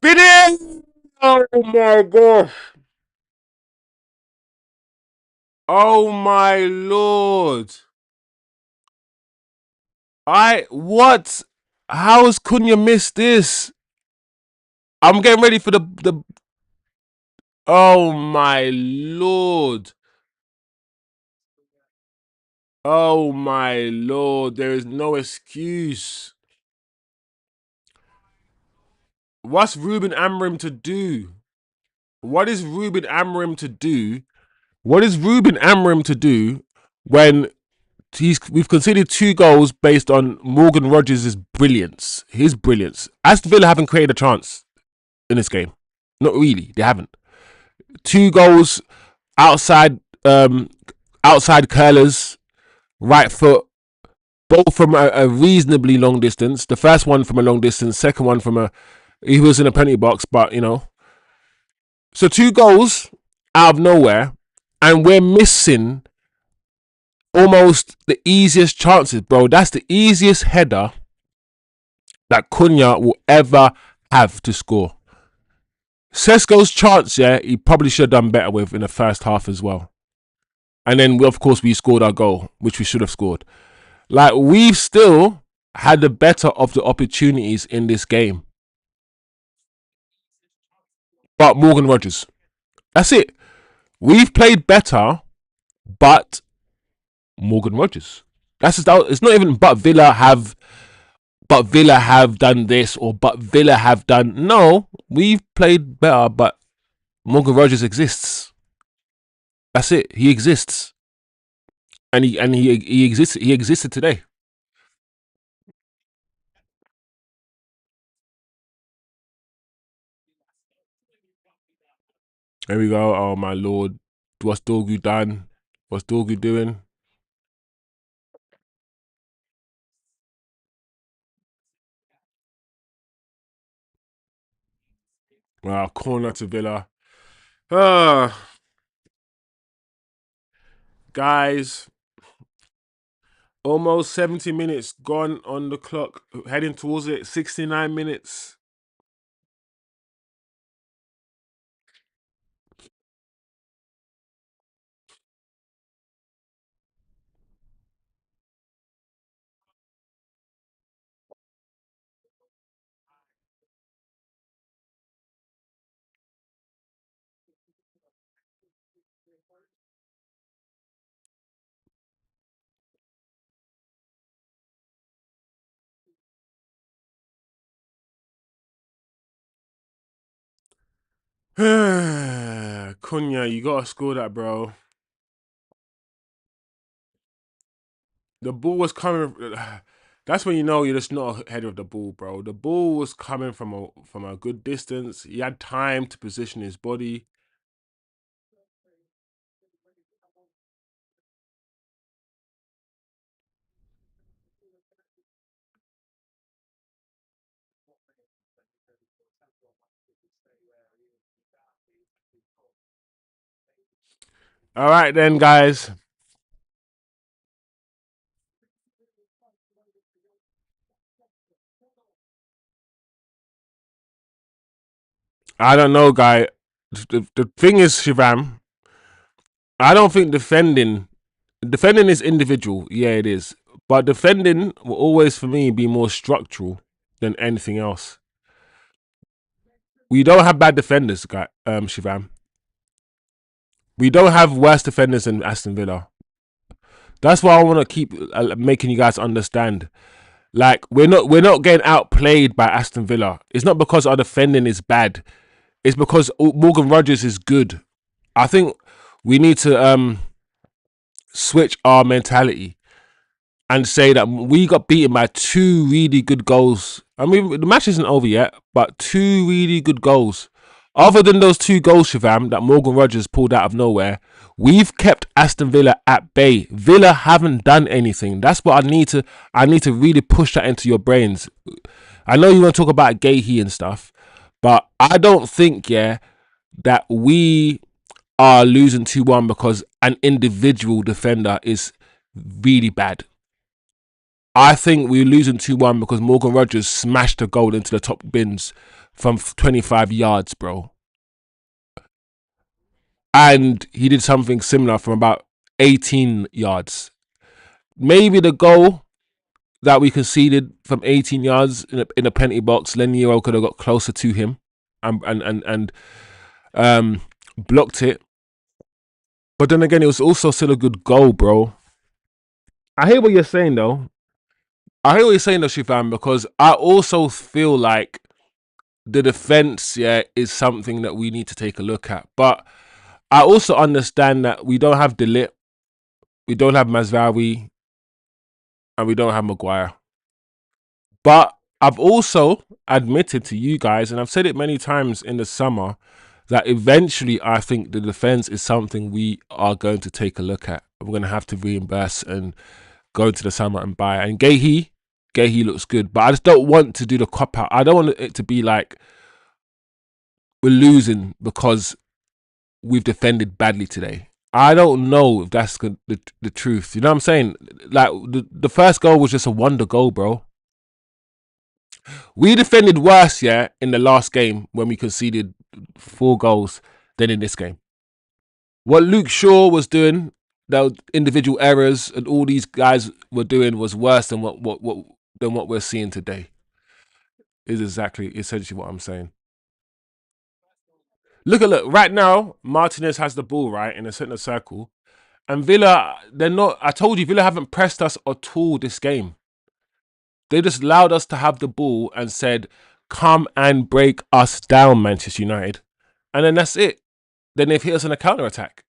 Finish! Oh my gosh. Oh my lord. What? How has Cunha missed this? I'm getting ready for the. Oh my lord. Oh my lord. There is no excuse. What's Ruben Amorim to do? What is Ruben Amorim to do? What is Ruben Amorim to do when we've conceded 2 goals based on Morgan Rogers' brilliance? His brilliance. Aston Villa haven't created a chance in this game. Not really. They haven't. 2 goals outside outside curlers, right foot. both from a reasonably long distance. The first one from a long distance, second one from he was in a penalty box, but so 2 goals out of nowhere, and we're missing almost the easiest chances, bro. That's the easiest header that Cunha will ever have to score. Sesko's chance, he probably should have done better with in the first half as well. And then, of course, we scored our goal, which we should have scored. Like, we've still had the better of the opportunities in this game. But Morgan Rogers. That's it. We've played better, but Morgan Rogers. That's just, it's not even but Villa have done this or but Villa have done. No, we've played better, but Morgan Rogers exists. That's it. He exists. And he existed today. There we go. Oh my lord. What's Dorgu done? What's Dorgu doing? Wow, corner to Villa. Guys, almost 70 minutes gone on the clock. Heading towards it. 69 minutes. Cunha, you gotta score that, bro. The ball was coming. That's when you know you're just not ahead of the ball, bro. The ball was coming from a good distance. He had time to position his body. All right, then, guys. I don't know, guy. The thing is, Shivam, I don't think defending is individual. Yeah, it is. But defending will always, for me, be more structural than anything else. We don't have bad defenders, guy. Shivam. We don't have worse defenders than Aston Villa. That's why I want to keep making you guys understand. Like, we're not getting outplayed by Aston Villa. It's not because our defending is bad. It's because Morgan Rogers is good. I think we need to switch our mentality and say that we got beaten by 2 really good goals. I mean, the match isn't over yet, but 2 really good goals. Other than those 2 goals, Shivam, that Morgan Rogers pulled out of nowhere, we've kept Aston Villa at bay. Villa haven't done anything. That's what I need to really push that into your brains. I know you want to talk about Gahey and stuff, but I don't think, that we are losing 2-1 because an individual defender is really bad. I think we're losing 2-1 because Morgan Rogers smashed a goal into the top bins from 25 yards, bro. And he did something similar from about 18 yards. Maybe the goal that we conceded from 18 yards in a penalty box, Leniero could have got closer to him and blocked it. But then again, it was also still a good goal, bro. I hear what you're saying, though. Shifan, because I also feel like the defense, is something that we need to take a look at. But I also understand that we don't have Delit, we don't have Mazraoui, and we don't have Maguire. But I've also admitted to you guys, and I've said it many times in the summer, that eventually I think the defense is something we are going to take a look at. We're going to have to reimburse and go to the summer and buy. And Gahey looks good, but I just don't want to do the cop out. I don't want it to be like we're losing because we've defended badly today. I don't know if that's the truth. You know what I'm saying? Like the first goal was just a wonder goal, bro. We defended worse, yeah, in the last game when we conceded 4 goals than in this game. What Luke Shaw was doing, the individual errors, and all these guys were doing was worse than what we're seeing today. Is essentially what I'm saying. Look right now. Martinez has the ball right in the centre circle, and Villa. They're not. I told you, Villa haven't pressed us at all this game. They just allowed us to have the ball and said, "Come and break us down, Manchester United," and then that's it. Then they've hit us in a counter attack.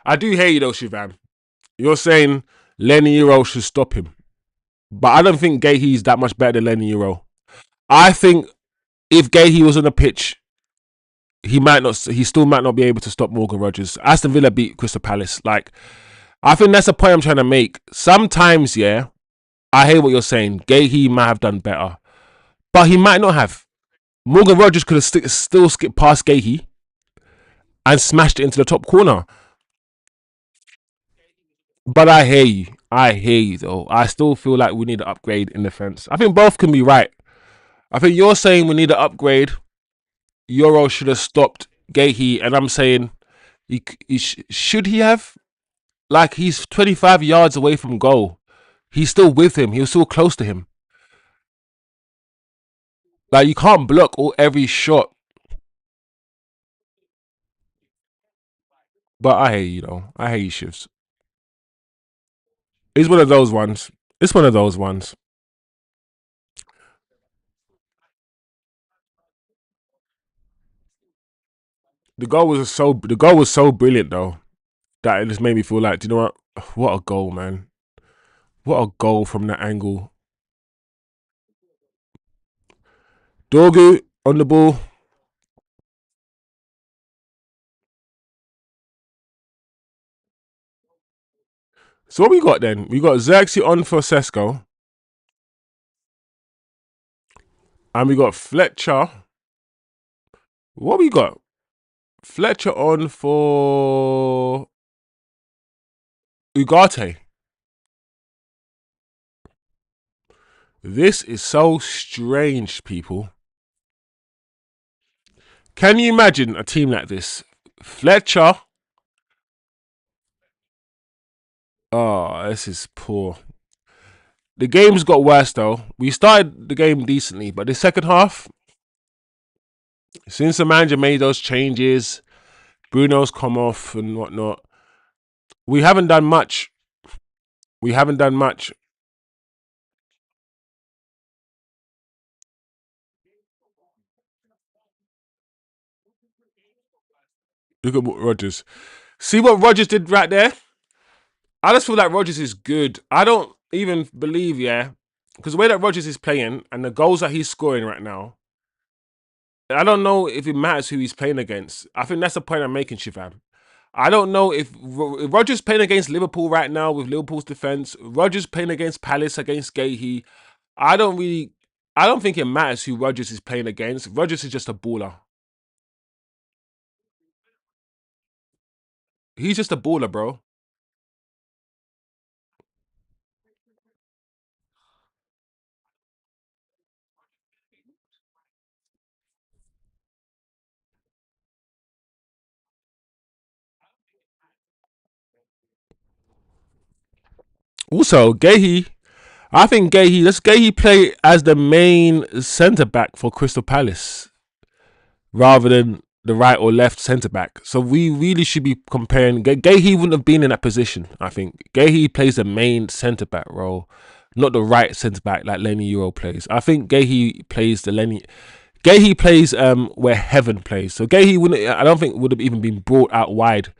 I do hear you though, Shivam. You're saying Lenny Euro should stop him, but I don't think Gahey's that much better than Lenny Euro. I think if Gahey was on the pitch, he still might not be able to stop Morgan Rogers. Aston Villa beat Crystal Palace. Like, I think that's the point I'm trying to make. Sometimes, yeah, I hear what you're saying. Gahey might have done better, but he might not have. Morgan Rogers could have still skipped past Gahey and smashed it into the top corner. But I hear you. I hear you, though. I still feel like we need to upgrade in defence. I think both can be right. I think you're saying we need to upgrade. Euro should have stopped Gahey, and I'm saying should he have? Like, he's 25 yards away from goal. He's still with him. He was still close to him. Like, you can't block every shot. But I hear you, though. I hear you, Shivs. It's one of those ones. It's one of those ones. The goal was so brilliant though that it just made me feel like, do you know what? What a goal, man! What a goal from that angle. Dorgu on the ball. So what we got then? We got Xerxes on for Sesko, and we got Fletcher. What we got? Fletcher on for Ugarte. This is so strange, people. Can you imagine a team like this? Fletcher. Oh, this is poor. The game's got worse though. We started the game decently, but the second half, since the manager made those changes, Bruno's come off and whatnot, we haven't done much. We haven't done much. Look at what Rogers. See what Rogers did right there? I just feel like Rogers is good. I don't even believe, yeah, because the way that Rogers is playing and the goals that he's scoring right now, I don't know if it matters who he's playing against. I think that's the point I'm making, Shivam. I don't know if Rogers playing against Liverpool right now with Liverpool's defense, Rogers playing against Palace against Gahey. I don't think it matters who Rogers is playing against. Rogers is just a baller. He's just a baller, bro. Also, Gahey, I think let's Gahey play as the main centre back for Crystal Palace rather than the right or left centre back. So we really should be comparing. Gahey wouldn't have been in that position, I think. Gahey plays the main centre back role, not the right centre back like Lenny Euro plays. I think Gahey plays the Lenny. Gahey plays where Heaven plays. So Gahey wouldn't. I don't think would have even been brought out wide.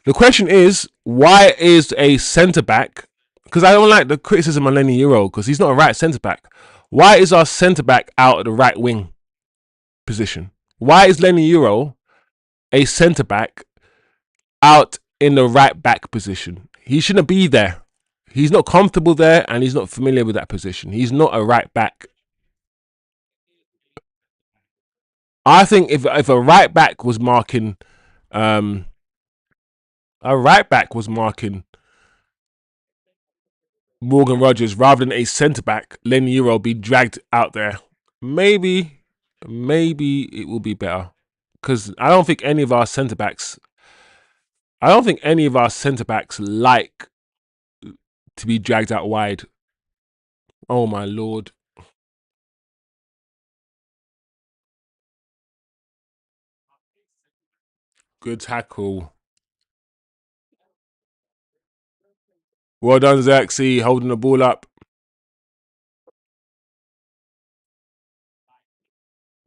The question is, why is a centre back? Because I don't like the criticism on Lenny Euro because he's not a right centre back. Why is our centre back out at the right wing position? Why is Lenny Euro a centre back out in the right back position? He shouldn't be there. He's not comfortable there and he's not familiar with that position. He's not a right back. I think if a right back was marking, a right back was marking Morgan Rogers rather than a centre back, Lenny Euro will be dragged out there. Maybe it will be better because I don't think any of our centre backs. I don't think any of our centre backs like to be dragged out wide. Oh my lord! Good tackle. Well done, Xerxes, holding the ball up.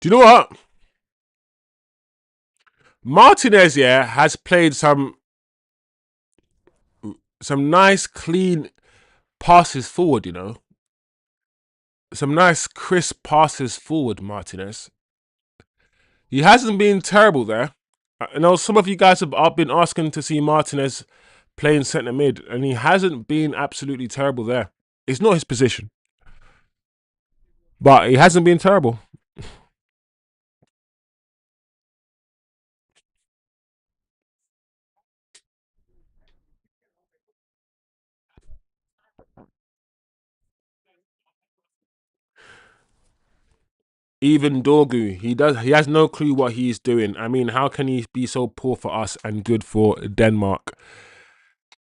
Do you know what? Martinez, yeah, has played some nice, clean passes forward, you know. Some nice, crisp passes forward, Martinez. He hasn't been terrible there. I know some of you guys have been asking to see Martinez playing centre mid, and he hasn't been absolutely terrible there. It's not his position, but he hasn't been terrible. Even Dorgu, he has no clue what he's doing. I mean, how can he be so poor for us and good for Denmark?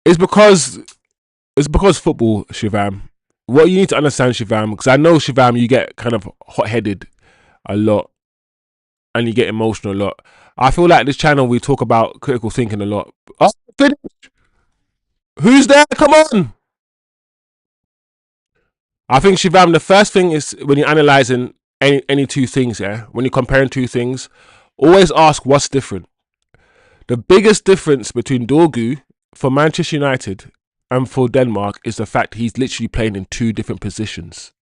It's because football, Shivam. What you need to understand, Shivam, because I know Shivam, you get kind of hot-headed a lot and you get emotional a lot. I feel like this channel we talk about critical thinking a lot. Oh, finish. Who's there? Come on. I think Shivam, the first thing is when you're analysing any two things, yeah, when you're comparing two things, always ask what's different. The biggest difference between Dorgu for Manchester United and for Denmark is the fact he's literally playing in two different positions.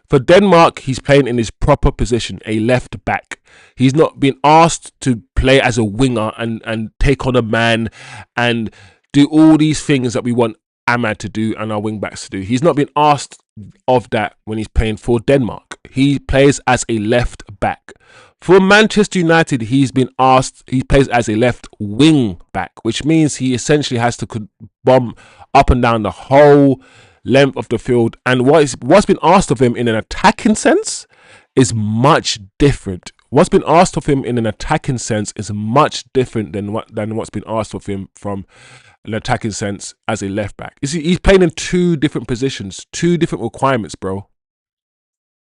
For Denmark, he's playing in his proper position, a left back. He's not been asked to play as a winger and take on a man and do all these things that we want Ahmad to do and our wing backs to do. He's not been asked of that when he's playing for Denmark. He plays as a left back. For Manchester United, he plays as a left wing back, which means he essentially has to bomb up and down the whole length of the field. And what's been asked of him in an attacking sense is much different. What's been asked of him in an attacking sense is much different than what's been asked of him from an attacking sense as a left back. You see, he's playing in two different positions, two different requirements, bro.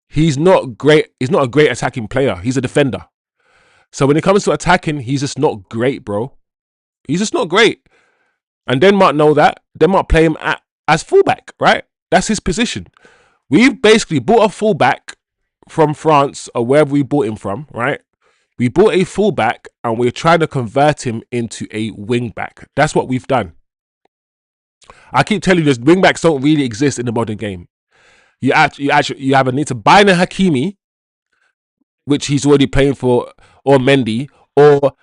He's not great. He's not a great attacking player. He's a defender. So when it comes to attacking, he's just not great, bro. He's just not great. And Denmark know that. Denmark play him as fullback, right? That's his position. We've basically bought a fullback from France or wherever we bought him from, right? We bought a fullback and we're trying to convert him into a wing back. That's what we've done. I keep telling you this, wing backs don't really exist in the modern game. You either need to buy a Hakimi, which he's already playing for, or Mendy, or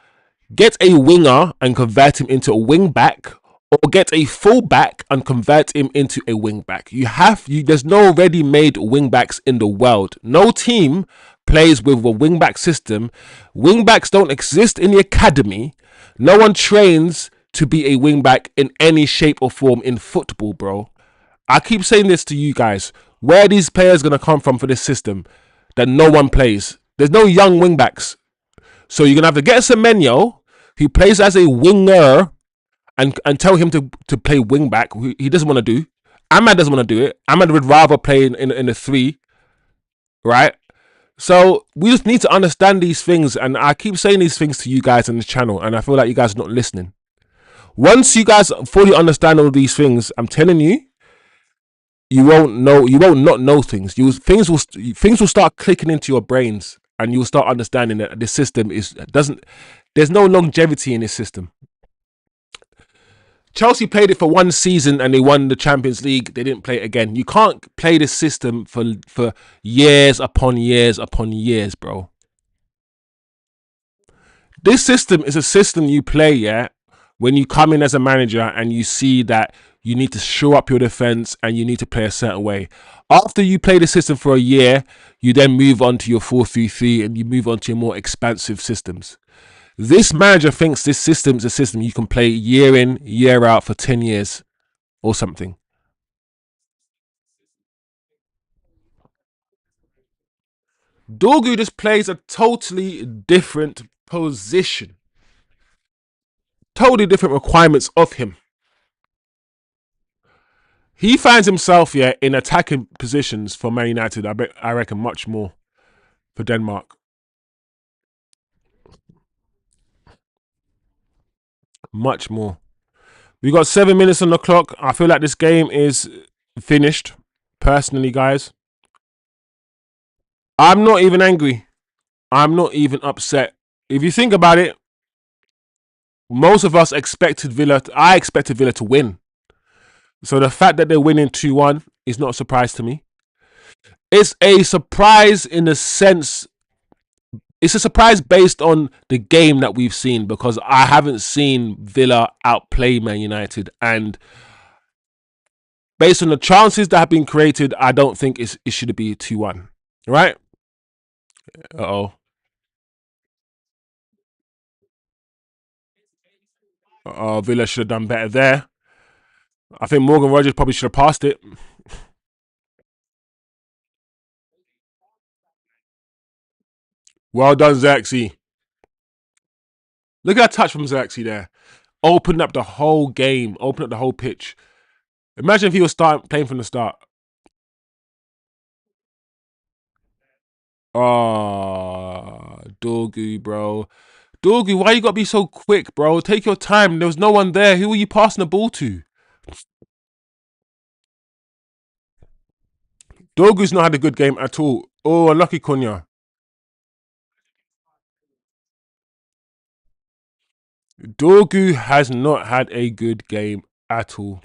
get a winger and convert him into a wing back, or get a full back and convert him into a wing back. There's no ready-made wing backs in the world. No team plays with a wing back system. Wing backs don't exist in the academy. No one trains to be a wing back in any shape or form in football, bro. I keep saying this to you guys. Where are these players going to come from for this system that no one plays? There's no young wing backs. So you're going to have to get Semenyo, who plays as a winger, and tell him to play wing back. He doesn't want to do. Ahmad doesn't want to do it. Ahmad would rather play in a three, right? So we just need to understand these things. And I keep saying these things to you guys on this channel, and I feel like you guys are not listening. Once you guys fully understand all these things, I'm telling you, you won't not know things. Things will start clicking into your brains, and you'll start understanding that this system doesn't. There's no longevity in this system. Chelsea played it for one season and they won the Champions League. They didn't play it again. You can't play this system for years upon years upon years, bro. This system is a system you play, yeah, when you come in as a manager and you see that you need to show up your defense and you need to play a certain way. After you play the system for a year, you then move on to your 4-3-3 and you move on to your more expansive systems. This manager thinks this system is a system you can play year in, year out for 10 years or something. Dorgu just plays a totally different position. Totally different requirements of him. He finds himself, yeah, in attacking positions for Man United. I reckon much more for Denmark. Much more. We got 7 minutes on the clock. I feel like this game is finished. Personally, guys, I'm not even angry. I'm not even upset. If you think about it, most of us expected Villa. I expected Villa to win. So the fact that they're winning 2-1 is not a surprise to me. It's a surprise in the sense. It's a surprise based on the game that we've seen, because I haven't seen Villa outplay Man United, and based on the chances that have been created, I don't think it should be 2-1. Right? Uh-oh. Villa should have done better there. I think Morgan Rogers probably should have passed it. Well done, Xerxes. Look at that touch from Xerxes there. Opened up the whole game. Opened up the whole pitch. Imagine if he was playing from the start. Dorgu, bro. Dorgu, why you gotta be so quick, bro? Take your time. There was no one there. Who were you passing the ball to? Dorgu's not had a good game at all. Oh, unlucky Cunha. Dorgu has not had a good game at all.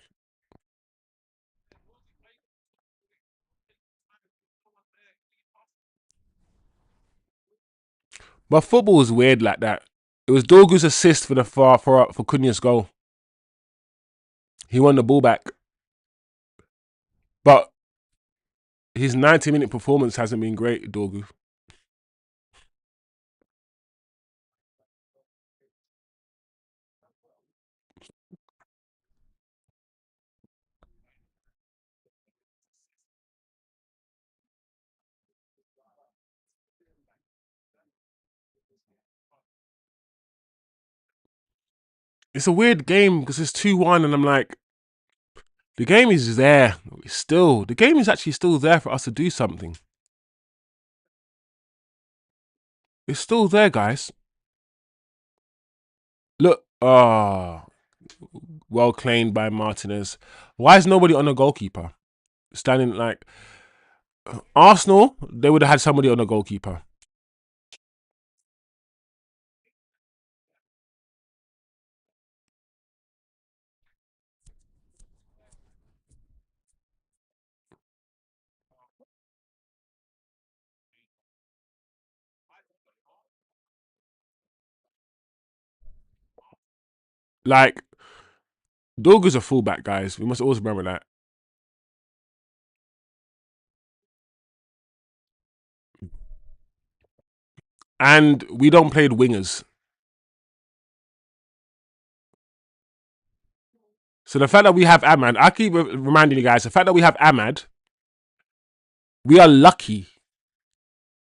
But football is weird like that. It was Dorgu's assist for the for Cunha's goal. He won the ball back. But his 90-minute performance hasn't been great, Dorgu. It's a weird game because it's 2-1 and I'm like, the game is there. The game is actually still there for us to do something. It's still there, guys. Look, well claimed by Martinez. Why is nobody on the goalkeeper? Standing like Arsenal, they would have had somebody on the goalkeeper. Like, Dorgu's a fullback, guys. We must always remember that. And we don't play wingers. So the fact that we have Ahmad, I keep reminding you guys, the fact that we have Ahmad, we are lucky,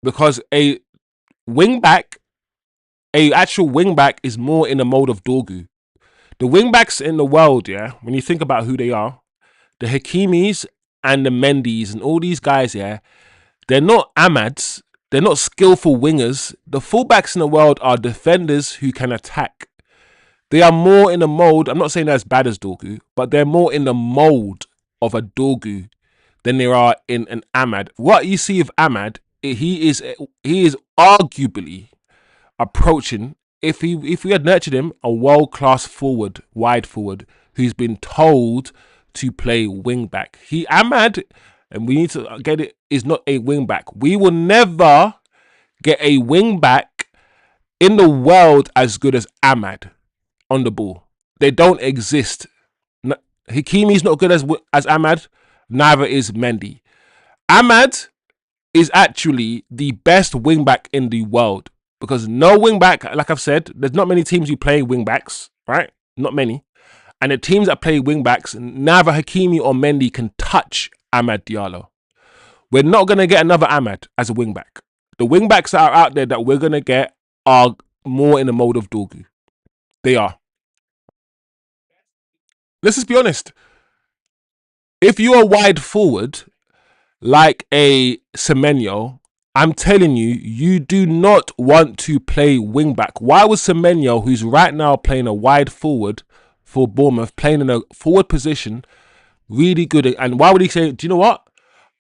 because a actual wing back is more in the mode of Dorgu. The wing backs in the world, yeah, when you think about who they are, the Hakimis and the Mendys and all these guys, yeah, they're not Ahmads. They're not skillful wingers. The fullbacks in the world are defenders who can attack. They are more in the mode, I'm not saying they're as bad as Dorgu, but they're more in the mold of a Dorgu than they are in an Ahmad. What you see of Ahmad he is arguably approaching, if we had nurtured him, a world class forward, wide forward, who's been told to play wing back. Ahmad, and we need to get it, is not a wing back. We will never get a wing back in the world as good as Ahmad on the ball. They don't exist. Hakimi's not good as Ahmad. Neither is Mendy. Ahmad is actually the best wing back in the world, because no wing back, like I've said, there's not many teams who play wing backs, right? Not many. And the teams that play wing backs, neither Hakimi or Mendy can touch Amad Diallo. We're not going to get another Ahmad as a wing back. The wing backs that are out there that we're going to get are more in the mode of Dorgu. They are. Let's just be honest. If you're a wide forward like a Semenyo, I'm telling you, you do not want to play wing back. Why was Semenyo, who's right now playing a wide forward for Bournemouth, playing in a forward position, really good? And why would he say, do you know what?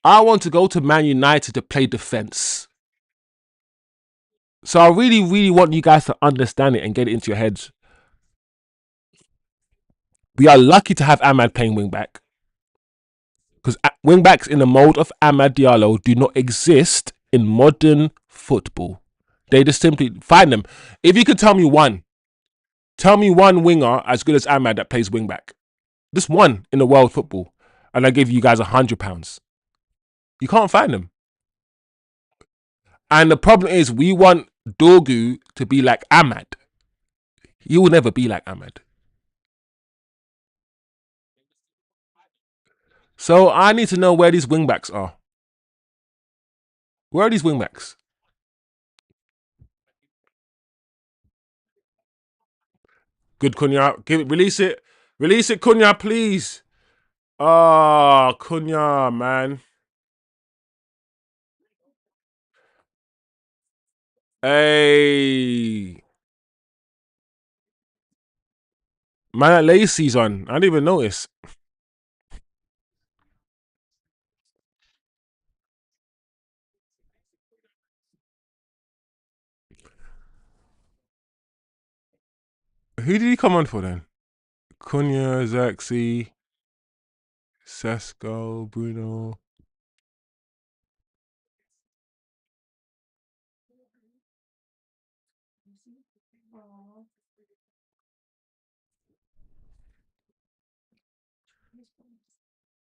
I want to go to Man United to play defence. So I really, really want you guys to understand it and get it into your heads. We are lucky to have Ahmad playing wing back, because wing backs in the mold of Amad Diallo do not exist in modern football. They just simply find them. If you could tell me one winger as good as Ahmad that plays wing back, just one in the world football, and I give you guys £100. You can't find them. And the problem is, we want Dorgu to be like Ahmad. He will never be like Ahmad. So I need to know where these wingbacks are. Where are these wingbacks? Good, Cunha. Release it. Release it, Cunha, please. Oh, Cunha, man. Hey. Man, that Lacey's on. I didn't even notice. Who did he come on for then? Cunha, Zaxi, Sesko, Bruno.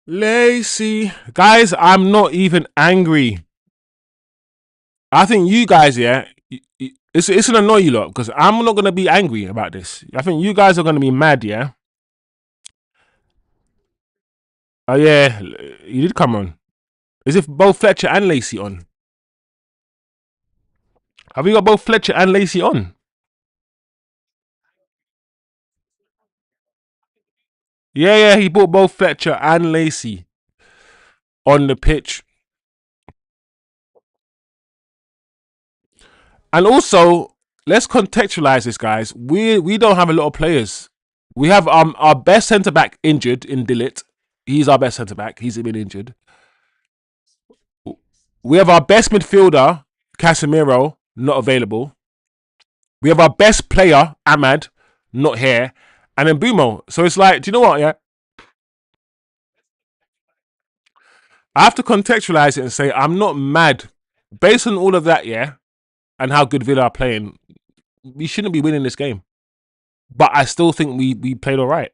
Lacey. Guys, I'm not even angry. I think you guys, yeah, it's gonna annoy you lot, because I'm not gonna be angry about this. I think you guys are gonna be mad, yeah. Oh yeah, you did come on. Is it both Fletcher and Lacey on? Have you got both Fletcher and Lacey on? Yeah, he brought both Fletcher and Lacey on the pitch. And also, let's contextualize this, guys. We don't have a lot of players. We have our best centre back injured in Dillit. He's our best centre back. He's been injured. We have our best midfielder, Casemiro, not available. We have our best player, Ahmad, not here. And then Bumo. So it's like, do you know what, yeah? I have to contextualize it and say, I'm not mad. Based on all of that, yeah, and how good Villa are playing, we shouldn't be winning this game. But I still think we played all right.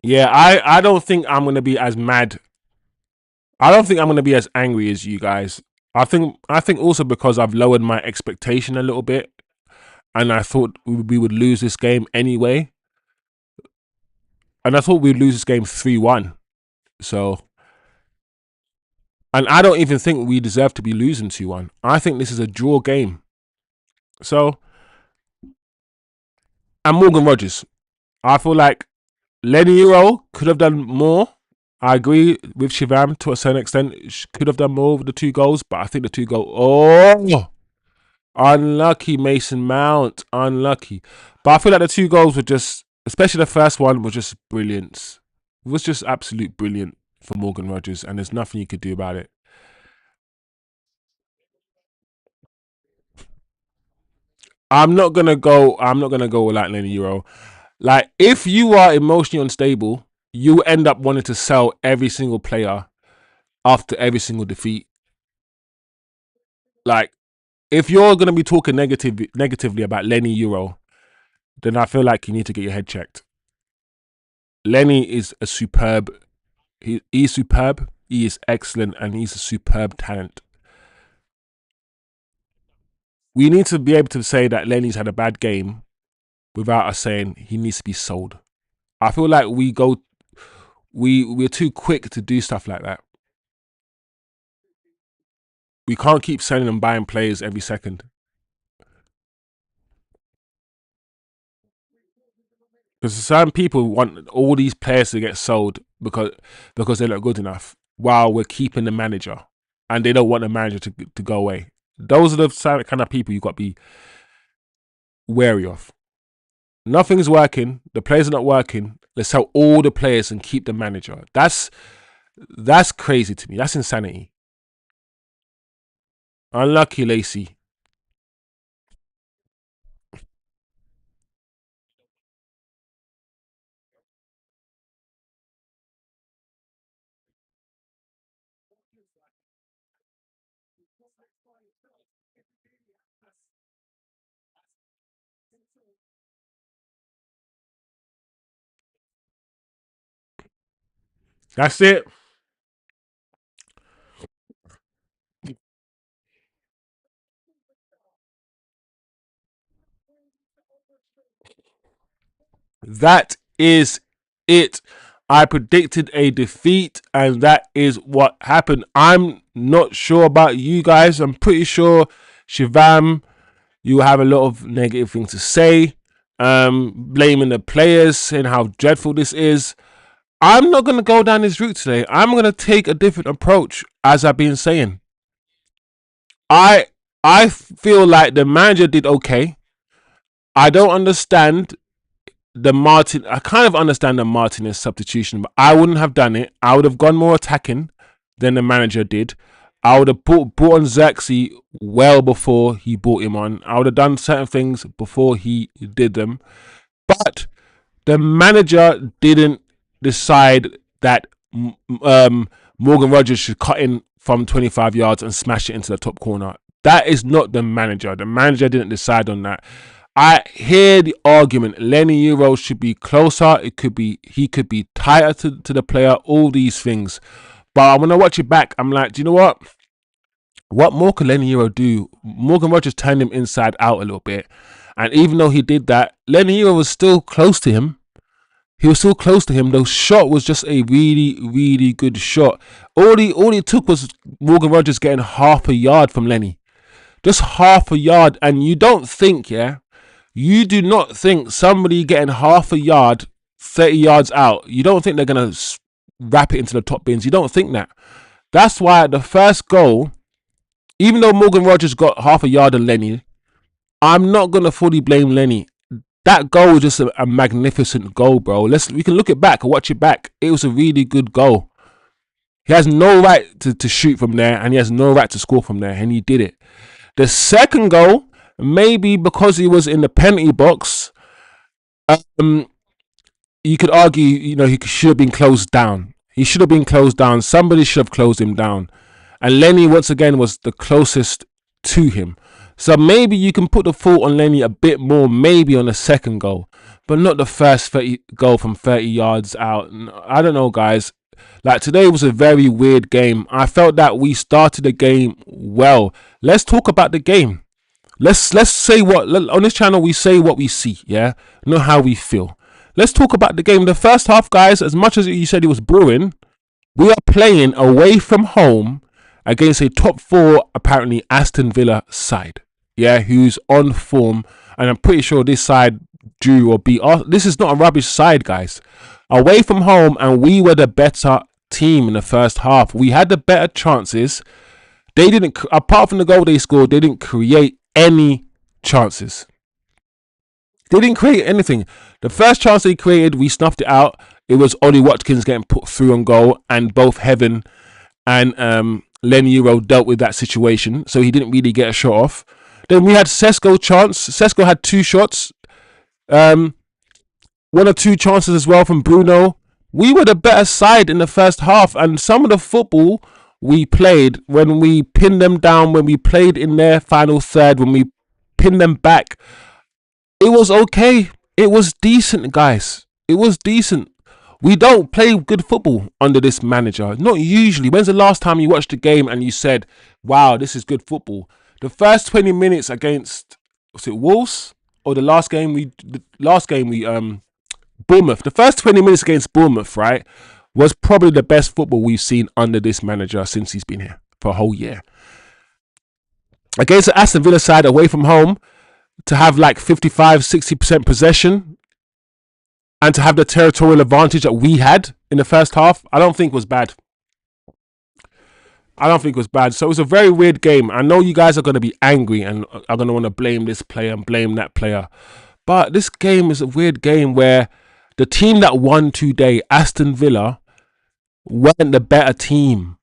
Yeah, I don't think I'm going to be as mad. I don't think I'm going to be as angry as you guys. I think also because I've lowered my expectation a little bit, and I thought we would lose this game anyway. And I thought we'd lose this game 3-1. So, and I don't even think we deserve to be losing 2-1. I think this is a draw game. So, and Morgan Rogers, I feel like Lenny Euro could have done more. I agree with Shivam to a certain extent. Could have done more with the 2 goals, but I think the 2 goals. Oh, unlucky Mason Mount, unlucky. But I feel like the 2 goals were just, especially the first one, was just brilliance. was just absolute brilliant for Morgan Rogers, and there's nothing you could do about it. I'm not gonna go like Lenny Euro. Like, if you are emotionally unstable, you end up wanting to sell every single player after every single defeat. Like, if you're gonna be talking negatively about Lenny Euro, then I feel like you need to get your head checked. Lenny is a superb. He's superb. He is excellent, and he's a superb talent. We need to be able to say that Lenny's had a bad game without us saying he needs to be sold. I feel like we're too quick to do stuff like that. We can't keep selling and buying players every second. Because some people want all these players to get sold because they look good enough, while we're keeping the manager, and they don't want the manager to go away. Those are the kind of people you got to be wary of. Nothing's working. The players are not working. Let's sell all the players and keep the manager. That's crazy to me. That's insanity. Unlucky, Lacey. That's it. That is it. I predicted a defeat, and that is what happened. I'm not sure about you guys. I'm pretty sure Shivam, you have a lot of negative things to say, blaming the players, saying how dreadful this is. I'm not going to go down this route today. I'm going to take a different approach, as I've been saying. I I feel like the manager did okay. I don't understand I kind of understand the Martinez substitution, but I wouldn't have done it. I would have gone more attacking than the manager did. I would have brought on Xerxes well before he brought him on. I would have done certain things before he did them. But the manager didn't decide that Morgan Rogers should cut in from 25 yards and smash it into the top corner. That is not the manager. The manager didn't decide on that. I hear the argument. Lenny Euro should be closer. He could be tighter to the player. All these things, but when I watch it back, I'm like, do you know what? What more could Lenny Euro do? Morgan Rogers turned him inside out a little bit, and even though he did that, Lenny Euro was still close to him. He was still close to him. The shot was just a really, really good shot. All he took was Morgan Rogers getting half a yard from Lenny, just half a yard, and you don't think, yeah. You do not think somebody getting half a yard, 30 yards out, you don't think they're going to wrap it into the top bins. You don't think that. That's why the first goal, even though Morgan Rogers got half a yard on Lenny, I'm not going to fully blame Lenny. That goal was just a magnificent goal, bro. We can look it back and watch it back. It was a really good goal. He has no right to shoot from there, and he has no right to score from there, and he did it. The second goal, maybe because he was in the penalty box, you could argue, he should have been closed down. He should have been closed down. Somebody should have closed him down. And Lenny, once again, was the closest to him. So maybe you can put the fault on Lenny a bit more, maybe on the second goal, but not the first 30 goal from 30 yards out. I don't know, guys. Like, today was a very weird game. I felt that we started the game well. Let's talk about the game. Let's say on this channel we say what we see, yeah, not how we feel. Let's talk about the game. The first half, guys, as much as you said it was brewing, we are playing away from home against a top four, apparently, Aston Villa side, yeah, who's on form, and I'm pretty sure this side drew or beat. This is not a rubbish side, guys. Away from home, and we were the better team in the first half. We had the better chances. They didn't, apart from the goal they scored, they didn't create any chances. They didn't create anything. The first chance they created, we snuffed it out. it was Ollie Watkins getting put through on goal, and both Heaven and Len Euro dealt with that situation, so he didn't really get a shot off. Then we had Sesko chance. Sesko had 2 shots, 1 or 2 chances as well from Bruno. We were the better side in the first half, and some of the football we played, when we pinned them down, when we played in their final third, when we pinned them back, it was okay. It was decent, guys. It was decent. We don't play good football under this manager. Not usually. When's the last time you watched a game and you said, wow, this is good football? The first 20 minutes against, was it Wolves? Or the last game we Bournemouth. The first 20 minutes against Bournemouth, right, was probably the best football we've seen under this manager since he's been here for a whole year. Against the Aston Villa side away from home, to have like 55-60% possession and to have the territorial advantage that we had in the first half, I don't think was bad. I don't think it was bad. So it was a very weird game. I know you guys are going to be angry and are going to want to blame this player and blame that player. But this game is a weird game where the team that won today, Aston Villa, weren't the better team.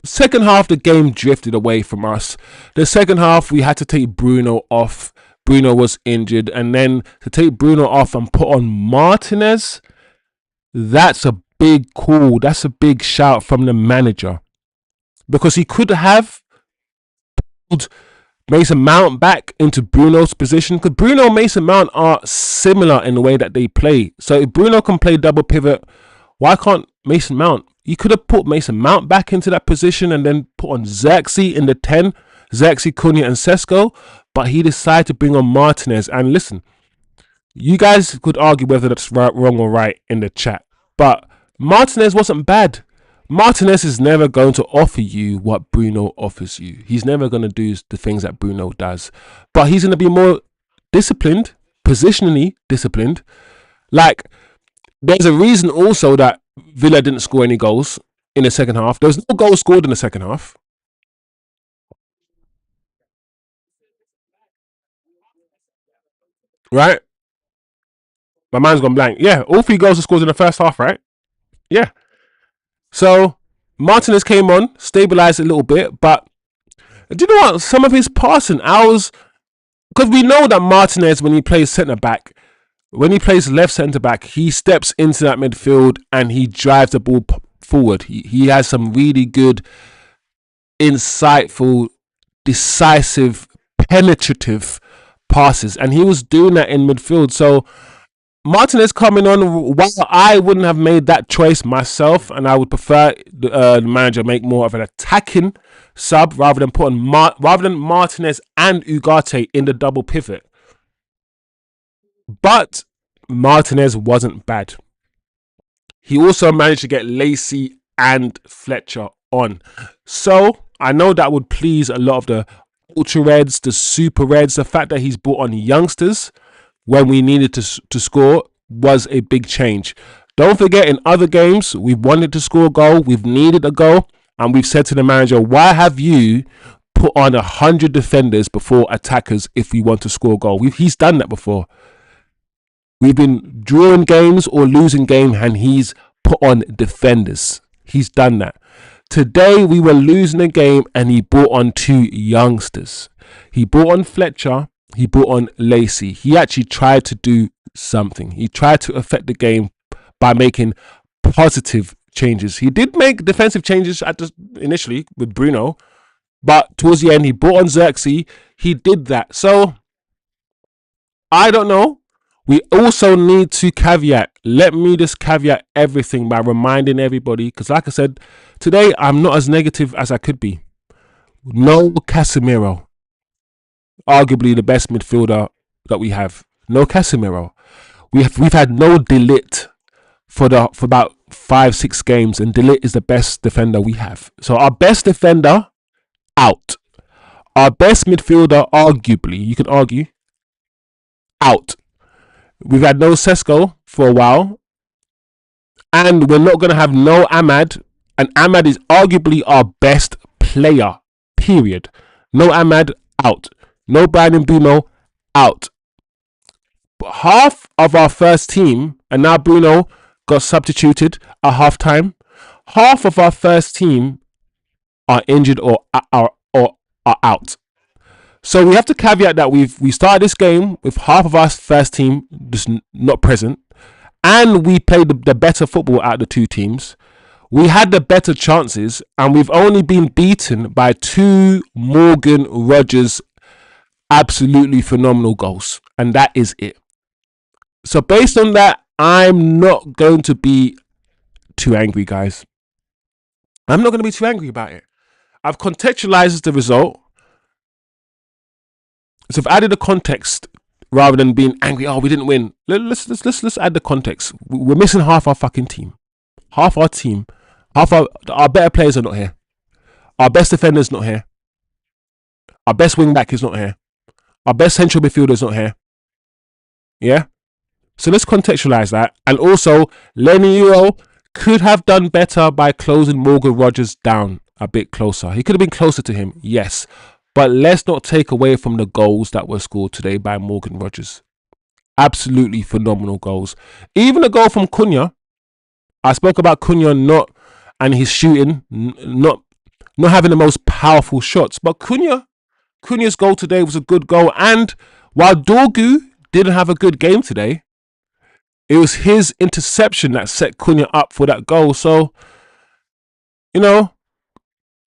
Second half, the game drifted away from us. The second half, we had to take Bruno off. Bruno was injured. And then to take Bruno off and put on Martinez, that's a big call. That's a big shout from the manager. Because he could have pulled Mason Mount back into Bruno's position. Because Bruno and Mason Mount are similar in the way that they play. So if Bruno can play double pivot, why can't Mason Mount? You could have put Mason Mount back into that position and then put on Xerxes in the 10, Xerxes, Cunha and Sesko, but he decided to bring on Martinez. And listen, you guys could argue whether that's right, wrong or right in the chat, but Martinez wasn't bad. Martinez is never going to offer you what Bruno offers you. He's never going to do the things that Bruno does, but he's going to be more disciplined, positionally disciplined. Like, there's a reason also that Villa didn't score any goals in the second half. There was no goal scored in the second half. Right? My mind's gone blank. Yeah, all 3 goals were scored in the first half, right? Yeah. So Martinez came on, stabilized a little bit, but do you know what? Some of his passing, because we know that Martinez, when he plays centre back, when he plays left centre back, he steps into that midfield and he drives the ball forward. He has some really good, insightful, decisive, penetrative passes, and he was doing that in midfield. So Martinez coming on, while I wouldn't have made that choice myself, and I would prefer the manager make more of an attacking sub rather than putting rather than Martinez and Ugarte in the double pivot. But Martinez wasn't bad. He also managed to get Lacey and Fletcher on. So I know that would please a lot of the ultra reds, the super reds. The fact that he's brought on youngsters when we needed to score was a big change. Don't forget, in other games, we've wanted to score a goal, we've needed a goal, and we've said to the manager, why have you put on 100 defenders before attackers if we want to score a goal? He's done that before. We've been drawing games or losing games, and he's put on defenders. He's done that. Today, we were losing a game, and he brought on 2 youngsters. He brought on Fletcher. He brought on Lacey. He actually tried to do something. He tried to affect the game by making positive changes. He did make defensive changes initially with Bruno, but towards the end, he brought on Xerxes. He did that. So, I don't know. We also need to caveat. Let me just caveat everything by reminding everybody, because like I said, today I'm not as negative as I could be. No Casemiro. Arguably the best midfielder that we have. No Casemiro. We've had no De Ligt for about 5-6 games, and De Ligt is the best defender we have. So our best defender out. Our best midfielder, arguably, you can argue, out. We've had no Sesko for a while, and we're not going to have no Ahmad, and Ahmad is arguably our best player, period. No Ahmad, out. No Brian and Bruno, out. But half of our first team, and now Bruno got substituted at halftime. Half of our first team are injured or are out. So we have to caveat that we started this game with half of our first team just not present, and we played the better football out of the two teams. We had the better chances, and we've only been beaten by 2 Morgan Rogers absolutely phenomenal goals, and that is it. So based on that, I'm not going to be too angry, guys. I'm not going to be too angry about it. I've contextualized the result. So I've added the context rather than being angry. Oh, we didn't win. Let's add the context. We're missing half our fucking team. Half our team. Half our better players are not here. Our best defender's not here. Our best wing back is not here. Our best central midfielder's not here. Yeah? So let's contextualize that. And also, Lenny Euro could have done better by closing Morgan Rogers down a bit closer. He could have been closer to him, yes. But let's not take away from the goals that were scored today by Morgan Rogers. Absolutely phenomenal goals. Even the goal from Cunha. I spoke about Cunha and his shooting, not having the most powerful shots. But Cunha's goal today was a good goal. And while Dorgu didn't have a good game today, it was his interception that set Cunha up for that goal. So,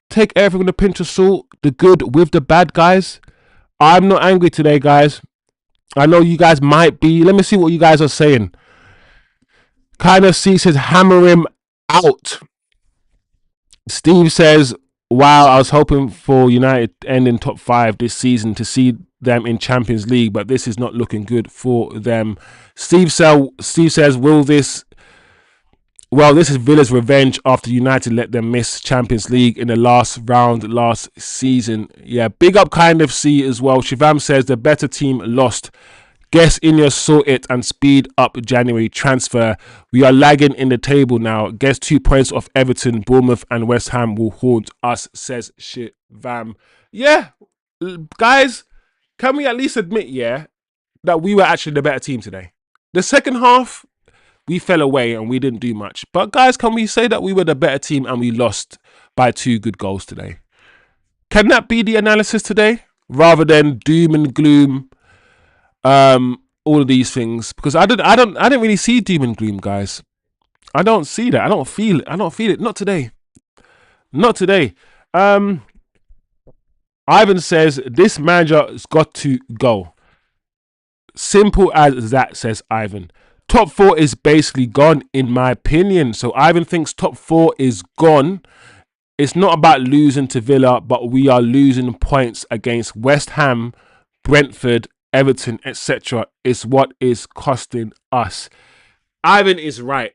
take everything with a pinch of salt. The good with the bad, guys. I'm not angry today, guys. I know you guys might be. Let me see what you guys are saying. Kind of C says, hammer him out. Steve says, wow, I was hoping for United to end in top 5 this season to see them in Champions League, but this is not looking good for them. Steve says, this is Villa's revenge after United let them miss Champions League in the last round last season. Yeah, big up kind of C as well. Shivam says the better team lost. Guess Ineos saw it and speed up January transfer. We are lagging in the table now. Guess 2 points off Everton, Bournemouth and West Ham will haunt us, says Shivam. Yeah, guys, can we at least admit, that we were actually the better team today? The second half, we fell away and we didn't do much. But guys, can we say that we were the better team and we lost by 2 good goals today? Can that be the analysis today? Rather than doom and gloom, all of these things. Because I didn't really see doom and gloom, guys. I don't see that. I don't feel it. Not today. Not today. Ivan says this manager has got to go. Simple as that, says Ivan. Top 4 is basically gone, in my opinion. So Ivan thinks top 4 is gone. It's not about losing to Villa, but we are losing points against West Ham, Brentford, Everton, etc. is what is costing us. Ivan is right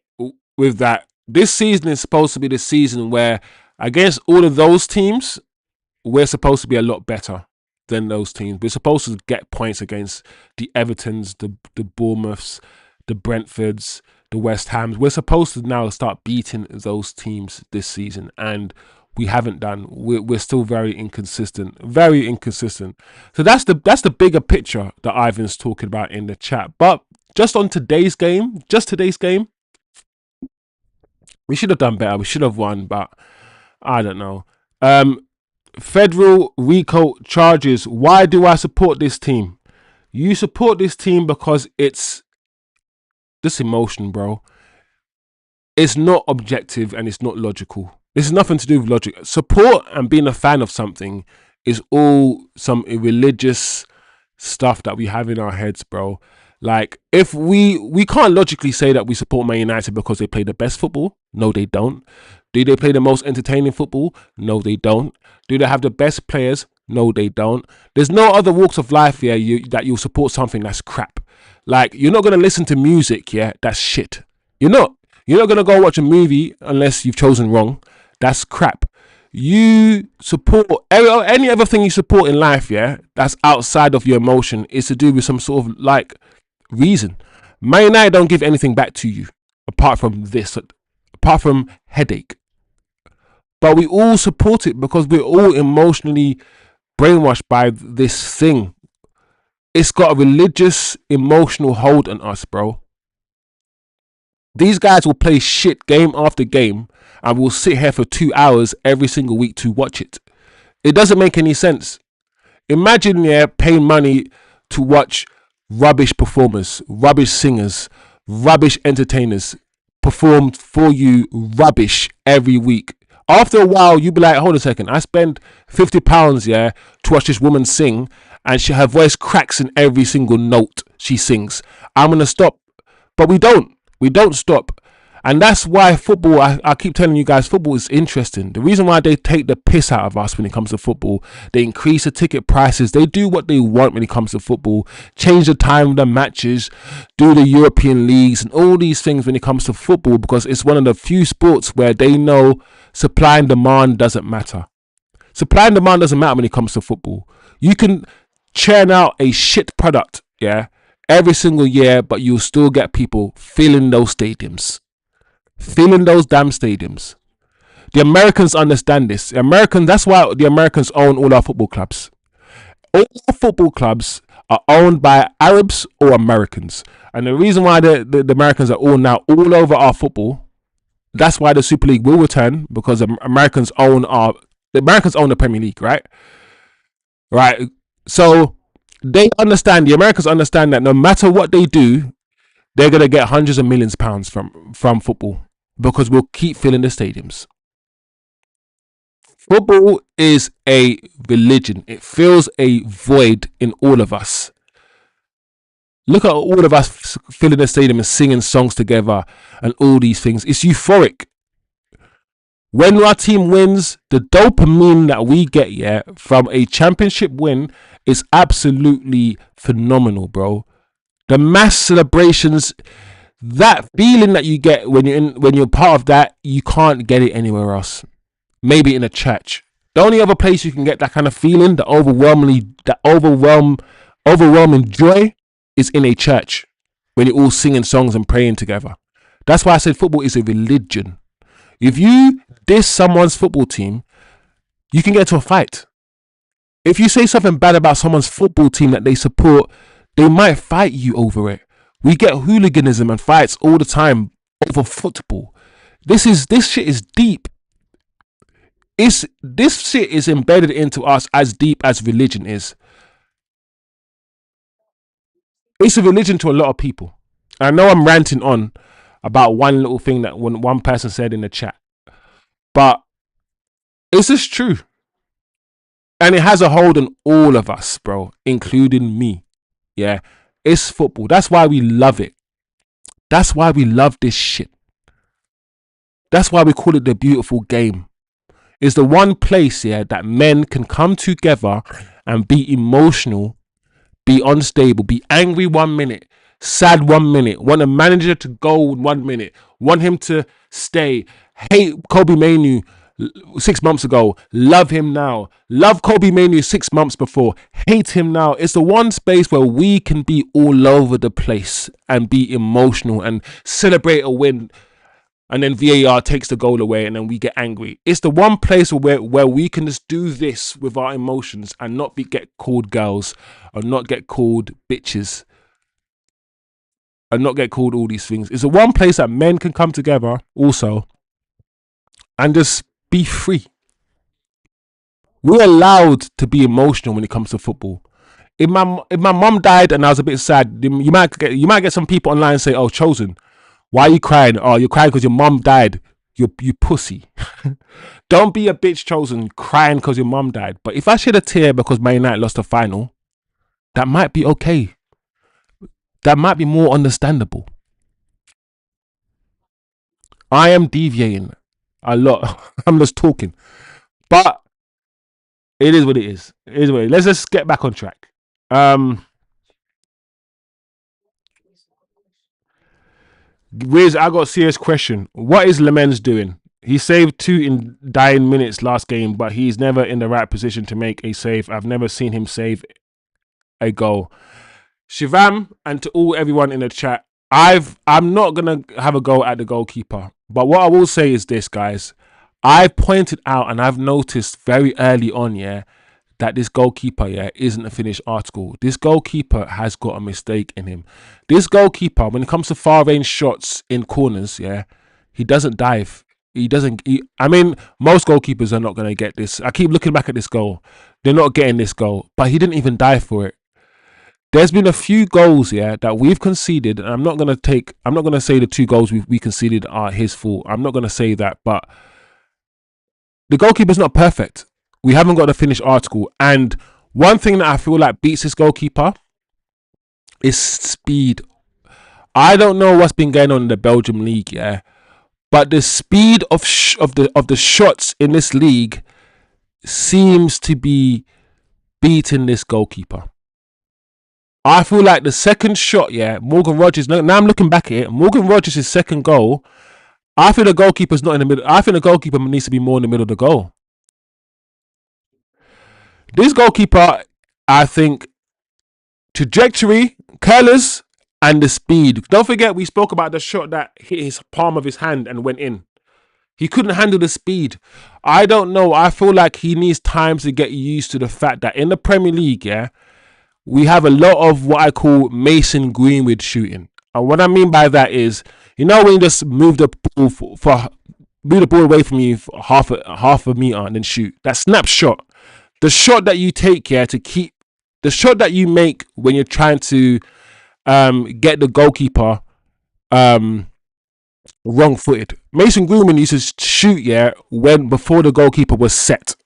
with that. This season is supposed to be the season where against all of those teams, we're supposed to be a lot better than those teams. We're supposed to get points against the Evertons, the Bournemouths, the Brentfords, the West Hams. We're supposed to now start beating those teams this season, and we haven't done. We're still very inconsistent. So that's the bigger picture that Ivan's talking about in the chat. But just on today's game, we should have done better. We should have won, but I don't know. Federal RICO charges. Why do I support this team? You support this team because it's this emotion, bro. It's not objective and it's not logical. This has nothing to do with logic. Support and being a fan of something is all some religious stuff that we have in our heads, bro. Like, if we can't logically say that we support Man United because they play the best football. No, they don't. Do they play the most entertaining football? No, they don't. Do they have the best players? No, they don't. There's no other walks of life here that you'll support something that's crap. Like, you're not going to listen to music, that's shit. You're not going to go watch a movie unless you've chosen wrong. That's crap. You support any other thing you support in life, that's outside of your emotion is to do with some sort of like reason. Man United don't give anything back to you apart from headache. But we all support it because we're all emotionally brainwashed by this thing. It's got a religious, emotional hold on us, bro. These guys will play shit game after game, and we'll sit here for 2 hours every single week to watch it. It doesn't make any sense. Imagine, yeah, paying money to watch rubbish performers, rubbish singers, rubbish entertainers perform for you rubbish every week. After a while, you'll be like, hold a second, I spend £50, yeah, to watch this woman sing, and her voice cracks in every single note she sings. I'm gonna stop. But we don't. We don't stop. And that's why football, I keep telling you guys, football is interesting. The reason why they take the piss out of us when it comes to football, they increase the ticket prices, they do what they want when it comes to football, change the time of the matches, do the European leagues and all these things when it comes to football, because it's one of the few sports where they know supply and demand doesn't matter. Supply and demand doesn't matter when it comes to football. You can churn out a shit product, yeah, every single year, but you'll still get people filling those stadiums. Filling those damn stadiums. The Americans understand this. That's why the Americans own all our football clubs. All our football clubs are owned by Arabs or Americans. And the reason why the Americans are all now all over our football, that's why the Super League will return, because the Americans own the Premier League, right? Right. So the Americans understand that no matter what they do, they're gonna get hundreds of millions of pounds from football, because we'll keep filling the stadiums. Football is a religion. It fills a void in all of us. Look at all of us filling the stadium and singing songs together and all these things. It's euphoric. When our team wins, the dopamine that we get, yeah, from a championship win is absolutely phenomenal, bro. The mass celebrations, that feeling that you get when you're part of that, you can't get it anywhere else. Maybe in a church. The only other place you can get that kind of feeling, the overwhelming joy, is in a church when you're all singing songs and praying together. That's why I said football is a religion. If you diss someone's football team, you can get into a fight. If you say something bad about someone's football team that they support, they might fight you over it. We get hooliganism and fights all the time over football. This shit is deep. This shit is embedded into us as deep as religion is. It's a religion to a lot of people. I know I'm ranting on about one little thing that one person said in the chat, but it's just true. And it has a hold on all of us, bro, including me. Yeah, it's football. That's why we love it. That's why we love this shit. That's why we call it the beautiful game. It's the one place, yeah, that men can come together and be emotional, be unstable, be angry 1 minute, sad 1 minute, want a manager to go 1 minute, want him to stay, hate Kobe Mainu 6 months ago, love him now, love Kobe Mainu 6 months before, hate him now. It's the one space where we can be all over the place and be emotional and celebrate a win, and then VAR takes the goal away and then we get angry. It's the one place where we can just do this with our emotions and not get called girls, or not get called bitches, and not get called all these things. It's the one place that men can come together also and just be free. We're allowed to be emotional when it comes to football. If my mom died and I was a bit sad, you might get some people online say, "Oh, Chosen, why are you crying? Oh, you're crying because your mom died. You pussy." Don't be a bitch, Chosen, crying because your mom died. But if I shed a tear because Man United lost the final, that might be okay. That might be more understandable. I am deviating a lot. I'm just talking. But it is what it is. It is what it is. Let's just get back on track. Wiz, I got a serious question. What is Lemens doing? He saved 2 in dying minutes last game, but he's never in the right position to make a save. I've never seen him save a goal. Shivam, and to everyone in the chat, I'm not gonna have a go at the goalkeeper, but what I will say is this, guys. I pointed out and I've noticed very early on, yeah, that this goalkeeper, isn't a finished article. This goalkeeper has got a mistake in him. This goalkeeper, when it comes to far range shots in corners, he doesn't dive. He doesn't. I mean, most goalkeepers are not going to get this. I keep looking back at this goal. They're not getting this goal, but he didn't even dive for it. There's been a few goals, that we've conceded, and I'm not going to say the 2 goals we conceded are his fault. I'm not going to say that, but the goalkeeper's not perfect. We haven't got a finished article. And one thing that I feel like beats this goalkeeper is speed. I don't know what's been going on in the Belgium league, but the speed of the shots in this league seems to be beating this goalkeeper. I feel like the second shot, Morgan Rogers. Now I'm looking back at it. Morgan Rogers' second goal. I think the goalkeeper's not in the middle. I think the goalkeeper needs to be more in the middle of the goal. This goalkeeper, I think, trajectory, curlers, and the speed. Don't forget, we spoke about the shot that hit his palm of his hand and went in. He couldn't handle the speed. I don't know. I feel like he needs time to get used to the fact that in the Premier League, we have a lot of what I call Mason Greenwood shooting. And what I mean by that is, when you just move the ball move the ball away from you for half a meter and then shoot. That snapshot. The shot that you take, to keep the shot that you make when you're trying to get the goalkeeper wrong-footed. Mason Greenwood used to shoot, before the goalkeeper was set.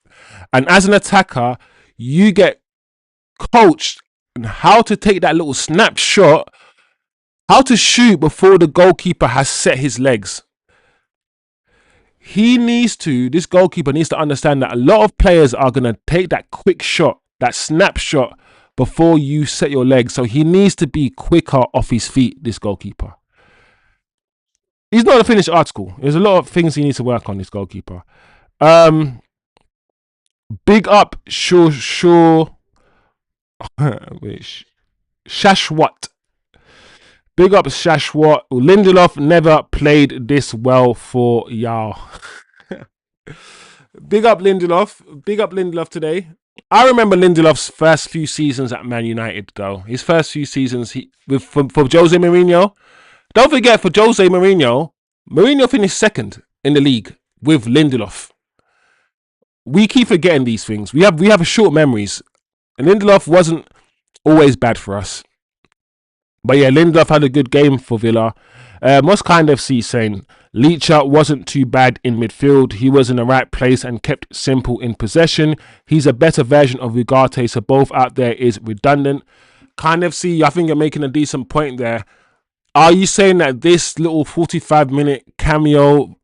And as an attacker, you get coached on how to take that little snapshot, how to shoot before the goalkeeper has set his legs. This goalkeeper needs to understand that a lot of players are going to take that quick shot, that snapshot, before you set your legs. So he needs to be quicker off his feet, this goalkeeper. He's not a finished article. There's a lot of things he needs to work on, this goalkeeper. Big up Shashwat. Big up Shashwat. Lindelof never played this well for y'all. Big up Lindelof. Big up Lindelof today. I remember Lindelof's first few seasons at Man United, though. His first few seasons for Jose Mourinho. Don't forget, for Jose Mourinho finished second in the league with Lindelof. We keep forgetting these things. We have short memories. And Lindelof wasn't always bad for us. But Lindelof had a good game for Villa. Most kind FC saying Leacher wasn't too bad in midfield. He was in the right place and kept simple in possession. He's a better version of Ugarte, so both out there is redundant. Kind FC, I think you're making a decent point there. Are you saying that this little 45-minute cameo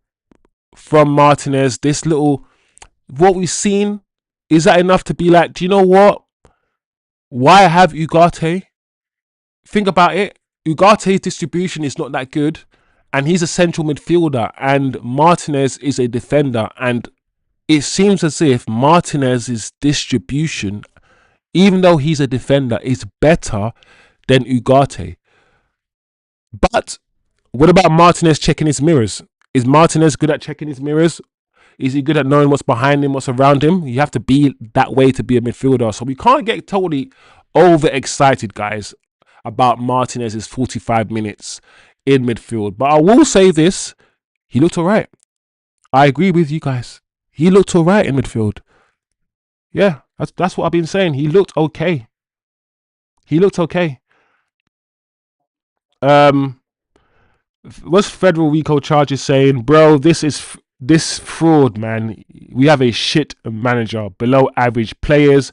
from Martinez, what we've seen, is that enough to be like, do you know what? Why have Ugarte? Think about it. Ugarte's distribution is not that good, and he's a central midfielder, and Martinez is a defender, and it seems as if Martinez's distribution, even though he's a defender, is better than Ugarte. But what about Martinez checking his mirrors? Is Martinez good at checking his mirrors? Is he good at knowing what's behind him, what's around him? You have to be that way to be a midfielder. So we can't get totally overexcited, guys, about Martinez's 45 minutes in midfield. But I will say this, he looked all right. I agree with you guys. He looked all right in midfield. Yeah, that's what I've been saying. He looked okay. What's Federal Rico charges saying? Bro, this fraud, man. We have a shit manager, below average players,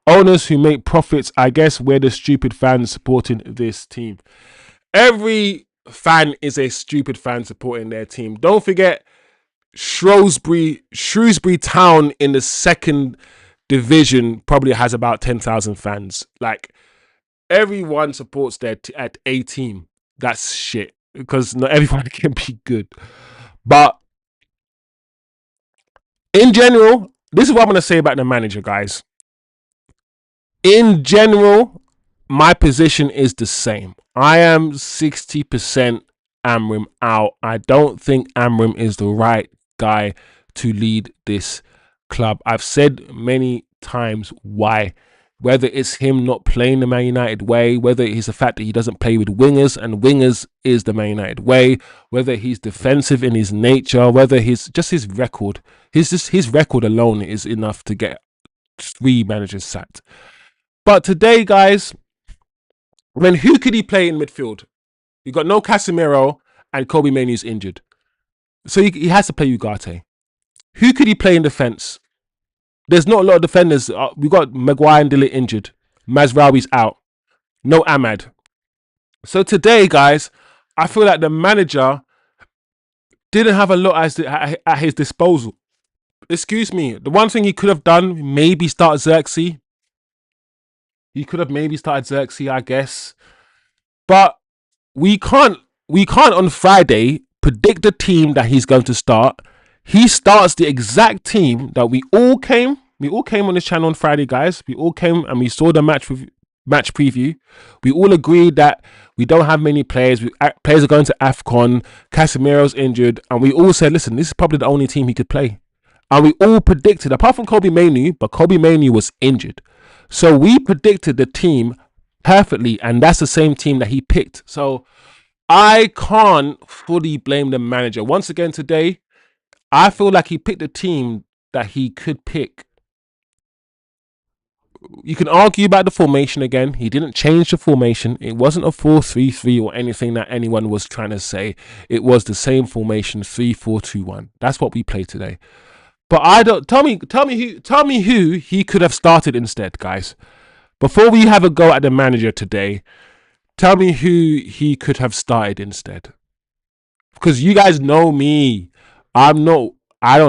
owners who make profits. I guess we're the stupid fans supporting this team. Every fan is a stupid fan supporting their team. Don't forget, Shrewsbury Town in the second division probably has about 10,000 fans. Like, everyone supports at a team. That's shit, because not everyone can be good. But in general, this is what I'm going to say about the manager, guys. In general, my position is the same. I am 60% Amorim out. I don't think Amorim is the right guy to lead this club. I've said many times why. Whether it's him not playing the Man United way, whether it's the fact that he doesn't play with wingers and wingers is the Man United way, whether he's defensive in his nature, whether his record, his record alone is enough to get 3 managers sacked. But today, guys, who could he play in midfield? You got no Casemiro and Kobe Mainoo's injured, so he has to play Ugarte. Who could he play in defence? There's not a lot of defenders. We got Maguire and Dillon injured. Mazraoui's out. No Ahmad. So today, guys, I feel like the manager didn't have a lot at his disposal. Excuse me. The one thing he could have done, maybe start Xerxes. He could have maybe started Xerxes, I guess. But we can't on Friday predict the team that he's going to start. He starts the exact team that we all came on this channel on Friday, guys. We all came and we saw the match preview. We all agreed that we don't have many players. Players are going to Afcon. Casemiro's injured. And we all said, listen, this is probably the only team he could play. And we all predicted, apart from Kobe Mainoo, but Kobe Mainoo was injured. So we predicted the team perfectly. And that's the same team that he picked. So I can't fully blame the manager. Once again today, I feel like he picked a team that he could pick. You can argue about the formation again. He didn't change the formation. It wasn't a 4-3-3 or anything that anyone was trying to say. It was the same formation, 3-4-2-1. That's what we played today. But I don't tell me who he could have started instead, guys. Before we have a go at the manager today, tell me who he could have started instead. Because you guys know me. I don't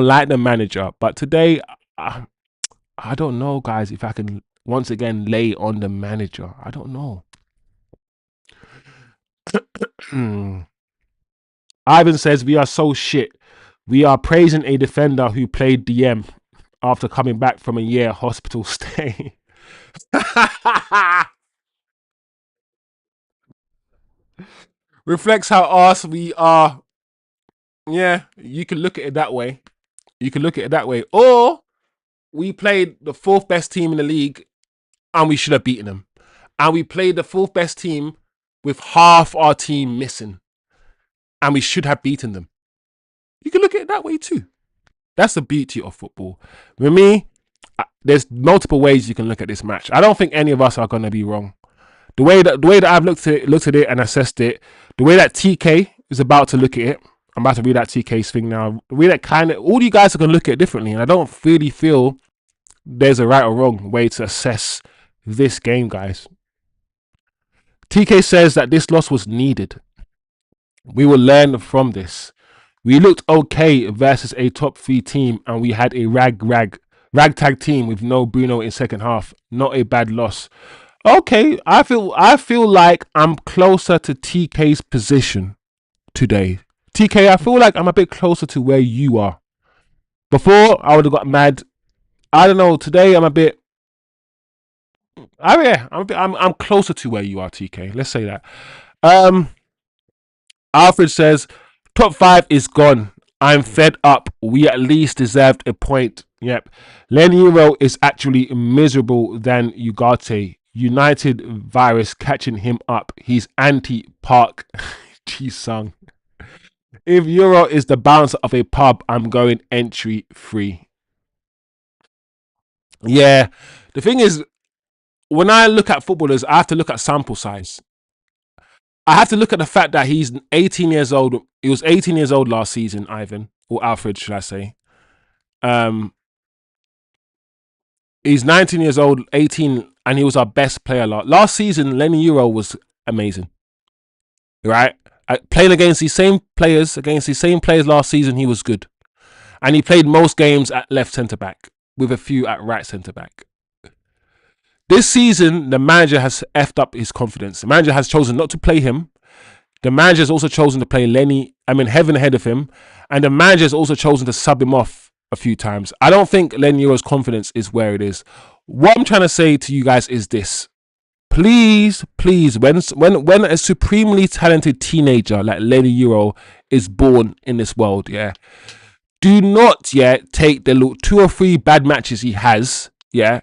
like the manager. But today, I don't know, guys, if I can once again lay on the manager. I don't know. Ivan says, we are so shit. We are praising a defender who played DM after coming back from a year hospital stay. Reflects how arse we are. Yeah, you can look at it that way. Or we played the 4th best team in the league and we should have beaten them. And we played the 4th best team with half our team missing. And we should have beaten them. You can look at it that way too. That's the beauty of football. With me, there's multiple ways you can look at this match. I don't think any of us are going to be wrong. The way that I've looked at it and assessed it, the way that TK is about to look at it, I'm about to read that TK's thing now. The way that all you guys are going to look at it differently. And I don't really feel there's a right or wrong way to assess this game, guys. TK says that this loss was needed. We will learn from this. We looked okay versus a top 3 team and we had a ragtag team with no Bruno in second half. Not a bad loss. Okay, I feel like I'm closer to TK's position today. TK, I feel like I'm a bit closer to where you are. Before, I would have got mad. I don't know. Today, I'm closer to where you are, TK. Let's say that. Alfred says, top 5 is gone. I'm fed up. We at least deserved a point. Yep. Leniro is actually miserable than Ugarte. United virus catching him up. He's anti-Park. Ji-sung. If Euro is the bouncer of a pub, I'm going entry free. Yeah. The thing is, when I look at footballers, I have to look at sample size. I have to look at the fact that he's 18 years old. He was 18 years old last season, Ivan, or Alfred, should I say. He's 19 years old, 18, and he was our best player. Last season, Lenny Euro was amazing. Right? Playing against these same players last season, he was good. And he played most games at left centre-back, with a few at right centre-back. This season, the manager has effed up his confidence. The manager has chosen not to play him. The manager has also chosen to play Heaven ahead of him. And the manager has also chosen to sub him off a few times. I don't think Lenny Euro's confidence is where it is. What I'm trying to say to you guys is this. Please, when a supremely talented teenager like Lenny Euro is born in this world, yeah, do not take the 2 or 3 bad matches he has, yeah,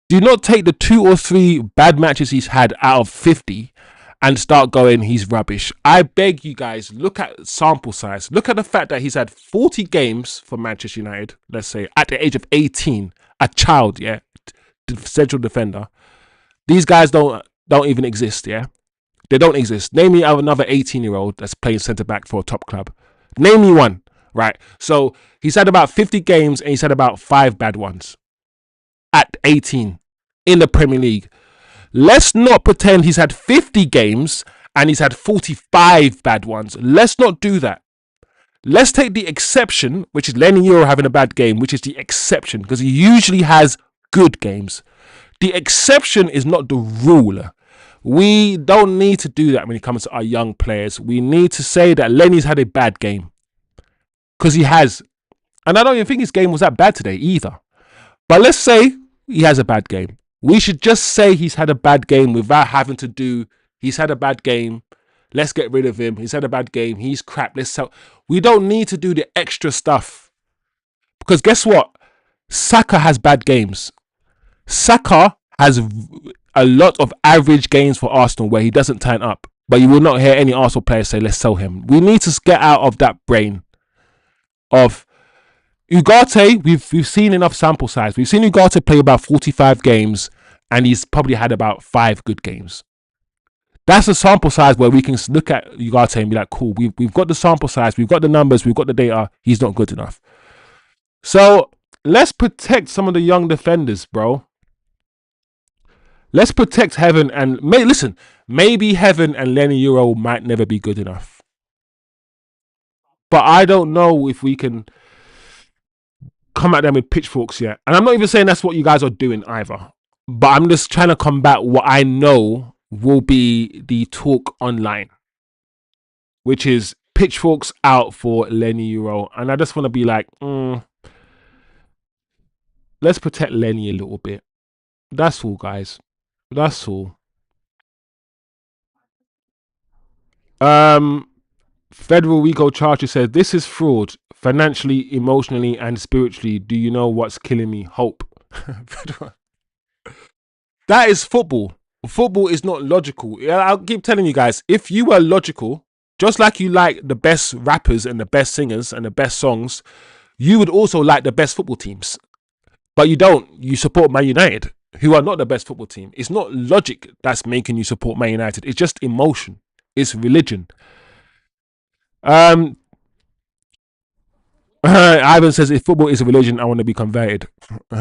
do not take the 2 or 3 bad matches he's had out of 50 and start going, he's rubbish. I beg you guys, look at sample size. Look at the fact that he's had 40 games for Manchester United, let's say, at the age of 18, a child, yeah, central defender. These guys don't even exist, yeah? They don't exist. Name me another 18-year-old that's playing centre-back for a top club. Name me one, right? So he's had about 50 games and he's had about 5 bad ones at 18 in the Premier League. Let's not pretend he's had 50 games and he's had 45 bad ones. Let's not do that. Let's take the exception, which is Lenny Euro having a bad game, which is the exception, because he usually has good games. The exception is not the rule. We don't need to do that when it comes to our young players. We need to say that Lenny's had a bad game, because he has. And I don't even think his game was that bad today either. But let's say he has a bad game. We should just say he's had a bad game without having to do, he's had a bad game, let's get rid of him. He's had a bad game, he's crap, let's sell. We don't need to do the extra stuff. Because guess what? Saka has bad games. Saka has a lot of average games for Arsenal where he doesn't turn up. But you will not hear any Arsenal players say, let's sell him. We need to get out of that brain of Ugarte. We've seen enough sample size. We've seen Ugarte play about 45 games and he's probably had about 5 good games. That's a sample size where we can look at Ugarte and be like, cool, we've got the sample size, we've got the numbers, we've got the data. He's not good enough. So let's protect some of the young defenders, bro. Let's protect Heaven and listen, maybe Heaven and Lenny Euro might never be good enough. But I don't know if we can come at them with pitchforks yet. And I'm not even saying that's what you guys are doing either. But I'm just trying to combat what I know will be the talk online, which is pitchforks out for Lenny Euro. And I just want to be like, let's protect Lenny a little bit. That's all, guys. That's all. Federal Rico Charger says, this is fraud. Financially, emotionally, and spiritually. Do you know what's killing me? Hope. That is football. Football is not logical. I'll keep telling you guys, if you were logical, just like you like the best rappers and the best singers and the best songs, you would also like the best football teams. But you don't. You support Man United, who are not the best football team. It's not logic that's making you support Man United. It's just emotion. It's religion. Ivan says, if football is a religion, I want to be converted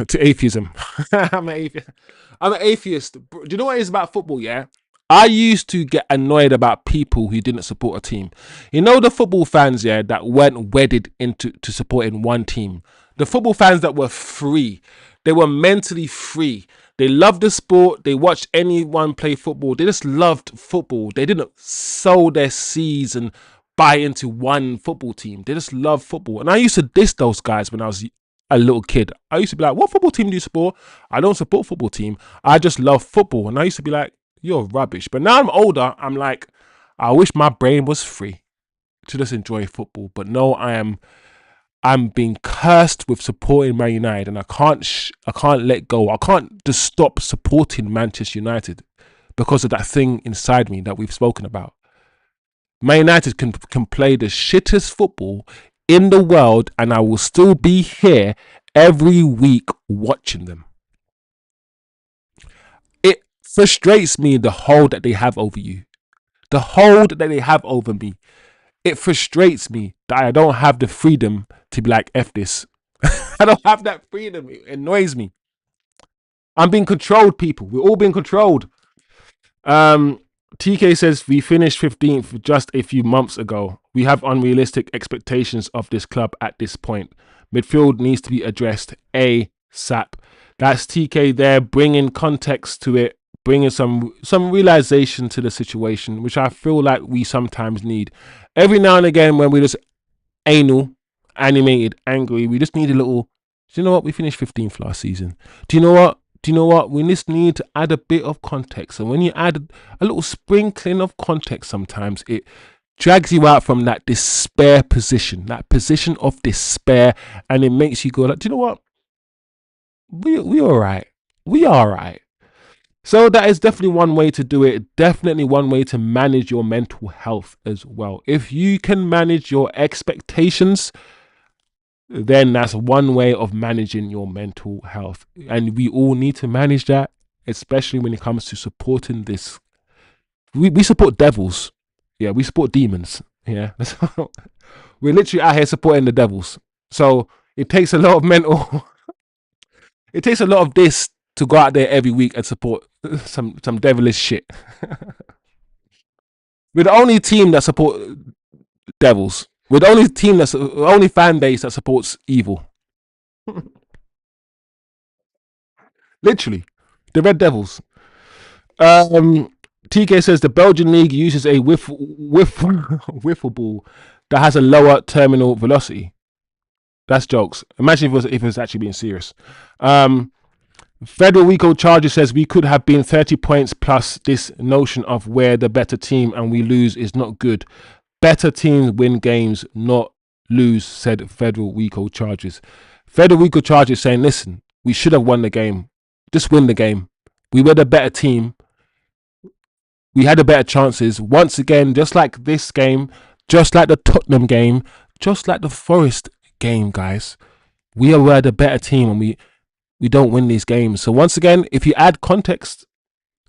to atheism. I'm an atheist. Do you know what it is about football, yeah? I used to get annoyed about people who didn't support a team. You know, the football fans, yeah, that weren't wedded into supporting one team. The football fans that were free. They were mentally free. They loved the sport. They watched anyone play football. They just loved football. They didn't sow their seeds and buy into one football team. They just love football. And I used to diss those guys when I was a little kid. I used to be like, what football team do you support? I don't support football team. I just love football. And I used to be like, you're rubbish. But now I'm older. I'm like, I wish my brain was free to just enjoy football. But no, I'm being cursed with supporting Man United, and I can't let go. I can't just stop supporting Manchester United because of that thing inside me that we've spoken about. Man United can play the shittest football in the world, and I will still be here every week watching them. It frustrates me, the hold that they have over you. The hold that they have over me. It frustrates me that I don't have the freedom to be like, F this. I don't have that freedom. It annoys me. I'm being controlled, people. We're all being controlled. TK says, we finished 15th just a few months ago. We have unrealistic expectations of this club at this point. Midfield needs to be addressed ASAP. That's TK there, bringing context to it, bringing some realization to the situation, which I feel like we sometimes need. Every now and again, when we're just anal, animated, angry, we just need a little, do you know what? We finished 15th last season. Do you know what? We just need to add a bit of context. And when you add a little sprinkling of context, sometimes it drags you out from that despair position, that position of despair, and it makes you go like, do you know what? we all right. We all right. So that is definitely one way to do it. Definitely one way to manage your mental health as well. If you can manage your expectations, then that's one way of managing your mental health. And we all need to manage that, especially when it comes to supporting this. We support devils. Yeah, we support demons. Yeah. We're literally out here supporting the devils. So it takes a lot of mental it takes a lot of this to go out there every week and support some devilish shit. We're the only team that support devils. We're the only team that's the only fan base that supports evil. Literally, the Red Devils. Um, TK says the Belgian league uses a wiffle ball that has a lower terminal velocity. That's jokes. Imagine if it was actually being serious. Federico Charger says we could have been 30 points plus. This notion of we're the better team and we lose is not good. Better teams win games, not lose, said Federico Charges. Federico Charges saying, listen, we should have won the game. Just win the game. We were the better team. We had the better chances. Once again, just like this game, just like the Tottenham game, just like the Forest game, guys. We were the better team and we don't win these games. So once again, if you add context,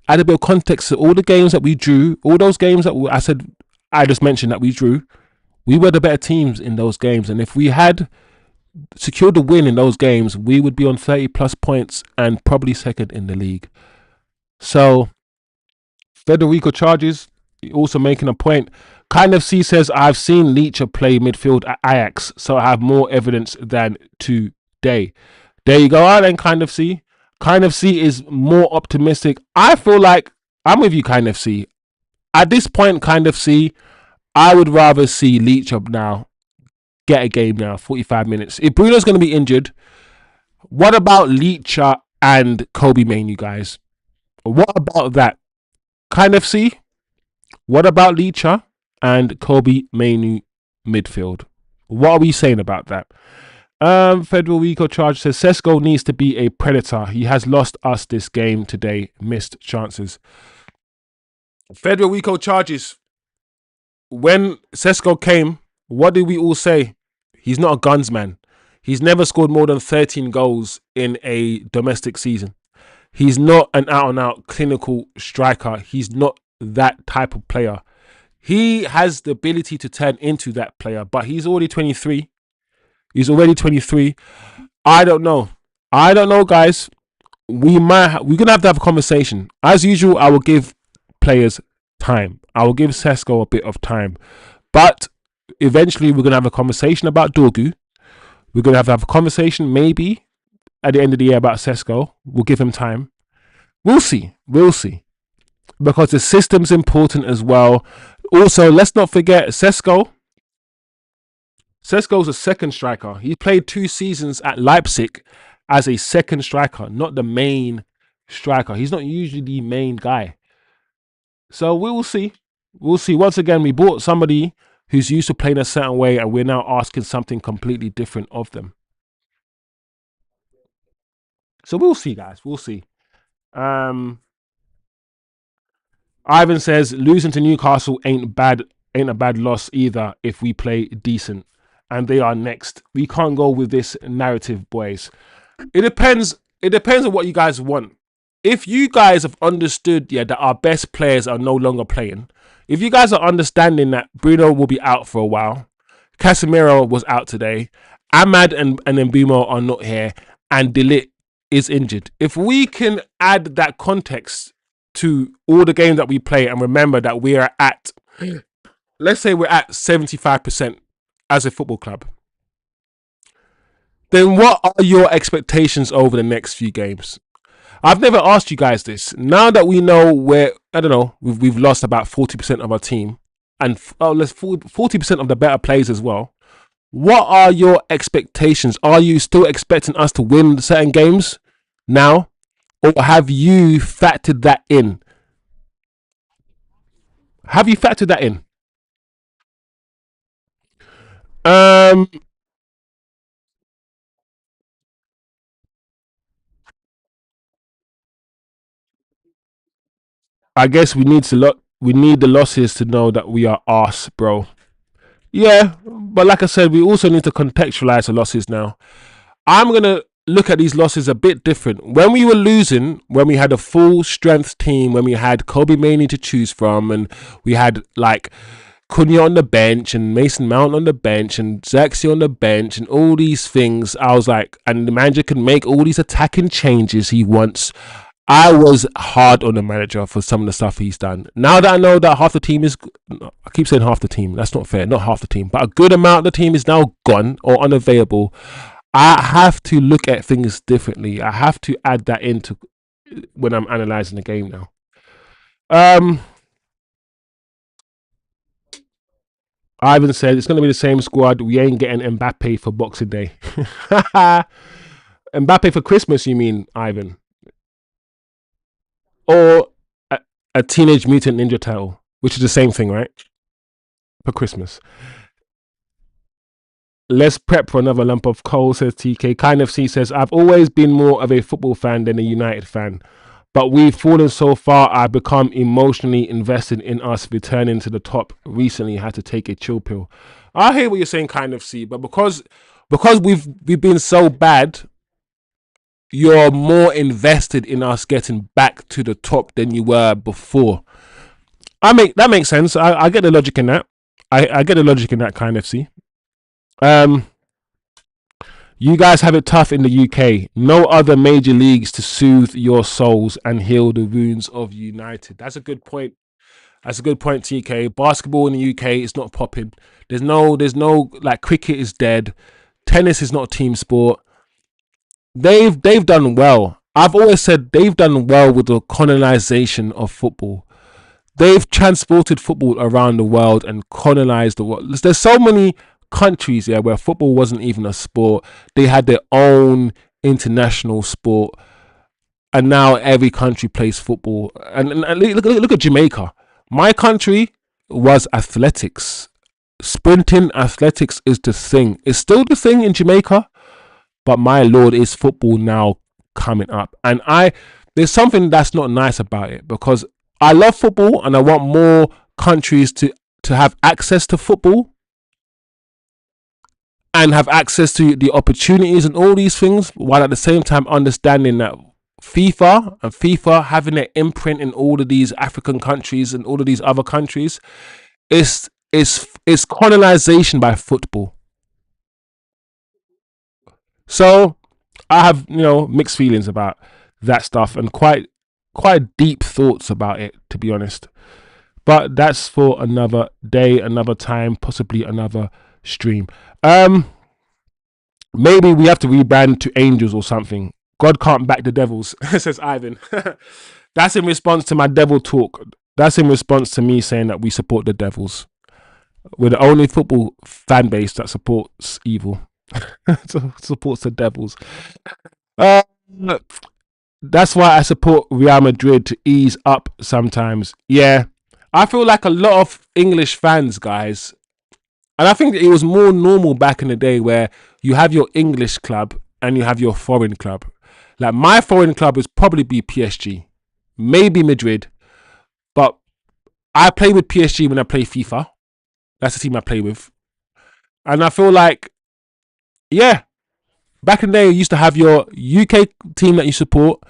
add a bit of context to all the games that we drew, all those games that I just mentioned that we drew, we were the better teams in those games. And if we had secured the win in those games, we would be on 30 plus points and probably second in the league. So Federico Charges also making a point. Kind of C says, I've seen Leacher play midfield at Ajax, so I have more evidence than today. There you go. Then Kind of C. Kind of C is more optimistic. I feel like I'm with you, Kind of C. At this point, Kind of C, I would rather see Leach up now, get a game now, 45 minutes. If Bruno's going to be injured, what about Leacher and Kobe Main, you guys? What about that? Kind of C, what about Leacher and Kobe Mainu midfield? What are we saying about that? Federico Charge says Sesko needs to be a predator. He has lost us this game today. Missed chances. Federico Charges. When Sesko came, what did we all say? He's not a gunsman. He's never scored more than 13 goals in a domestic season. He's not an out-and-out clinical striker. He's not that type of player. He has the ability to turn into that player, but he's already 23. He's already 23. I don't know. Guys. We're gonna have to have a conversation. As usual, I will give players time. I will give Sesko a bit of time, but eventually we're gonna have a conversation about Dorgu. We're gonna have to have a conversation maybe at the end of the year about Sesko. We'll give him time. We'll see. Because the system's important as well. Also, let's not forget Sesko. Sesko's a second striker. He played 2 seasons at Leipzig as a second striker, not the main striker. He's not usually the main guy. So we will see. We'll see. Once again, we bought somebody who's used to playing a certain way, and we're now asking something completely different of them. So we'll see, guys. We'll see. Ivan says losing to Newcastle ain't a bad loss either if we play decent. And they are next. We can't go with this narrative, boys. It depends on what you guys want. If you guys have understood, that our best players are no longer playing, if you guys are understanding that Bruno will be out for a while, Casemiro was out today, Ahmad and Mbeumo are not here, and De Ligt is injured. If we can add that context to all the games that we play and remember that we are at, let's say we're at 75% as a football club, then what are your expectations over the next few games? I've never asked you guys this. Now that we know we've lost about 40% of our team and 40% of the better players as well. What are your expectations? Are you still expecting us to win certain games now? Or have you factored that in? Um, I guess we need the losses to know that we are arse, bro. Yeah, but like I said, we also need to contextualize the losses now. I'm gonna look at these losses a bit different. When we were losing, when we had a full strength team, when we had Kobe Mainoo to choose from, and we had like Cunha on the bench and Mason Mount on the bench and Xerxes on the bench and all these things, I was like, and the manager can make all these attacking changes he wants. I was hard on the manager for some of the stuff he's done. Now that I know that half the team is, I keep saying half the team, that's not fair, not half the team, but a good amount of the team is now gone or unavailable. I have to look at things differently. I have to add that into when I'm analysing the game now. Ivan said it's going to be the same squad. We ain't getting Mbappe for Boxing Day. Mbappe for Christmas, you mean, Ivan? Or a Teenage Mutant Ninja Turtle, which is the same thing, right? For Christmas. Let's prep for another lump of coal, says TK. Kind of C says, I've always been more of a football fan than a United fan. But we've fallen so far, I've become emotionally invested in us returning to the top. Recently had to take a chill pill. I hear what you're saying, kind of C, but because we've been so bad, you're more invested in us getting back to the top than you were before. That makes sense. I get the logic in that. I get the logic in that, kind of C. You guys have it tough in the UK. No other major leagues to soothe your souls and heal the wounds of United. That's a good point. That's a good point, TK. Basketball in the UK is not popping. There's no like cricket is dead. Tennis is not a team sport. They've done well. I've always said they've done well with the colonization of football. They've transported football around the world and colonized the world. There's so many countries where football wasn't even a sport. They had their own international sport, and now every country plays football. And look at Jamaica. My country was athletics. Sprinting athletics is the thing. It's still the thing in Jamaica, but my lord, is football now coming up. And there's something that's not nice about it, because I love football and I want more countries to have access to football and have access to the opportunities and all these things, while at the same time understanding that FIFA having their imprint in all of these African countries and all of these other countries is colonization by football. So I have mixed feelings about that stuff and quite deep thoughts about it, to be honest. But that's for another day, another time, possibly another stream. Maybe we have to rebrand to Angels or something. God can't back the Devils, says Ivan. That's in response to my devil talk. That's in response to me saying that we support the Devils. We're the only football fan base that supports evil. Supports the Devils. That's why I support Real Madrid, to ease up sometimes. Yeah, I feel like a lot of English fans, guys, and I think it was more normal back in the day where you have your English club and you have your foreign club. Like, my foreign club would probably be PSG, maybe Madrid, but I play with PSG when I play FIFA. That's the team I play with. And I feel like, yeah, back in the day, you used to have your UK team that you support,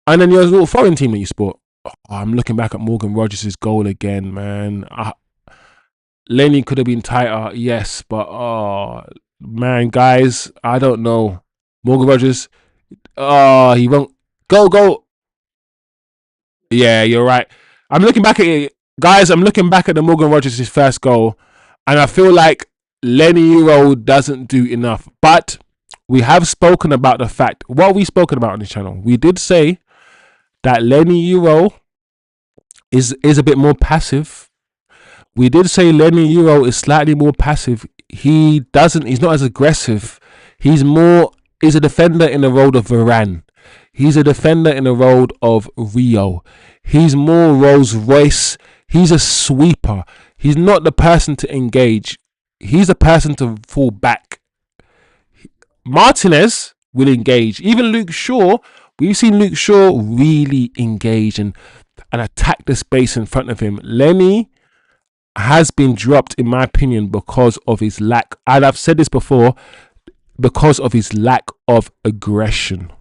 and then your little foreign team that you support. Oh, I'm looking back at Morgan Rogers' goal again, man. Lenny could have been tighter, yes, but oh man, guys, I don't know. Morgan Rogers, he won't go. Yeah, you're right. I'm looking back at it, guys. I'm looking back at the Morgan Rogers' first goal, and I feel like Lenny Euro doesn't do enough. But we have spoken about the fact, what we spoken about on this channel. We did say that Lenny Euro is a bit more passive. We did say Lenny Euro is slightly more passive. He's not as aggressive. He's a defender in the role of Varane. He's a defender in the role of Rio. He's more Rolls Royce. He's a sweeper. He's not the person to engage. He's the person to fall back. Martinez will engage. Even Luke Shaw, we've seen Luke Shaw really engage and and attack the space in front of him. Lenny has been dropped, in my opinion, because of his lack, and I've said this before, because of his lack of aggression.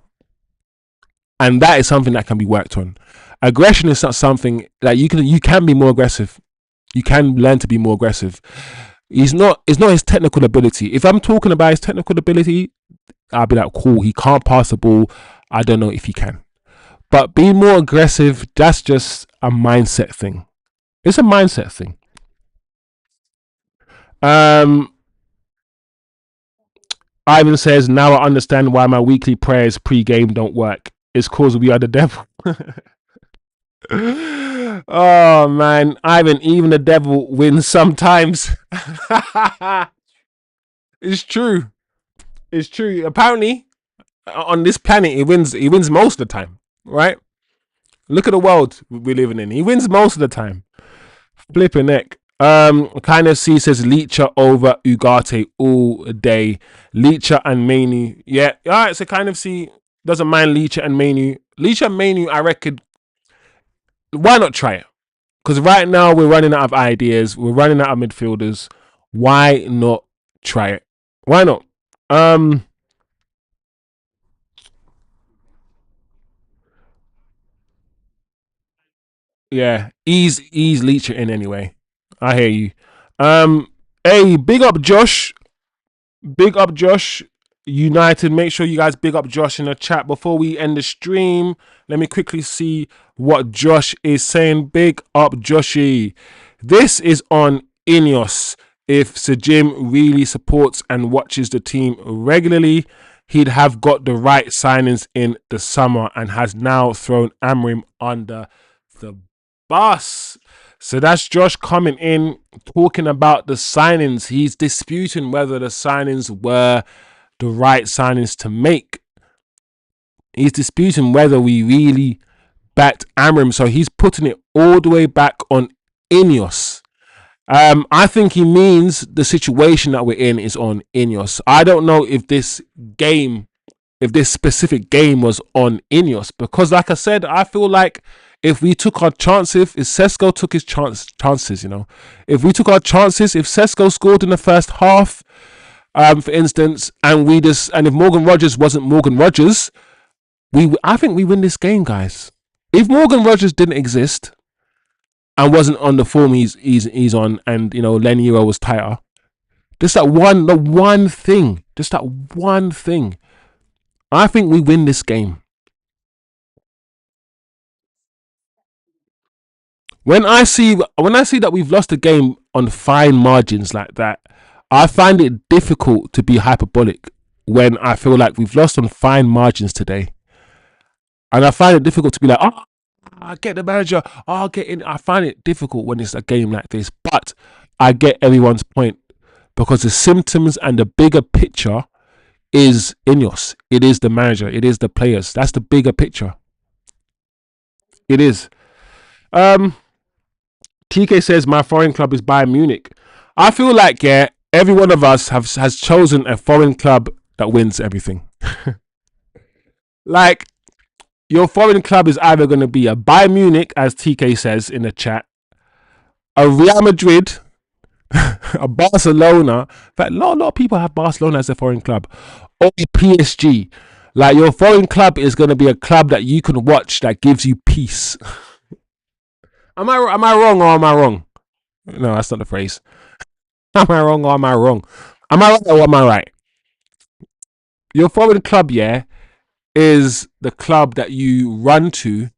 And that is something that can be worked on. Aggression is not something that you can be more aggressive. You can learn to be more aggressive. It's not his technical ability. If I'm talking about his technical ability, I'll be like, cool, he can't pass the ball. I don't know if he can. But being more aggressive, that's just a mindset thing. It's a mindset thing. Ivan says, now I understand why my weekly prayers pre-game don't work. It's cause we are the devil. Oh man, Ivan, even the devil wins sometimes. It's true. It's true. Apparently, on this planet, he wins. He wins most of the time, right? Look at the world we're living in. He wins most of the time. Flipping neck. Kind of C says Leacher over Ugarte all day. Leacher and Manu. Yeah. All right. So kind of C doesn't mind Leacher and Manu. Leacher and Manu, I reckon. Why not try it? Because right now we're running out of ideas. We're running out of midfielders. Why not try it? Why not? Yeah, ease Leacher in anyway. I hear you. Hey, big up Josh. Big up Josh United. Make sure you guys big up Josh in the chat before we end the stream. Let me quickly see what Josh is saying. Big up Joshy. This is on Ineos. If Sir Jim really supports and watches the team regularly, he'd have got the right signings in the summer and has now thrown Amorim under the bus. So that's Josh coming in, talking about the signings. He's disputing whether the signings were the right signings to make. He's disputing whether we really backed Amorim. So he's putting it all the way back on Ineos. I think he means the situation that we're in is on Ineos. I don't know if this specific game was on Ineos, because like I said, I feel like if we took our chances, if Sesko took his chances, if we took our chances, if Sesko scored in the first half, for instance, and if Morgan Rogers wasn't Morgan Rogers, I think we win this game, guys. If Morgan Rogers didn't exist and wasn't on the form he's on, and Leniero was tighter, just that one thing, I think we win this game. When I see that we've lost a game on fine margins like that, I find it difficult to be hyperbolic when I feel like we've lost on fine margins today. And I find it difficult to be like, I get the manager, I'll get in. I find it difficult when it's a game like this. But I get everyone's point, because the symptoms and the bigger picture is Ineos. It is the manager. It is the players. That's the bigger picture. It is. TK says my foreign club is Bayern Munich. I feel like every one of us has chosen a foreign club that wins everything. Like, your foreign club is either going to be a Bayern Munich, as TK says in the chat, a Real Madrid, a Barcelona. In fact, a lot of people have Barcelona as a foreign club, or PSG. Like, your foreign club is going to be a club that you can watch that gives you peace. Am I wrong or am I wrong? No, that's not the phrase. Am I wrong or am I wrong? Am I right or am I right? Your foreign club, is the club that you run to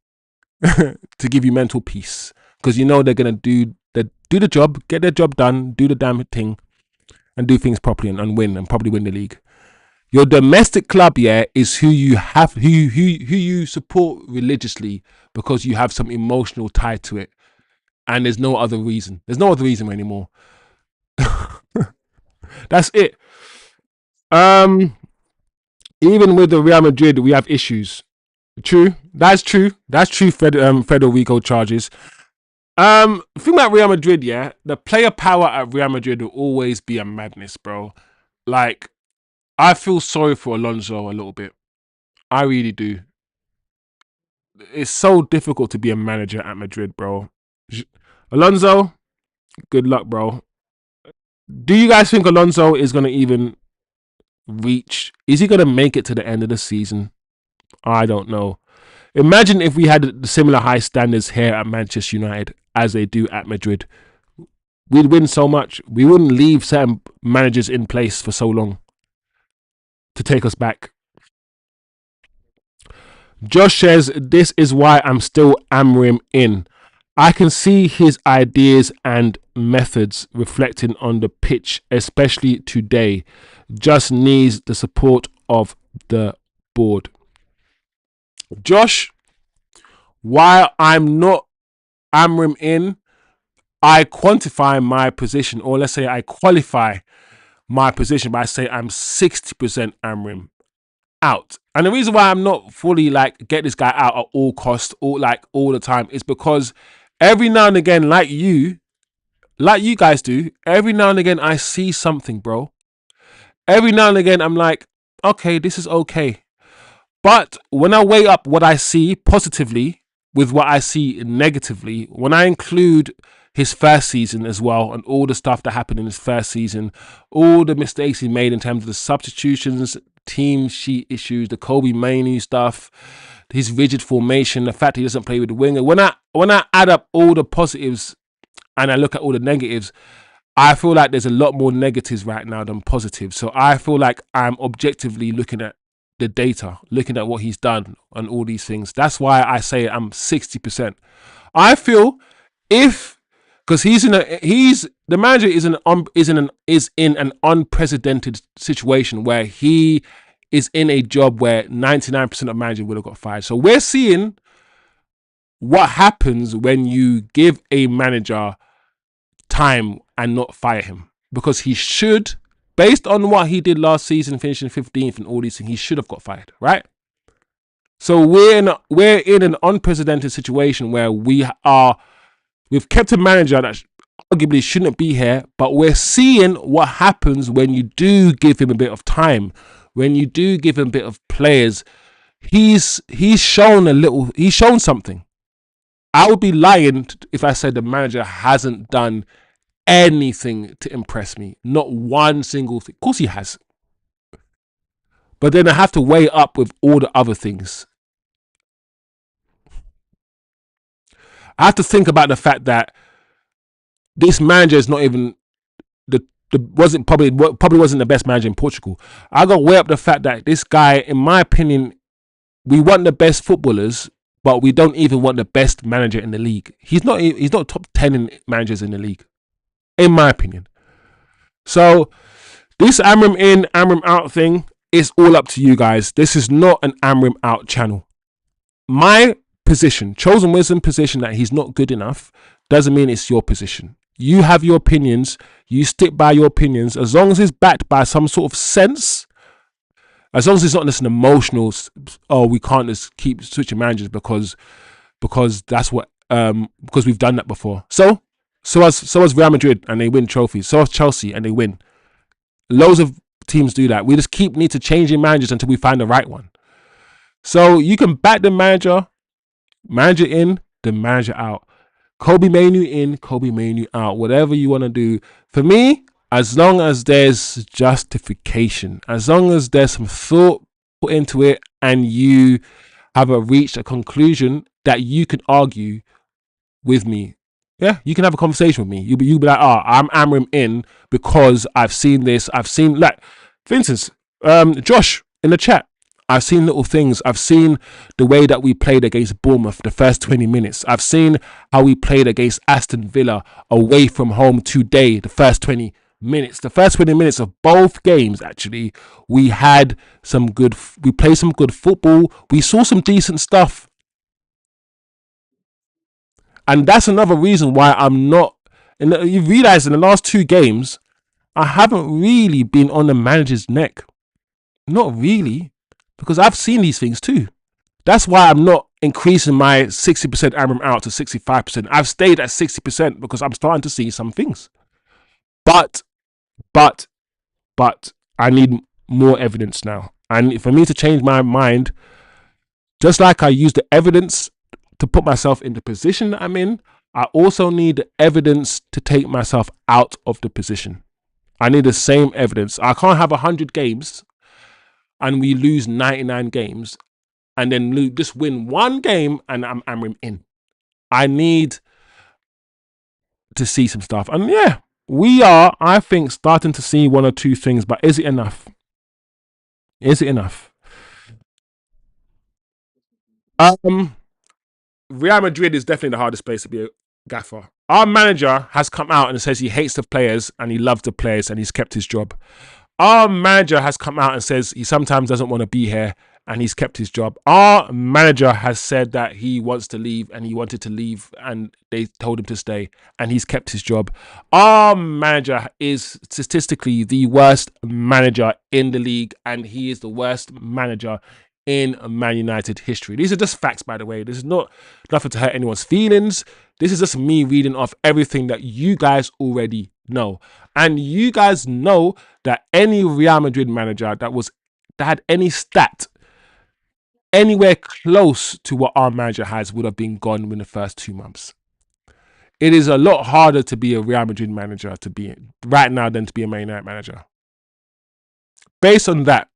to give you mental peace, because they're gonna do the job, get their job done, do the damn thing, and do things properly and win, and probably win the league. Your domestic club, is who you support religiously, because you have some emotional tie to it, and there's no other reason. There's no other reason anymore. That's it. Even with the Real Madrid, we have issues. True. That's true. Federico charges. The thing about Real Madrid, the player power at Real Madrid will always be a madness, bro. Like, I feel sorry for Alonso a little bit. I really do. it's so difficult to be a manager at Madrid, bro. Alonso, good luck, bro. Do you guys think Alonso is going to even reach? Is he going to make it to the end of the season? I don't know. Imagine if we had similar high standards here at Manchester United as they do at Madrid. We'd win so much. We wouldn't leave certain managers in place for so long to take us back. Josh says, this is why I'm still Amorim in. I can see his ideas and methods reflecting on the pitch, especially today. Just needs the support of the board. Josh, while I'm not Amorim in, I quantify my position, or let's say I qualify my position by say I'm 60% Amorim out. And the reason why I'm not fully like get this guy out at all costs, all the time, is because every now and again, like you guys do, every now and again I see something, bro. Every now and again I'm like, okay, this is okay. But when I weigh up what I see positively with what I see negatively, when I include his first season as well and all the stuff that happened in his first season, all the mistakes he made in terms of the substitutions, team sheet issues, the Kobe Mainoo stuff, his rigid formation, the fact he doesn't play with the winger. When I add up all the positives and I look at all the negatives, I feel like there's a lot more negatives right now than positives. So I feel like I'm objectively looking at the data, looking at what he's done and all these things. That's why I say I'm 60%. I feel because the manager is in an unprecedented situation where he is in a job where 99% of managers would have got fired. So we're seeing what happens when you give a manager time and not fire him, because he should, based on what he did last season, finishing 15th and all these things, he should have got fired, right? So we're in an unprecedented situation where we've kept a manager that arguably shouldn't be here, but we're seeing what happens when you do give him a bit of time, when you do give him a bit of players. He's shown something. I would be lying if I said the manager hasn't done anything to impress me. Not one single thing. Of course he has. But then I have to weigh up with all the other things. I have to think about the fact that this manager is not even probably wasn't the best manager in Portugal. I got to weigh up the fact that this guy, in my opinion, we want the best footballers, but we don't even want the best manager in the league. He's not top 10 managers in the league, in my opinion. So this Amorim in, Amorim out thing is all up to you guys. This is not an Amorim out channel. My position, chosen wisdom position, that he's not good enough doesn't mean it's your position. You have your opinions. You stick by your opinions. As long as it's backed by some sort of sense, as long as it's not just an emotional, oh, we can't just keep switching managers because that's what because we've done that before. So has Real Madrid and they win trophies. So has Chelsea and they win. Loads of teams do that. We just need to changing managers until we find the right one. So you can back the manager in, the manager out. Kobe Mainoo in, Kobe Mainoo out. Whatever you want to do. For me, as long as there's justification, as long as there's some thought put into it, and you have reached a conclusion that you can argue with me, yeah, you can have a conversation with me. You'll be like, I'm Amorim in because I've seen this. I've seen, like, for instance, Josh in the chat, I've seen little things. I've seen the way that we played against Bournemouth the first 20 minutes. I've seen how we played against Aston Villa away from home today, the first 20 minutes. The first 20 minutes of both games, actually, we played some good football. We saw some decent stuff. And that's another reason why I'm not, and you realize in the last 2 games, I haven't really been on the manager's neck. Not really. Because I've seen these things too. That's why I'm not increasing my 60% Amorim out to 65%. I've stayed at 60% because I'm starting to see some things. But I need more evidence now. And for me to change my mind, just like I use the evidence to put myself in the position that I'm in. I also need evidence to take myself out of the position. I need the same evidence. I can't have 100 games and we lose 99 games and then just win one game and I'm in. I need to see some stuff. And yeah, we are, I think, starting to see one or two things, but is it enough? Is it enough? Real Madrid is definitely the hardest place to be a gaffer. Our manager has come out and says he hates the players and he loves the players and he's kept his job. Our manager has come out and says he sometimes doesn't want to be here and he's kept his job. Our manager has said that he wants to leave and he wanted to leave and they told him to stay and he's kept his job. Our manager is statistically the worst manager in the league and he is the worst manager in Man United history. These are just facts, by the way. This is not nothing to hurt anyone's feelings. This is just me reading off everything that you guys already know. And you guys know that any Real Madrid manager that had any stat anywhere close to what our manager has would have been gone within the first 2 months. It is a lot harder to be a Real Madrid manager to be right now than to be a Man United manager. Based on that,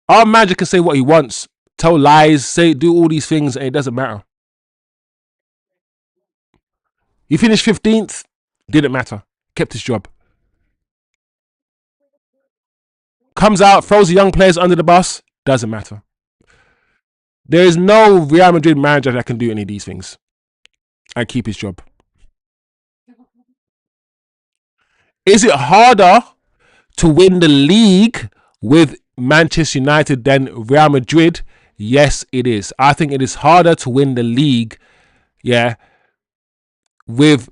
our manager can say what he wants, tell lies, do all these things, and it doesn't matter. He finished 15th, didn't matter. Kept his job. Comes out, throws the young players under the bus, doesn't matter. There is no Real Madrid manager that can do any of these things and keep his job. Is it harder to win the league with Manchester United than Real Madrid? Yes, it is. I think it is harder to win the league, with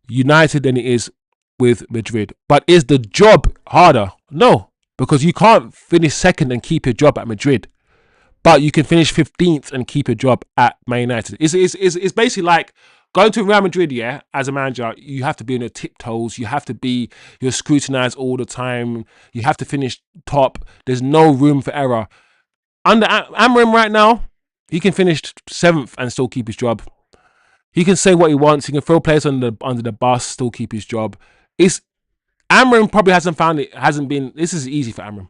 United than it is with Madrid. But is the job harder? No, because you can't finish second and keep your job at Madrid. But you can finish 15th and keep your job at Man United. It's basically like going to Real Madrid, as a manager, you have to be on your tiptoes. You're scrutinized all the time. You have to finish top. There's no room for error. Under Amorim right now, he can finish 7th and still keep his job. He can say what he wants. He can throw players under the bus, still keep his job. Amorim probably this is easy for Amorim.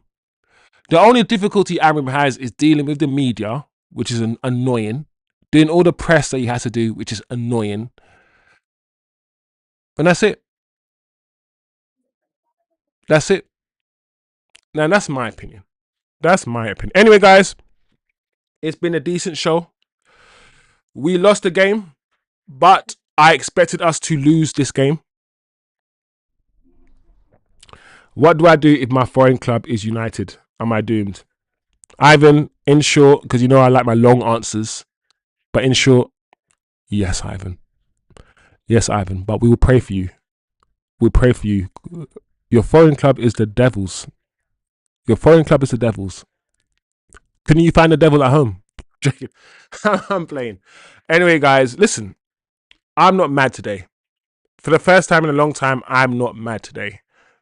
The only difficulty Amorim has is dealing with the media, which is annoying. Doing all the press that he has to do, which is annoying. And that's it. That's it. Now, that's my opinion. Anyway, guys, it's been a decent show. We lost the game, but I expected us to lose this game. What do I do if my foreign club is United? Am I doomed? Ivan, in short, because you know I like my long answers, but in short, yes, Ivan. Yes, Ivan, but we will pray for you. We'll pray for you. Your foreign club is the devil's. Your foreign club is the devil's. Couldn't you find the devil at home? I'm playing. Anyway, guys, listen. I'm not mad today. For the first time in a long time, I'm not mad today.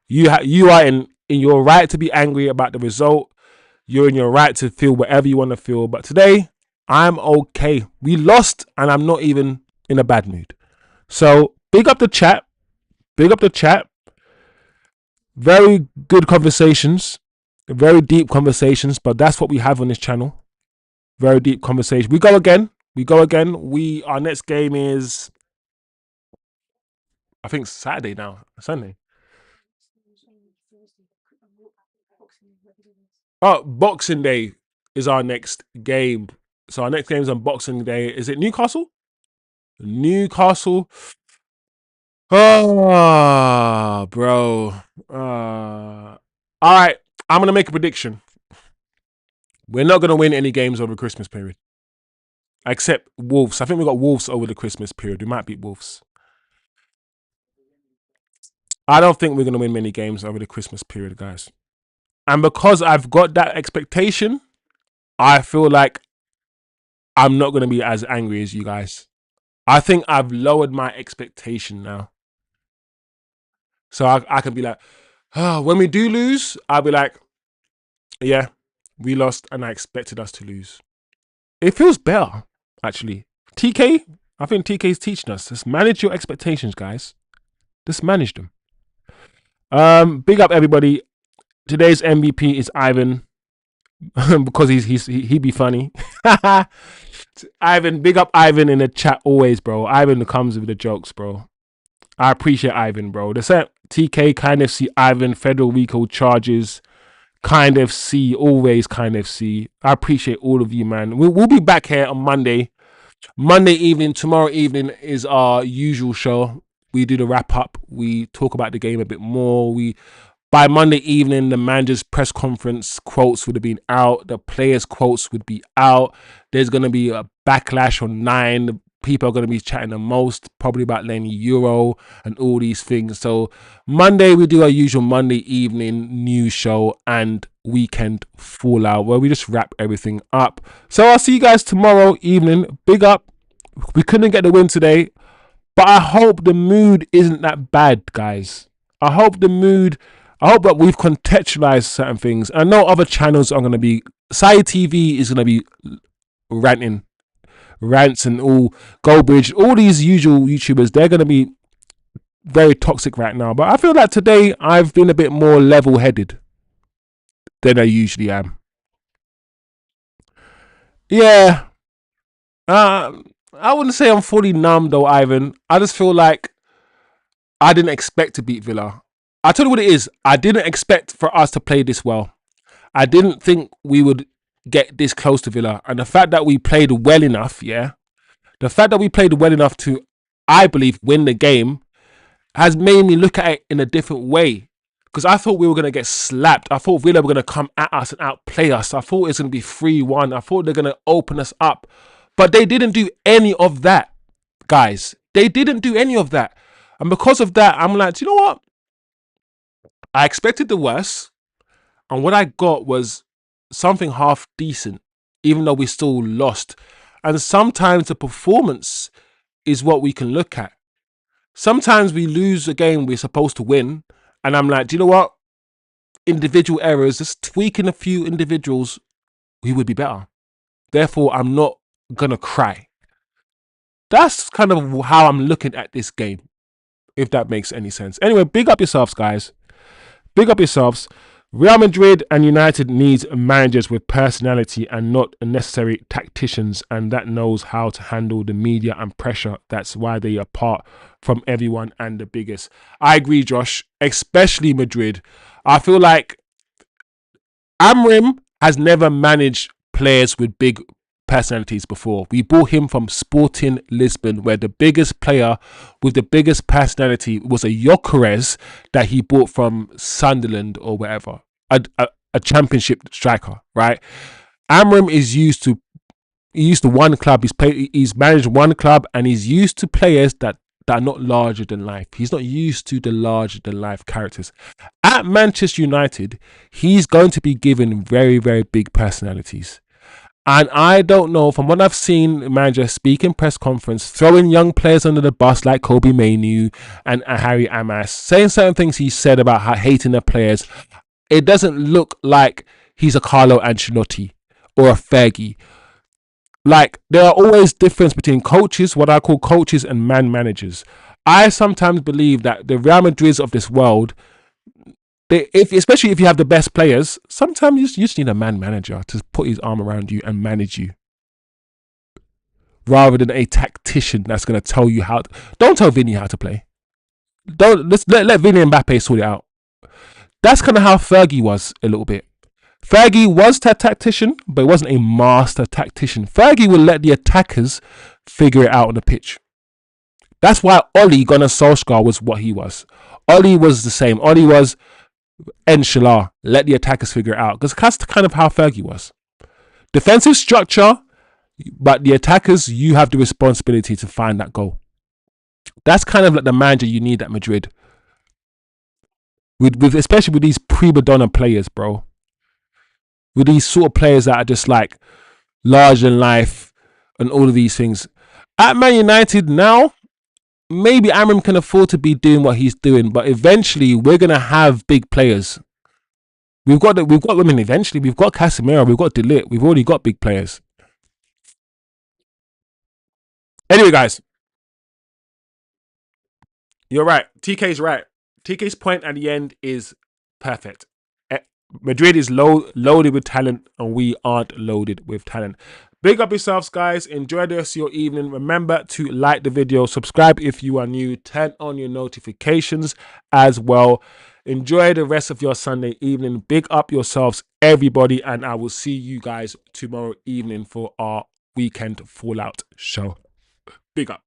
You are in your right to be angry about the result. You're in your right to feel whatever you want to feel. But today, I'm okay. We lost, and I'm not even in a bad mood. So, big up the chat. Big up the chat. Very good conversations. Very deep conversations. But that's what we have on this channel. Very deep conversation. We go again. Our next game is, I think, Saturday now. Sunday. Oh, Boxing Day is our next game. So our next game is on Boxing Day. Is it Newcastle? Newcastle. Oh, bro. All right. I'm going to make a prediction. We're not going to win any games over the Christmas period. Except Wolves. I think we got Wolves over the Christmas period. We might beat Wolves. I don't think we're going to win many games over the Christmas period, guys. And because I've got that expectation, I feel like I'm not going to be as angry as you guys. I think I've lowered my expectation now. So I can be like, when we do lose, I'll be like, yeah, we lost and I expected us to lose. It feels better, actually. TK, I think TK's teaching us. Just manage your expectations, guys. Just manage them. Big up everybody. Today's MVP is Ivan because he be funny. Ivan, big up Ivan in the chat always, bro. Ivan comes with the jokes, bro. I appreciate Ivan, bro. The set TK kind of see Ivan federal RICO charges. Kind of see, always kind of see. I appreciate all of you, man. We'll be back here on Monday. Monday evening, tomorrow evening is our usual show. We do the wrap up. We talk about the game a bit more. By Monday evening, the manager's press conference quotes would have been out. The players' quotes would be out. There's going to be a backlash on 9. The people are going to be chatting the most, probably about Lenny Euro and all these things. So Monday, we do our usual Monday evening news show and weekend fallout where we just wrap everything up. So I'll see you guys tomorrow evening. Big up. We couldn't get the win today, but I hope the mood isn't that bad, guys. I hope that we've contextualized certain things. I know other channels are going to be... Sai TV is going to be rants and all, Goldbridge, all these usual YouTubers, they're going to be very toxic right now. But I feel like today I've been a bit more level-headed than I usually am. Yeah. I wouldn't say I'm fully numb though, Ivan. I just feel like I didn't expect to beat Villa. I'll tell you what it is. I didn't expect for us to play this well. I didn't think we would get this close to Villa. And the fact that we played well enough, the fact that we played well enough to, I believe, win the game has made me look at it in a different way. Because I thought we were going to get slapped. I thought Villa were going to come at us and outplay us. I thought it was going to be 3-1. I thought they're going to open us up. But they didn't do any of that, guys. They didn't do any of that. And because of that, I'm like, do you know what? I expected the worst. And what I got was something half decent, even though we still lost. And sometimes the performance is what we can look at. Sometimes we lose a game we're supposed to win. And I'm like, do you know what? Individual errors, just tweaking a few individuals, we would be better. Therefore, I'm not going to cry. That's kind of how I'm looking at this game, if that makes any sense. Anyway, big up yourselves, guys. Big up yourselves. Real Madrid and United needs managers with personality and not necessary tacticians, and that knows how to handle the media and pressure. That's why they are apart from everyone and the biggest. I agree, Josh, especially Madrid. I feel like Amorim has never managed players with big personalities before. We bought him from Sporting Lisbon, where the biggest player with the biggest personality was a Gyökeres that he bought from Sunderland or wherever, a championship striker, right? Amorim is used to one club. He's managed one club, and he's used to players that are not larger than life. He's not used to the larger than life characters. At Manchester United, he's going to be given very, very big personalities. And I don't know, from what I've seen the manager speak in press conference, throwing young players under the bus like Kobe Mainoo and Harry Amas, saying certain things he said about hating the players, it doesn't look like he's a Carlo Ancelotti or a Fergie. Like, there are always difference between coaches, what I call coaches, and managers. I sometimes believe that the Real Madrids of this world, especially if you have the best players, sometimes you just need a manager to put his arm around you and manage you, rather than a tactician that's going to tell you how to. Don't tell Vinny how to play. Let Vinny and Mbappe sort it out. That's kind of how Fergie was a little bit. Fergie was a tactician, but he wasn't a master tactician. Fergie will let the attackers figure it out on the pitch. That's why Ole Gunnar Solskjaer was what he was. Ole was the same. Ole was Inshallah, let the attackers figure it out. Because that's kind of how Fergie was. Defensive structure, but the attackers, you have the responsibility to find that goal. That's kind of like the manager you need at Madrid. Especially with these prima donna players, bro. With these sort of players that are just like larger than life and all of these things. At Man United now, maybe Amorim can afford to be doing what he's doing, but eventually we're gonna have big players. We've got women. Eventually, we've got Casemiro, we've got De Ligt, we've already got big players. Anyway, guys, you're right. TK's right. TK's point at the end is perfect. Madrid is loaded with talent, and we aren't loaded with talent. Big up yourselves, guys. Enjoy the rest of your evening. Remember to like the video, subscribe if you are new, turn on your notifications as well. Enjoy the rest of your Sunday evening. Big up yourselves, everybody, and I will see you guys tomorrow evening for our weekend fallout show. Big up.